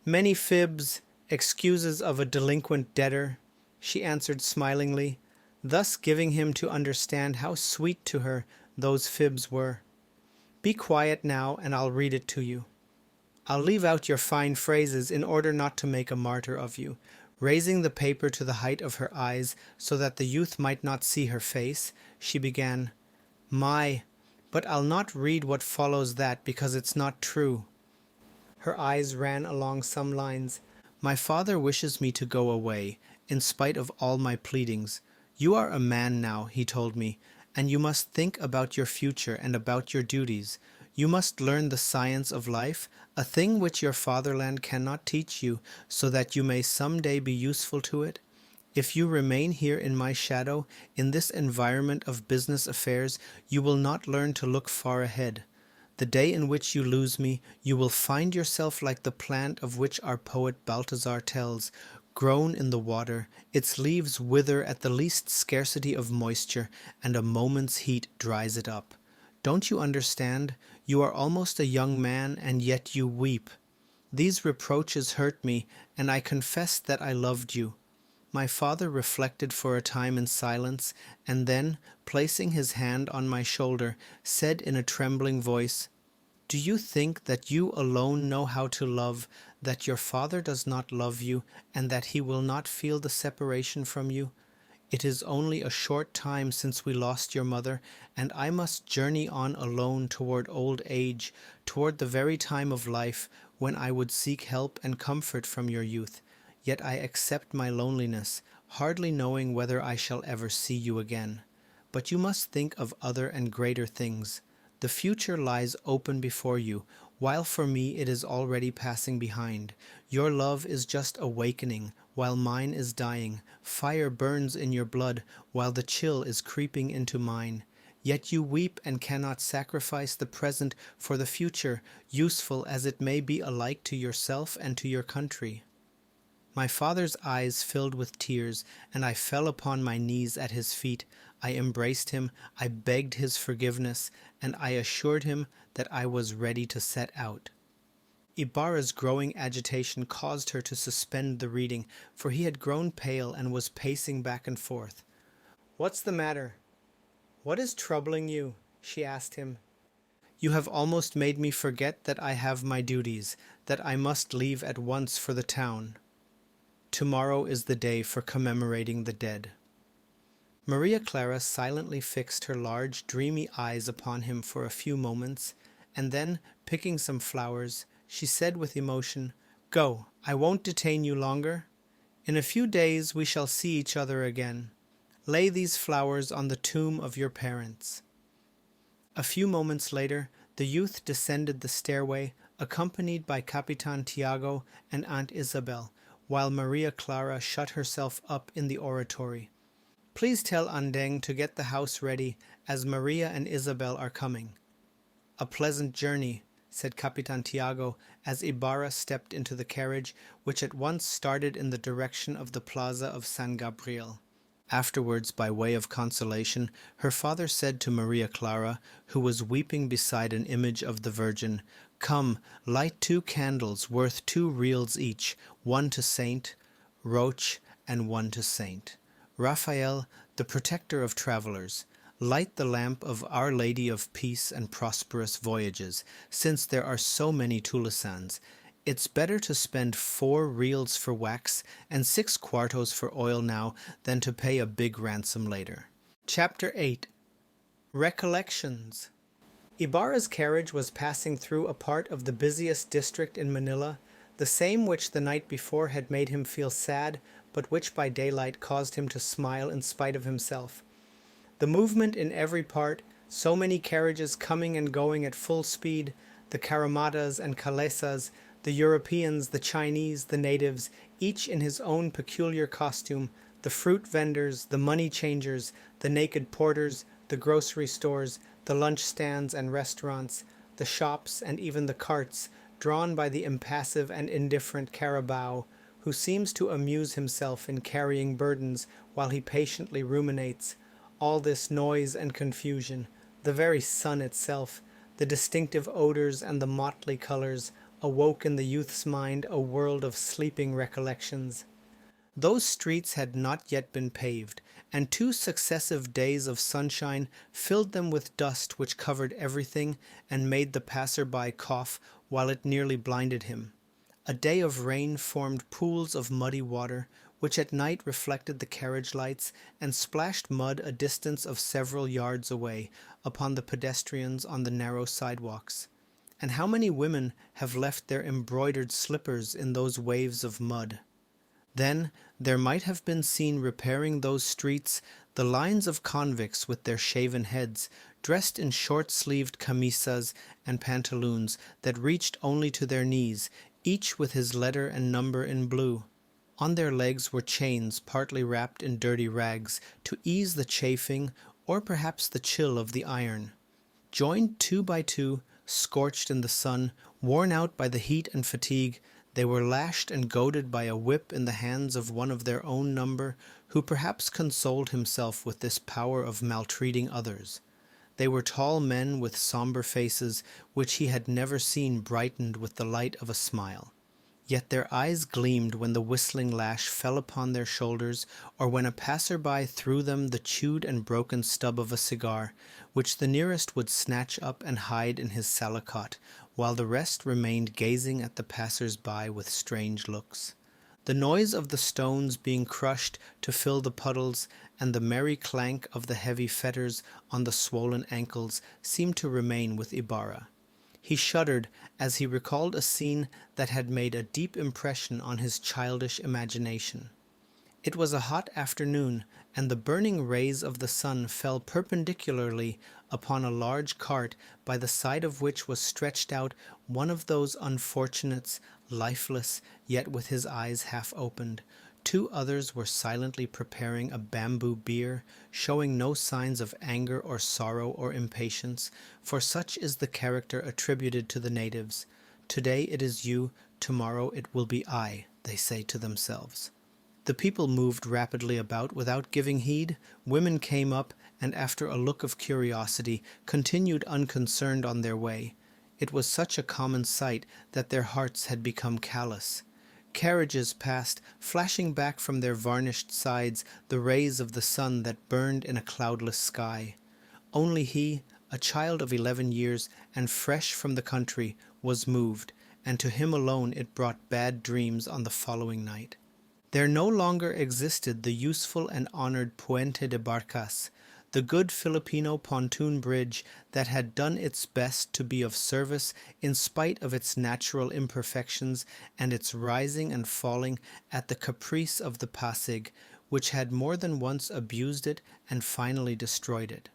"Many fibs, excuses of a delinquent debtor," she answered smilingly, thus giving him to understand how sweet to her those fibs were. "Be quiet now, and I'll read it to you. I'll leave out your fine phrases in order not to make a martyr of you." Raising the paper to the height of her eyes so that the youth might not see her face, she began, but I'll not read what follows that because it's not true." Her eyes ran along some lines. "My father wishes me to go away, in spite of all my pleadings. You are a man now," he told me, "and you must think about your future and about your duties. You must learn the science of life, a thing which your fatherland cannot teach you, so that you may some day be useful to it. If you remain here in my shadow, in this environment of business affairs, you will not learn to look far ahead. The day in which you lose me, you will find yourself like the plant of which our poet Balthazar tells, grown in the water, its leaves wither at the least scarcity of moisture, and a moment's heat dries it up. Don't you understand? You are almost a young man, and yet you weep. These reproaches hurt me, and I confess that I loved you. My father reflected for a time in silence, and then, placing his hand on my shoulder, said in a trembling voice, "Do you think that you alone know how to love, that your father does not love you, and that he will not feel the separation from you? It is only a short time since we lost your mother, and I must journey on alone toward old age, toward the very time of life when I would seek help and comfort from your youth. Yet I accept my loneliness, hardly knowing whether I shall ever see you again. But you must think of other and greater things. The future lies open before you, while for me it is already passing behind. Your love is just awakening, while mine is dying. Fire burns in your blood, while the chill is creeping into mine. Yet you weep and cannot sacrifice the present for the future, useful as it may be alike to yourself and to your country." My father's eyes filled with tears, and I fell upon my knees at his feet. I embraced him, I begged his forgiveness, and I assured him that I was ready to set out. Ibarra's growing agitation caused her to suspend the reading, for he had grown pale and was pacing back and forth. "What's the matter? What is troubling you?" she asked him. "You have almost made me forget that I have my duties, that I must leave at once for the town. Tomorrow is the day for commemorating the dead." Maria Clara silently fixed her large, dreamy eyes upon him for a few moments, and then, picking some flowers, she said with emotion, "Go, I won't detain you longer. In a few days we shall see each other again. Lay these flowers on the tomb of your parents." A few moments later, the youth descended the stairway, accompanied by Capitan Tiago and Aunt Isabel, while Maria Clara shut herself up in the oratory. "Please tell Andeng to get the house ready, as Maria and Isabel are coming." "A pleasant journey," said Capitan Tiago, as Ibarra stepped into the carriage, which at once started in the direction of the plaza of San Gabriel. Afterwards, by way of consolation, her father said to Maria Clara, who was weeping beside an image of the Virgin, "Come, light 2 candles worth 2 reals each, one to Saint Roch and one to Saint Raphael, the protector of travelers. Light the lamp of Our Lady of Peace and Prosperous Voyages, since there are so many Tulisans. It's better to spend 4 reals for wax and 6 quartos for oil now than to pay a big ransom later." Chapter 8. Recollections. Ibarra's carriage was passing through a part of the busiest district in Manila, the same which the night before had made him feel sad, but which by daylight caused him to smile in spite of himself. The movement in every part, so many carriages coming and going at full speed, the caramadas and calesas, the Europeans, the Chinese, the natives, each in his own peculiar costume, the fruit vendors, the money changers, the naked porters, the grocery stores, the lunch stands and restaurants, the shops, and even the carts, drawn by the impassive and indifferent Carabao, who seems to amuse himself in carrying burdens while he patiently ruminates. All this noise and confusion, the very sun itself, the distinctive odors and the motley colors, awoke in the youth's mind a world of sleeping recollections. Those streets had not yet been paved, and 2 successive days of sunshine filled them with dust which covered everything and made the passer-by cough while it nearly blinded him. A day of rain formed pools of muddy water, which at night reflected the carriage lights and splashed mud a distance of several yards away upon the pedestrians on the narrow sidewalks. And how many women have left their embroidered slippers in those waves of mud? Then there might have been seen repairing those streets the lines of convicts with their shaven heads, dressed in short-sleeved camisas and pantaloons that reached only to their knees, each with his letter and number in blue. On their legs were chains partly wrapped in dirty rags to ease the chafing or perhaps the chill of the iron. Joined 2 by 2, scorched in the sun, worn out by the heat and fatigue, they were lashed and goaded by a whip in the hands of one of their own number, who perhaps consoled himself with this power of maltreating others. They were tall men with somber faces, which he had never seen brightened with the light of a smile. Yet their eyes gleamed when the whistling lash fell upon their shoulders, or when a passer-by threw them the chewed and broken stub of a cigar, which the nearest would snatch up and hide in his salakot, while the rest remained gazing at the passers-by with strange looks. The noise of the stones being crushed to fill the puddles, and the merry clank of the heavy fetters on the swollen ankles seemed to remain with Ibarra. He shuddered as he recalled a scene that had made a deep impression on his childish imagination. It was a hot afternoon, and the burning rays of the sun fell perpendicularly upon a large cart by the side of which was stretched out one of those unfortunates, lifeless, yet with his eyes half opened. 2 others were silently preparing a bamboo bier, showing no signs of anger or sorrow or impatience, for such is the character attributed to the natives. Today it is you, tomorrow it will be I, they say to themselves. The people moved rapidly about without giving heed. Women came up, and after a look of curiosity, continued unconcerned on their way. It was such a common sight that their hearts had become callous. Carriages passed, flashing back from their varnished sides the rays of the sun that burned in a cloudless sky. Only he, a child of 11 years and fresh from the country, was moved, and to him alone it brought bad dreams on the following night. There no longer existed the useful and honored Puente de Barcas, the good Filipino pontoon bridge that had done its best to be of service in spite of its natural imperfections and its rising and falling at the caprice of the Pasig, which had more than once abused it and finally destroyed it.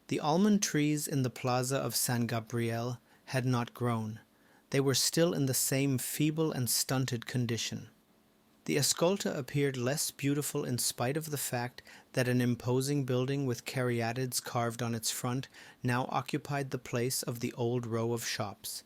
The almond trees in the plaza of San Gabriel had not grown. They were still in the same feeble and stunted condition. The Escolta appeared less beautiful in spite of the fact that an imposing building with caryatids carved on its front now occupied the place of the old row of shops.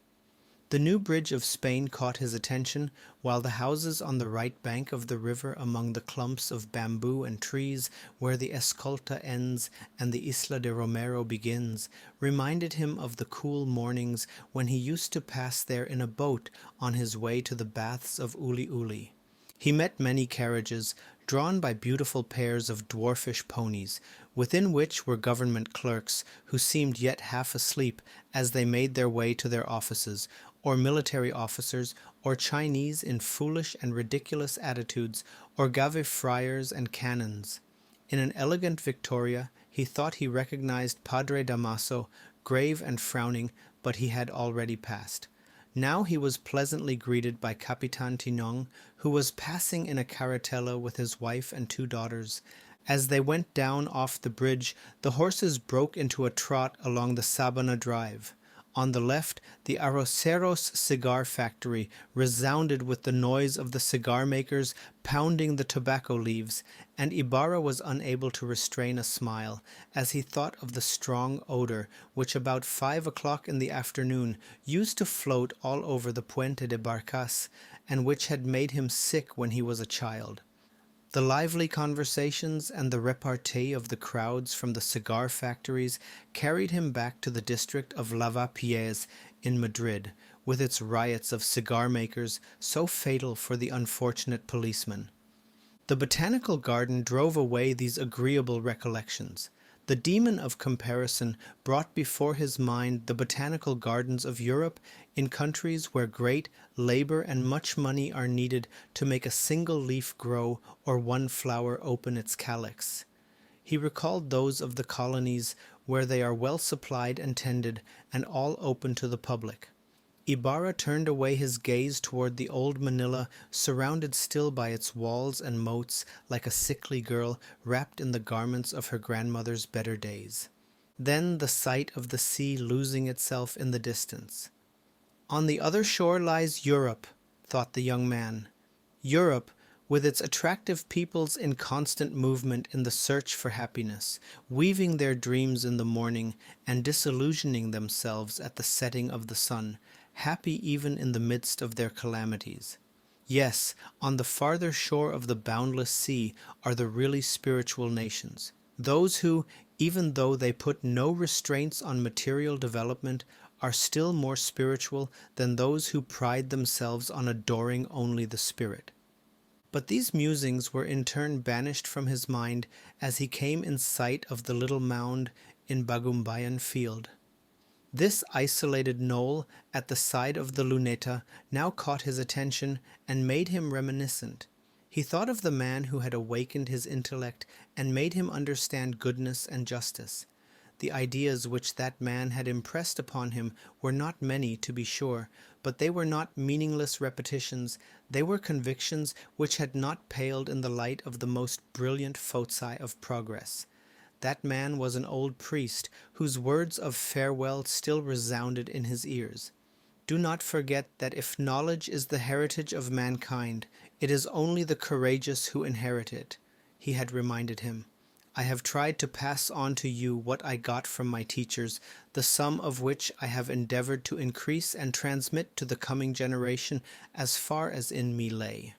The new bridge of Spain caught his attention, while the houses on the right bank of the river among the clumps of bamboo and trees where the Escolta ends and the Isla de Romero begins reminded him of the cool mornings when he used to pass there in a boat on his way to the baths of Uli Uli. He met many carriages, drawn by beautiful pairs of dwarfish ponies, within which were government clerks, who seemed yet half asleep as they made their way to their offices, or military officers, or Chinese in foolish and ridiculous attitudes, or Gave friars and canons. In an elegant Victoria, he thought he recognized Padre Damaso, grave and frowning, but he had already passed. Now he was pleasantly greeted by Capitan Tinong, who was passing in a carretella with his wife and 2 daughters. As they went down off the bridge, the horses broke into a trot along the Sabana Drive. On the left, the Arroceros cigar factory resounded with the noise of the cigar makers pounding the tobacco leaves, and Ibarra was unable to restrain a smile as he thought of the strong odor which about 5 o'clock in the afternoon used to float all over the Puente de Barcas, and which had made him sick when he was a child. The lively conversations and the repartee of the crowds from the cigar factories carried him back to the district of Lavapiés in Madrid, with its riots of cigar makers so fatal for the unfortunate policeman. The botanical garden drove away these agreeable recollections. The demon of comparison brought before his mind the botanical gardens of Europe in countries where great labor and much money are needed to make a single leaf grow or one flower open its calyx. He recalled those of the colonies where they are well supplied and tended and all open to the public. Ibarra turned away his gaze toward the old Manila, surrounded still by its walls and moats like a sickly girl wrapped in the garments of her grandmother's better days. then the sight of the sea losing itself in the distance. On the other shore lies Europe, thought the young man. Europe, with its attractive peoples in constant movement in the search for happiness, weaving their dreams in the morning and disillusioning themselves at the setting of the sun, happy even in the midst of their calamities. Yes, on the farther shore of the boundless sea are the really spiritual nations, those who, even though they put no restraints on material development, are still more spiritual than those who pride themselves on adoring only the spirit. But these musings were in turn banished from his mind as he came in sight of the little mound in Bagumbayan field. This isolated knoll at the side of the Luneta now caught his attention and made him reminiscent. He thought of the man who had awakened his intellect and made him understand goodness and justice. The ideas which that man had impressed upon him were not many, to be sure, but they were not meaningless repetitions. They were convictions which had not paled in the light of the most brilliant foci of progress. That man was an old priest, whose words of farewell still resounded in his ears. Do not forget that if knowledge is the heritage of mankind, it is only the courageous who inherit it, he had reminded him. I have tried to pass on to you what I got from my teachers, the sum of which I have endeavored to increase and transmit to the coming generation as far as in me lay.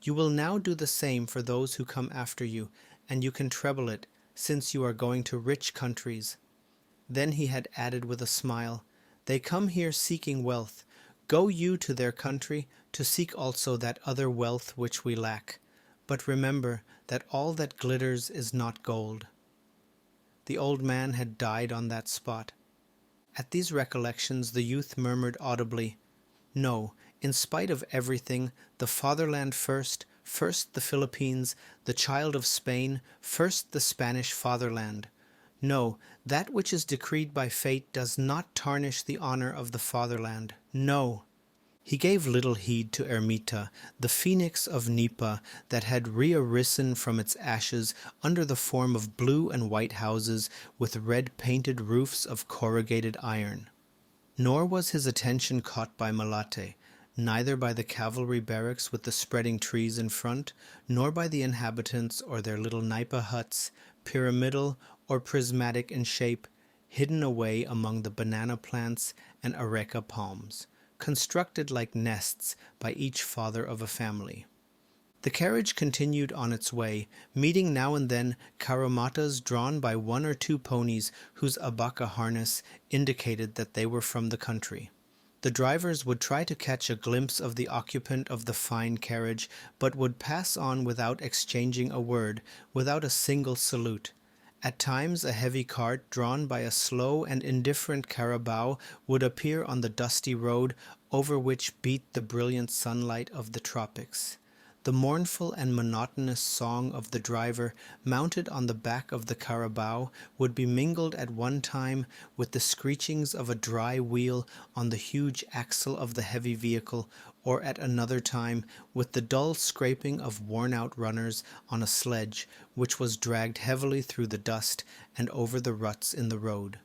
You will now do the same for those who come after you, and you can treble it, since you are going to rich countries. Then he had added with a smile, They come here seeking wealth. Go you to their country to seek also that other wealth which we lack. But remember that all that glitters is not gold. The old man had died on that spot. At these recollections the youth murmured audibly, No, in spite of everything, the fatherland first, first the Philippines, the child of Spain, first the Spanish fatherland. No, that which is decreed by fate does not tarnish the honor of the fatherland. No. He gave little heed to Ermita, the phoenix of Nipa that had rearisen from its ashes under the form of blue and white houses with red-painted roofs of corrugated iron. Nor was his attention caught by Malate, neither by the cavalry barracks with the spreading trees in front, nor by the inhabitants or their little nipa huts, pyramidal or prismatic in shape, hidden away among the banana plants and areca palms, constructed like nests by each father of a family. The carriage continued on its way, meeting now and then carromatas drawn by one or two ponies whose abaca harness indicated that they were from the country. The drivers would try to catch a glimpse of the occupant of the fine carriage, but would pass on without exchanging a word, without a single salute. At times a heavy cart drawn by a slow and indifferent carabao would appear on the dusty road over which beat the brilliant sunlight of the tropics. The mournful and monotonous song of the driver mounted on the back of the carabao would be mingled at one time with the screechings of a dry wheel on the huge axle of the heavy vehicle, or at another time with the dull scraping of worn-out runners on a sledge which was dragged heavily through the dust and over the ruts in the road.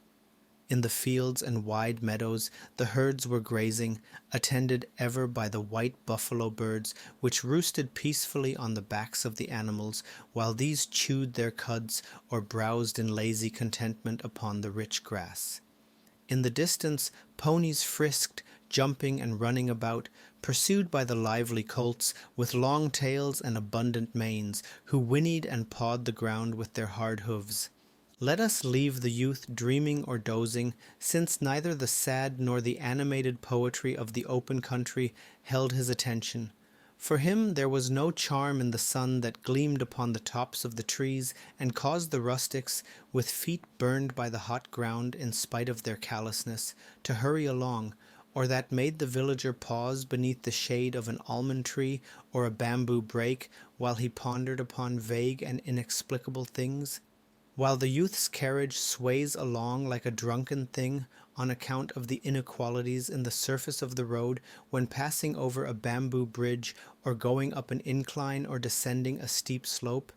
In the fields and wide meadows the herds were grazing, attended ever by the white buffalo birds which roosted peacefully on the backs of the animals, while these chewed their cuds or browsed in lazy contentment upon the rich grass. In the distance ponies frisked, jumping and running about, pursued by the lively colts with long tails and abundant manes, who whinnied and pawed the ground with their hard hoofs. Let us leave the youth dreaming or dozing, since neither the sad nor the animated poetry of the open country held his attention. For him there was no charm in the sun that gleamed upon the tops of the trees and caused the rustics, with feet burned by the hot ground in spite of their callousness, to hurry along, or that made the villager pause beneath the shade of an almond tree or a bamboo brake while he pondered upon vague and inexplicable things. While the youth's carriage sways along like a drunken thing on account of the inequalities in the surface of the road when passing over a bamboo bridge or going up an incline or descending a steep slope,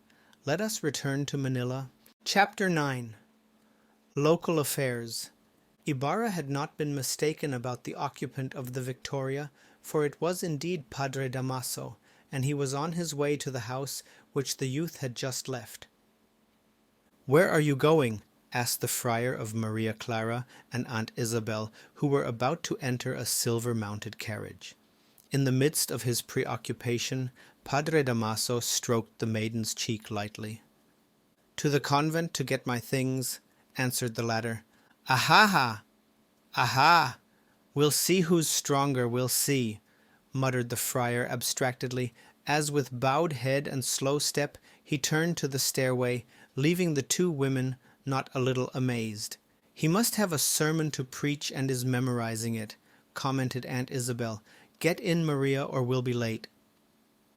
let us return to Manila. Chapter 9. Local affairs. Ibarra had not been mistaken about the occupant of the Victoria, for it was indeed Padre Damaso, and he was on his way to the house which the youth had just left. "Where are you going?" asked the friar of Maria Clara and Aunt Isabel, who were about to enter a silver-mounted carriage. In the midst of his preoccupation, Padre Damaso stroked the maiden's cheek lightly. "To the convent to get my things," answered the latter. "Aha! Aha! We'll see who's stronger, we'll see," muttered the friar abstractedly, as with bowed head and slow step he turned to the stairway, leaving the two women not a little amazed. "He must have a sermon to preach and is memorizing it," commented Aunt Isabel. "Get in, Maria, or we'll be late."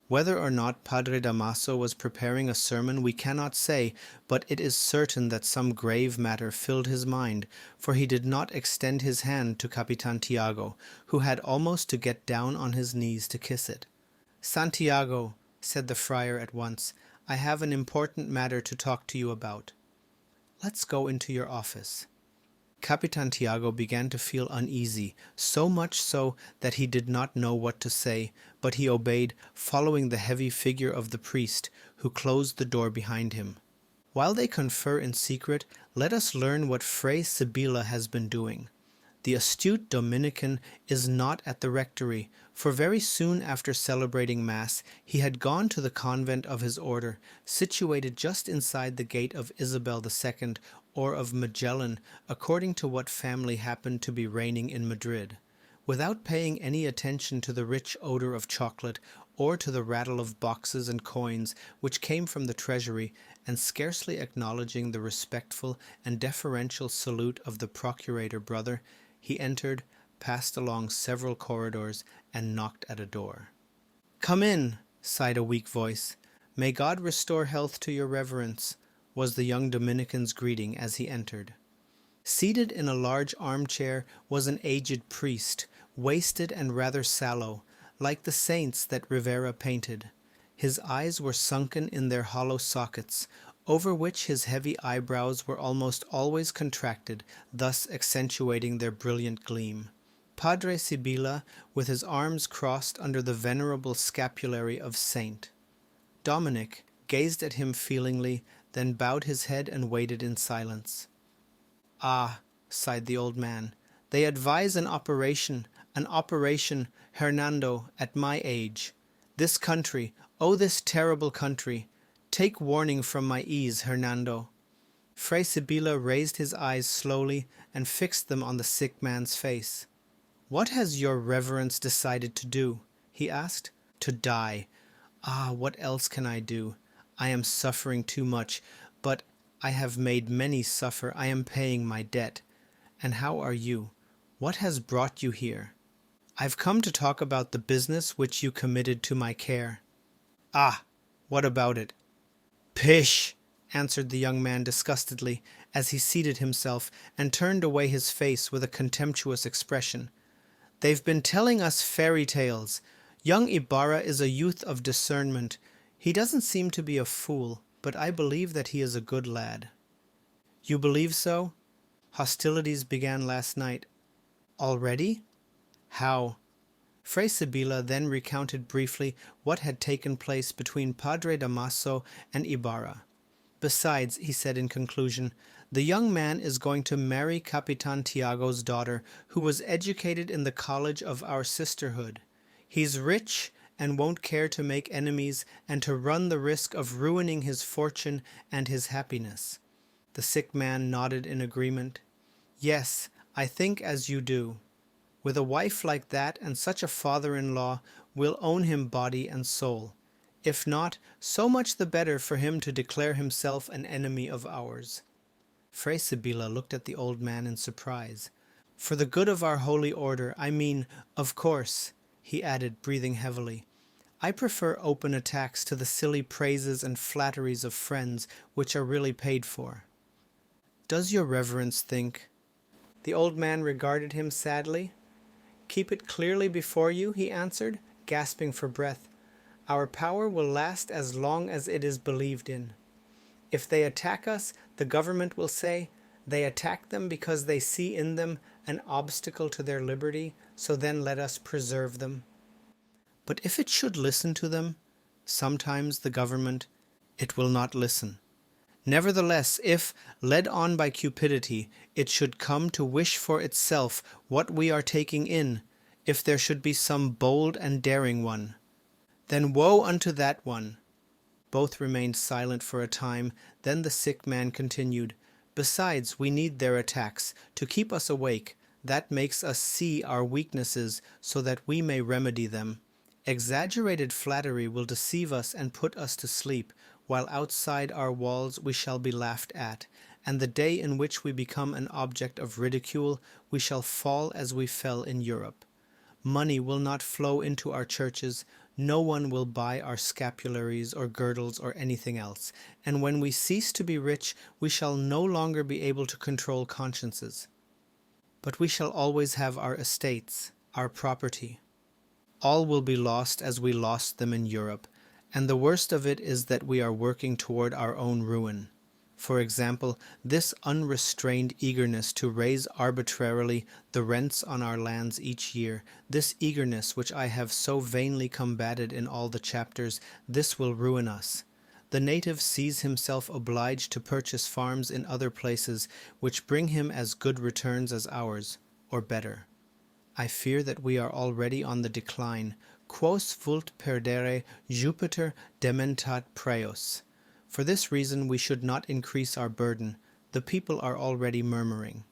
Whether or not Padre Damaso was preparing a sermon we cannot say, but it is certain that some grave matter filled his mind, for he did not extend his hand to Capitan Tiago, who had almost to get down on his knees to kiss it. "Santiago," said the friar at once, "I have an important matter to talk to you about." "Let's go into your office." Capitan Tiago began to feel uneasy, so much so that he did not know what to say, but he obeyed, following the heavy figure of the priest, who closed the door behind him. While they confer in secret, let us learn what Fray Sibila has been doing. The astute Dominican is not at the rectory, for very soon after celebrating Mass he had gone to the convent of his order, situated just inside the gate of Isabel II, or of Magellan, according to what family happened to be reigning in Madrid. Without paying any attention to the rich odor of chocolate, or to the rattle of boxes and coins which came from the treasury, and scarcely acknowledging the respectful and deferential salute of the procurator brother, he entered, passed along several corridors, and knocked at a door. "Come in," sighed a weak voice. "May God restore health to your reverence," was the young Dominican's greeting as he entered. Seated in a large armchair was an aged priest, wasted and rather sallow, like the saints that Rivera painted. His eyes were sunken in their hollow sockets, over which his heavy eyebrows were almost always contracted, thus accentuating their brilliant gleam. Padre Sibila, with his arms crossed under the venerable scapulary of Saint Dominic, gazed at him feelingly, then bowed his head and waited in silence. "Ah," sighed the old man, "they advise an operation, Hernando, at my age. This country, oh this terrible country, take warning from my ease, Hernando." Fray Sibila raised his eyes slowly and fixed them on the sick man's face. "What has your reverence decided to do?" he asked. "To die. Ah, what else can I do? I am suffering too much, but I have made many suffer. I am paying my debt. And how are you? What has brought you here?" "I've come to talk about the business which you committed to my care." "Ah, what about it?" "Pish!" answered the young man disgustedly, as he seated himself and turned away his face with a contemptuous expression. "They've been telling us fairy tales. Young Ibarra is a youth of discernment. He doesn't seem to be a fool, but I believe that he is a good lad." "You believe so? Hostilities began last night." "Already? How?" Fray Sibila then recounted briefly what had taken place between Padre Damaso and Ibarra. "Besides," he said in conclusion, "the young man is going to marry Capitan Tiago's daughter, who was educated in the college of our sisterhood. He's rich and won't care to make enemies and to run the risk of ruining his fortune and his happiness." The sick man nodded in agreement. "Yes, I think as you do. With a wife like that and such a father-in-law, we'll own him body and soul. If not, so much the better for him to declare himself an enemy of ours." Fray Sibila looked at the old man in surprise. "For the good of our holy order, I mean, of course," he added, breathing heavily. "I prefer open attacks to the silly praises and flatteries of friends which are really paid for." "Does your reverence think—" The old man regarded him sadly. "Keep it clearly before you," he answered, gasping for breath. "Our power will last as long as it is believed in. If they attack us, the government will say, They attack them because they see in them an obstacle to their liberty, so then let us preserve them. But if it should listen to them, sometimes the government, it will not listen. Nevertheless, if, led on by cupidity, it should come to wish for itself what we are taking in, if there should be some bold and daring one, then woe unto that one. Both remained silent for a time, then the sick man continued, Besides, we need their attacks, to keep us awake. That makes us see our weaknesses, so that we may remedy them. Exaggerated flattery will deceive us and put us to sleep, while outside our walls we shall be laughed at, and the day in which we become an object of ridicule, we shall fall as we fell in Europe. Money will not flow into our churches, no one will buy our scapularies or girdles or anything else, and when we cease to be rich, we shall no longer be able to control consciences. But we shall always have our estates, our property. All will be lost as we lost them in Europe, and the worst of it is that we are working toward our own ruin. For example, this unrestrained eagerness to raise arbitrarily the rents on our lands each year, this eagerness which I have so vainly combated in all the chapters, this will ruin us. The native sees himself obliged to purchase farms in other places which bring him as good returns as ours, or better. I fear that we are already on the decline. Quos vult perdere Jupiter dementat praeos. For this reason we should not increase our burden. The people are already murmuring.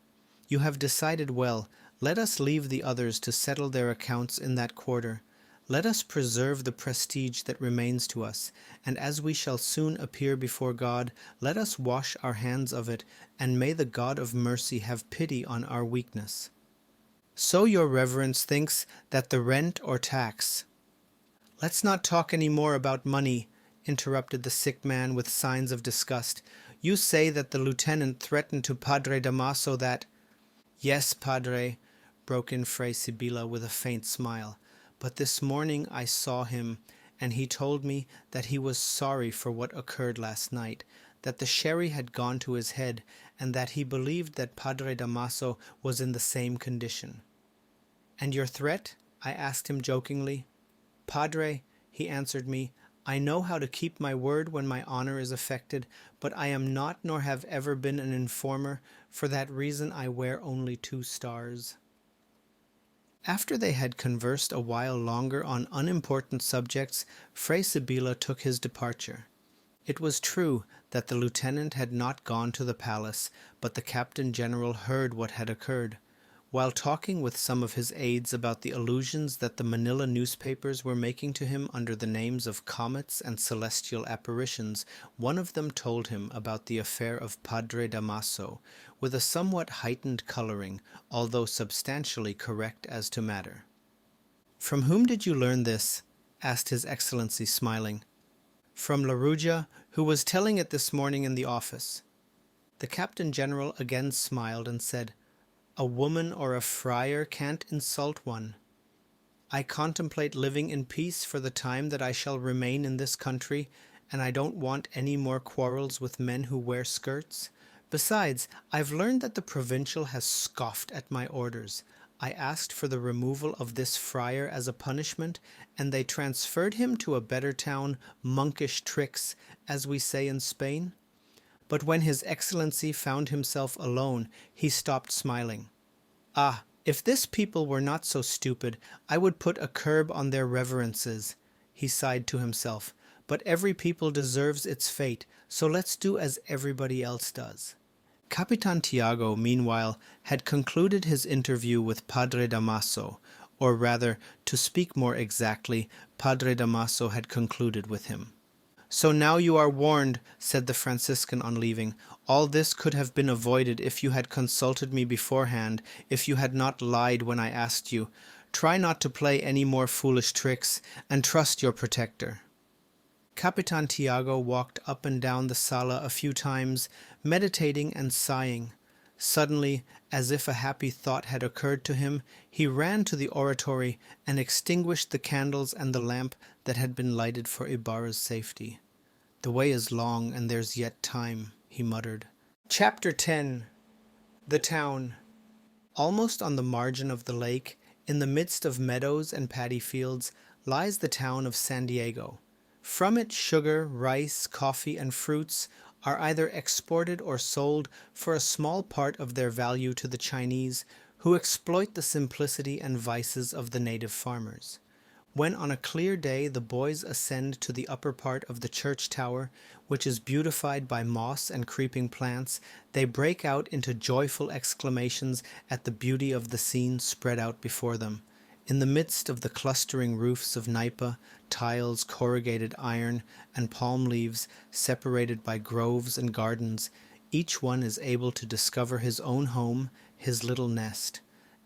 You have decided well. Let us leave the others to settle their accounts in that quarter. Let us preserve the prestige that remains to us, and as we shall soon appear before God, let us wash our hands of it, and may the God of mercy have pity on our weakness. So your reverence thinks that the rent or tax— Let's not talk any more about money, interrupted the sick man with signs of disgust. You say that the lieutenant threatened to Padre Damaso that— Yes, Padre, broke in Fray Sibila with a faint smile, but this morning I saw him, and he told me that he was sorry for what occurred last night, that the sherry had gone to his head, and that he believed that Padre Damaso was in the same condition. And your threat? I asked him jokingly. Padre, he answered me, I know how to keep my word when my honor is affected, but I am not nor have ever been an informer. For that reason I wear only 2 stars. After they had conversed a while longer on unimportant subjects, Fray Sibila took his departure. It was true that the lieutenant had not gone to the palace, but the captain general heard what had occurred. While talking with some of his aides about the allusions that the Manila newspapers were making to him under the names of comets and celestial apparitions, one of them told him about the affair of Padre Damaso, with a somewhat heightened coloring, although substantially correct as to matter. From whom did you learn this? Asked His Excellency, smiling. From Laruja, who was telling it this morning in the office. The Captain General again smiled and said, A woman or a friar can't insult one. I contemplate living in peace for the time that I shall remain in this country, and I don't want any more quarrels with men who wear skirts. Besides, I've learned that the provincial has scoffed at my orders. I asked for the removal of this friar as a punishment, and they transferred him to a better town, monkish tricks, as we say in Spain. But when His Excellency found himself alone, he stopped smiling. Ah, if this people were not so stupid, I would put a curb on their reverences, he sighed to himself. But every people deserves its fate, so let's do as everybody else does. Capitan Tiago, meanwhile, had concluded his interview with Padre Damaso, or rather, to speak more exactly, Padre Damaso had concluded with him. So now you are warned, said the Franciscan on leaving. All this could have been avoided if you had consulted me beforehand, if you had not lied when I asked you. Try not to play any more foolish tricks, and trust your protector. Capitan Tiago walked up and down the sala a few times, meditating and sighing. Suddenly, as if a happy thought had occurred to him, he ran to the oratory and extinguished the candles and the lamp that had been lighted for Ibarra's safety. The way is long, and there's yet time, he muttered. Chapter 10. The town. Almost on the margin of the lake, in the midst of meadows and paddy fields, lies the town of San Diego. From it sugar, rice, coffee, and fruits are either exported or sold for a small part of their value to the Chinese, who exploit the simplicity and vices of the native farmers. When on a clear day the boys ascend to the upper part of the church tower, which is beautified by moss and creeping plants, they break out into joyful exclamations at the beauty of the scene spread out before them. In the midst of the clustering roofs of nipa, tiles, corrugated iron, and palm leaves, separated by groves and gardens, each one is able to discover his own home, his little nest.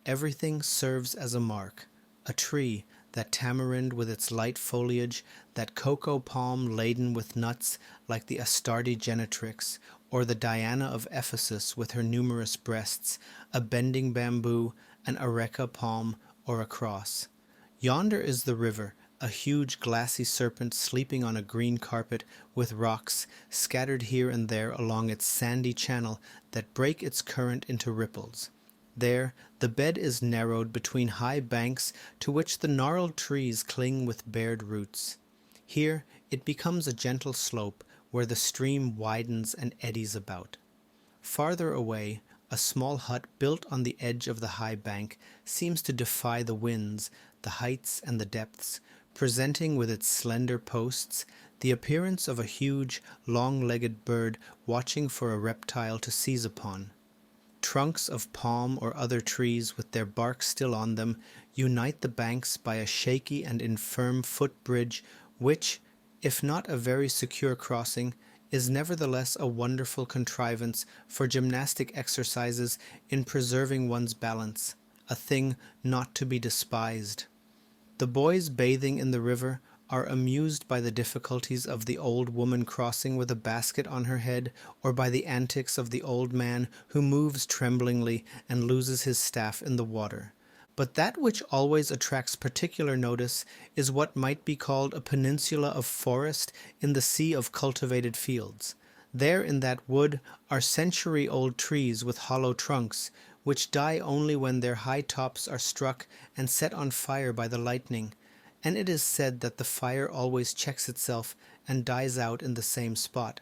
Everything serves as a mark. A tree, that tamarind with its light foliage, that cocoa palm laden with nuts like the Astarte genetrix, or the Diana of Ephesus with her numerous breasts, a bending bamboo, an areca palm, or a cross. Yonder is the river, a huge glassy serpent sleeping on a green carpet with rocks scattered here and there along its sandy channel that break its current into ripples. There, the bed is narrowed between high banks to which the gnarled trees cling with bared roots. Here, it becomes a gentle slope where the stream widens and eddies about. Farther away, a small hut built on the edge of the high bank seems to defy the winds, the heights, and the depths, presenting with its slender posts the appearance of a huge, long-legged bird watching for a reptile to seize upon. Trunks of palm or other trees with their bark still on them unite the banks by a shaky and infirm footbridge which, if not a very secure crossing, is nevertheless a wonderful contrivance for gymnastic exercises in preserving one's balance, a thing not to be despised. The boys bathing in the river are amused by the difficulties of the old woman crossing with a basket on her head, or by the antics of the old man who moves tremblingly and loses his staff in the water. But that which always attracts particular notice is what might be called a peninsula of forest in the sea of cultivated fields. There in that wood are century-old trees with hollow trunks, which die only when their high tops are struck and set on fire by the lightning, and it is said that the fire always checks itself and dies out in the same spot.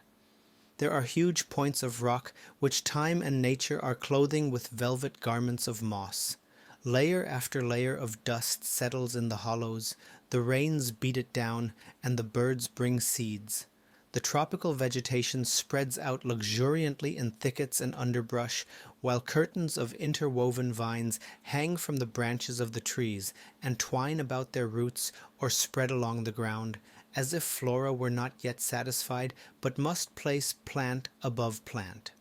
There are huge points of rock which time and nature are clothing with velvet garments of moss. Layer after layer of dust settles in the hollows, the rains beat it down, and the birds bring seeds. The tropical vegetation spreads out luxuriantly in thickets and underbrush, while curtains of interwoven vines hang from the branches of the trees and twine about their roots or spread along the ground, as if flora were not yet satisfied but must place plant above plant.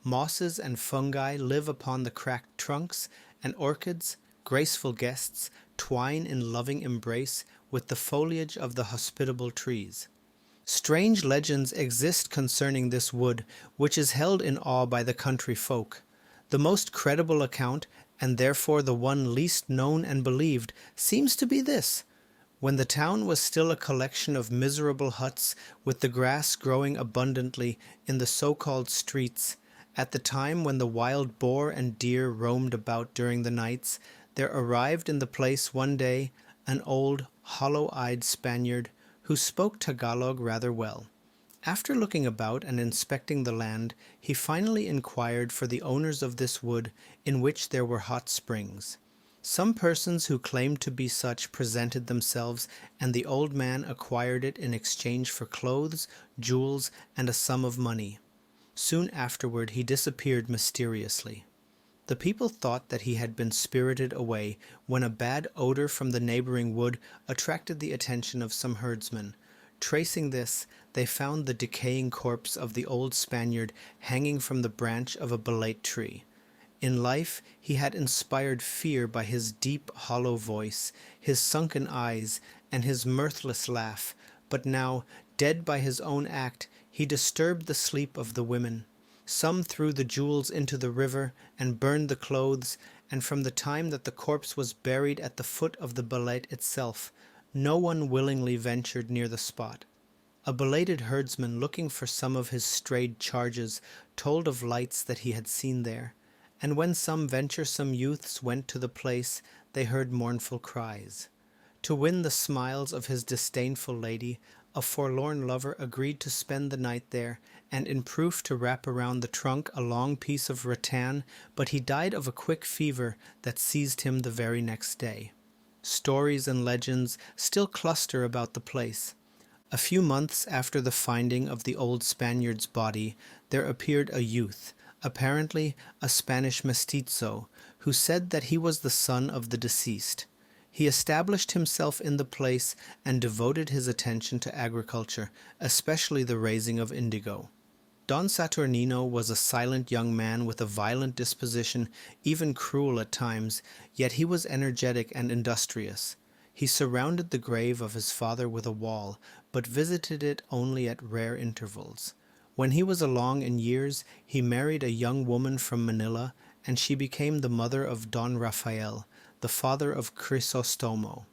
Mosses and fungi live upon the cracked trunks, and orchids, graceful guests, twine in loving embrace with the foliage of the hospitable trees. Strange legends exist concerning this wood, which is held in awe by the country folk. The most credible account, and therefore the one least known and believed, seems to be this. When the town was still a collection of miserable huts with the grass growing abundantly in the so-called streets, at the time when the wild boar and deer roamed about during the nights, there arrived in the place one day an old, hollow-eyed Spaniard who spoke Tagalog rather well. After looking about and inspecting the land, he finally inquired for the owners of this wood in which there were hot springs. Some persons who claimed to be such presented themselves, and the old man acquired it in exchange for clothes, jewels, and a sum of money. Soon afterward he disappeared mysteriously. The people thought that he had been spirited away when a bad odor from the neighboring wood attracted the attention of some herdsmen. Tracing this, they found the decaying corpse of the old Spaniard hanging from the branch of a belate tree. In life he had inspired fear by his deep, hollow voice, his sunken eyes, and his mirthless laugh, but now, dead by his own act, he disturbed the sleep of the women. Some threw the jewels into the river and burned the clothes, and from the time that the corpse was buried at the foot of the belate itself, no one willingly ventured near the spot. A belated herdsman looking for some of his strayed charges told of lights that he had seen there, And when some venturesome youths went to the place, they heard mournful cries. To win the smiles of his disdainful lady, a forlorn lover agreed to spend the night there, and in proof to wrap around the trunk a long piece of rattan, but he died of a quick fever that seized him the very next day. Stories and legends still cluster about the place. A few months after the finding of the old Spaniard's body, there appeared a youth, apparently a Spanish mestizo, who said that he was the son of the deceased. He established himself in the place and devoted his attention to agriculture, especially the raising of indigo. Don Saturnino was a silent young man with a violent disposition, even cruel at times, yet he was energetic and industrious. He surrounded the grave of his father with a wall, but visited it only at rare intervals. When he was along in years, he married a young woman from Manila, and she became the mother of Don Rafael, the father of Crisóstomo.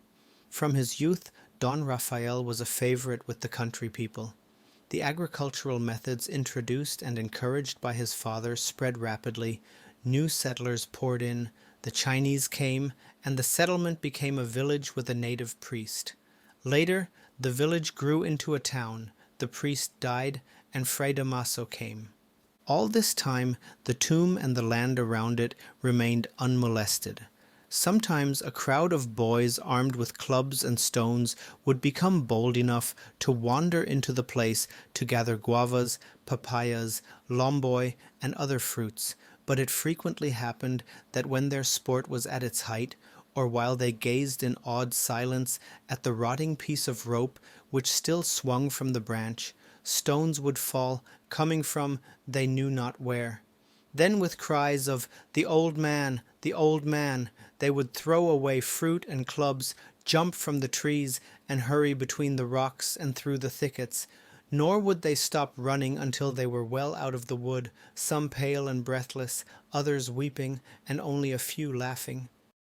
From his youth, Don Rafael was a favorite with the country people. The agricultural methods introduced and encouraged by his father spread rapidly. New settlers poured in, the Chinese came, and the settlement became a village with a native priest. Later, the village grew into a town, the priest died, and Fray Damaso came. All this time, the tomb and the land around it remained unmolested. Sometimes a crowd of boys armed with clubs and stones would become bold enough to wander into the place to gather guavas, papayas, lomboy, and other fruits, but it frequently happened that when their sport was at its height, or while they gazed in awed silence at the rotting piece of rope which still swung from the branch, stones would fall, coming from they knew not where. Then with cries of the old man," they would throw away fruit and clubs, jump from the trees, and hurry between the rocks and through the thickets. Nor would they stop running until they were well out of the wood, some pale and breathless, others weeping, and only a few laughing.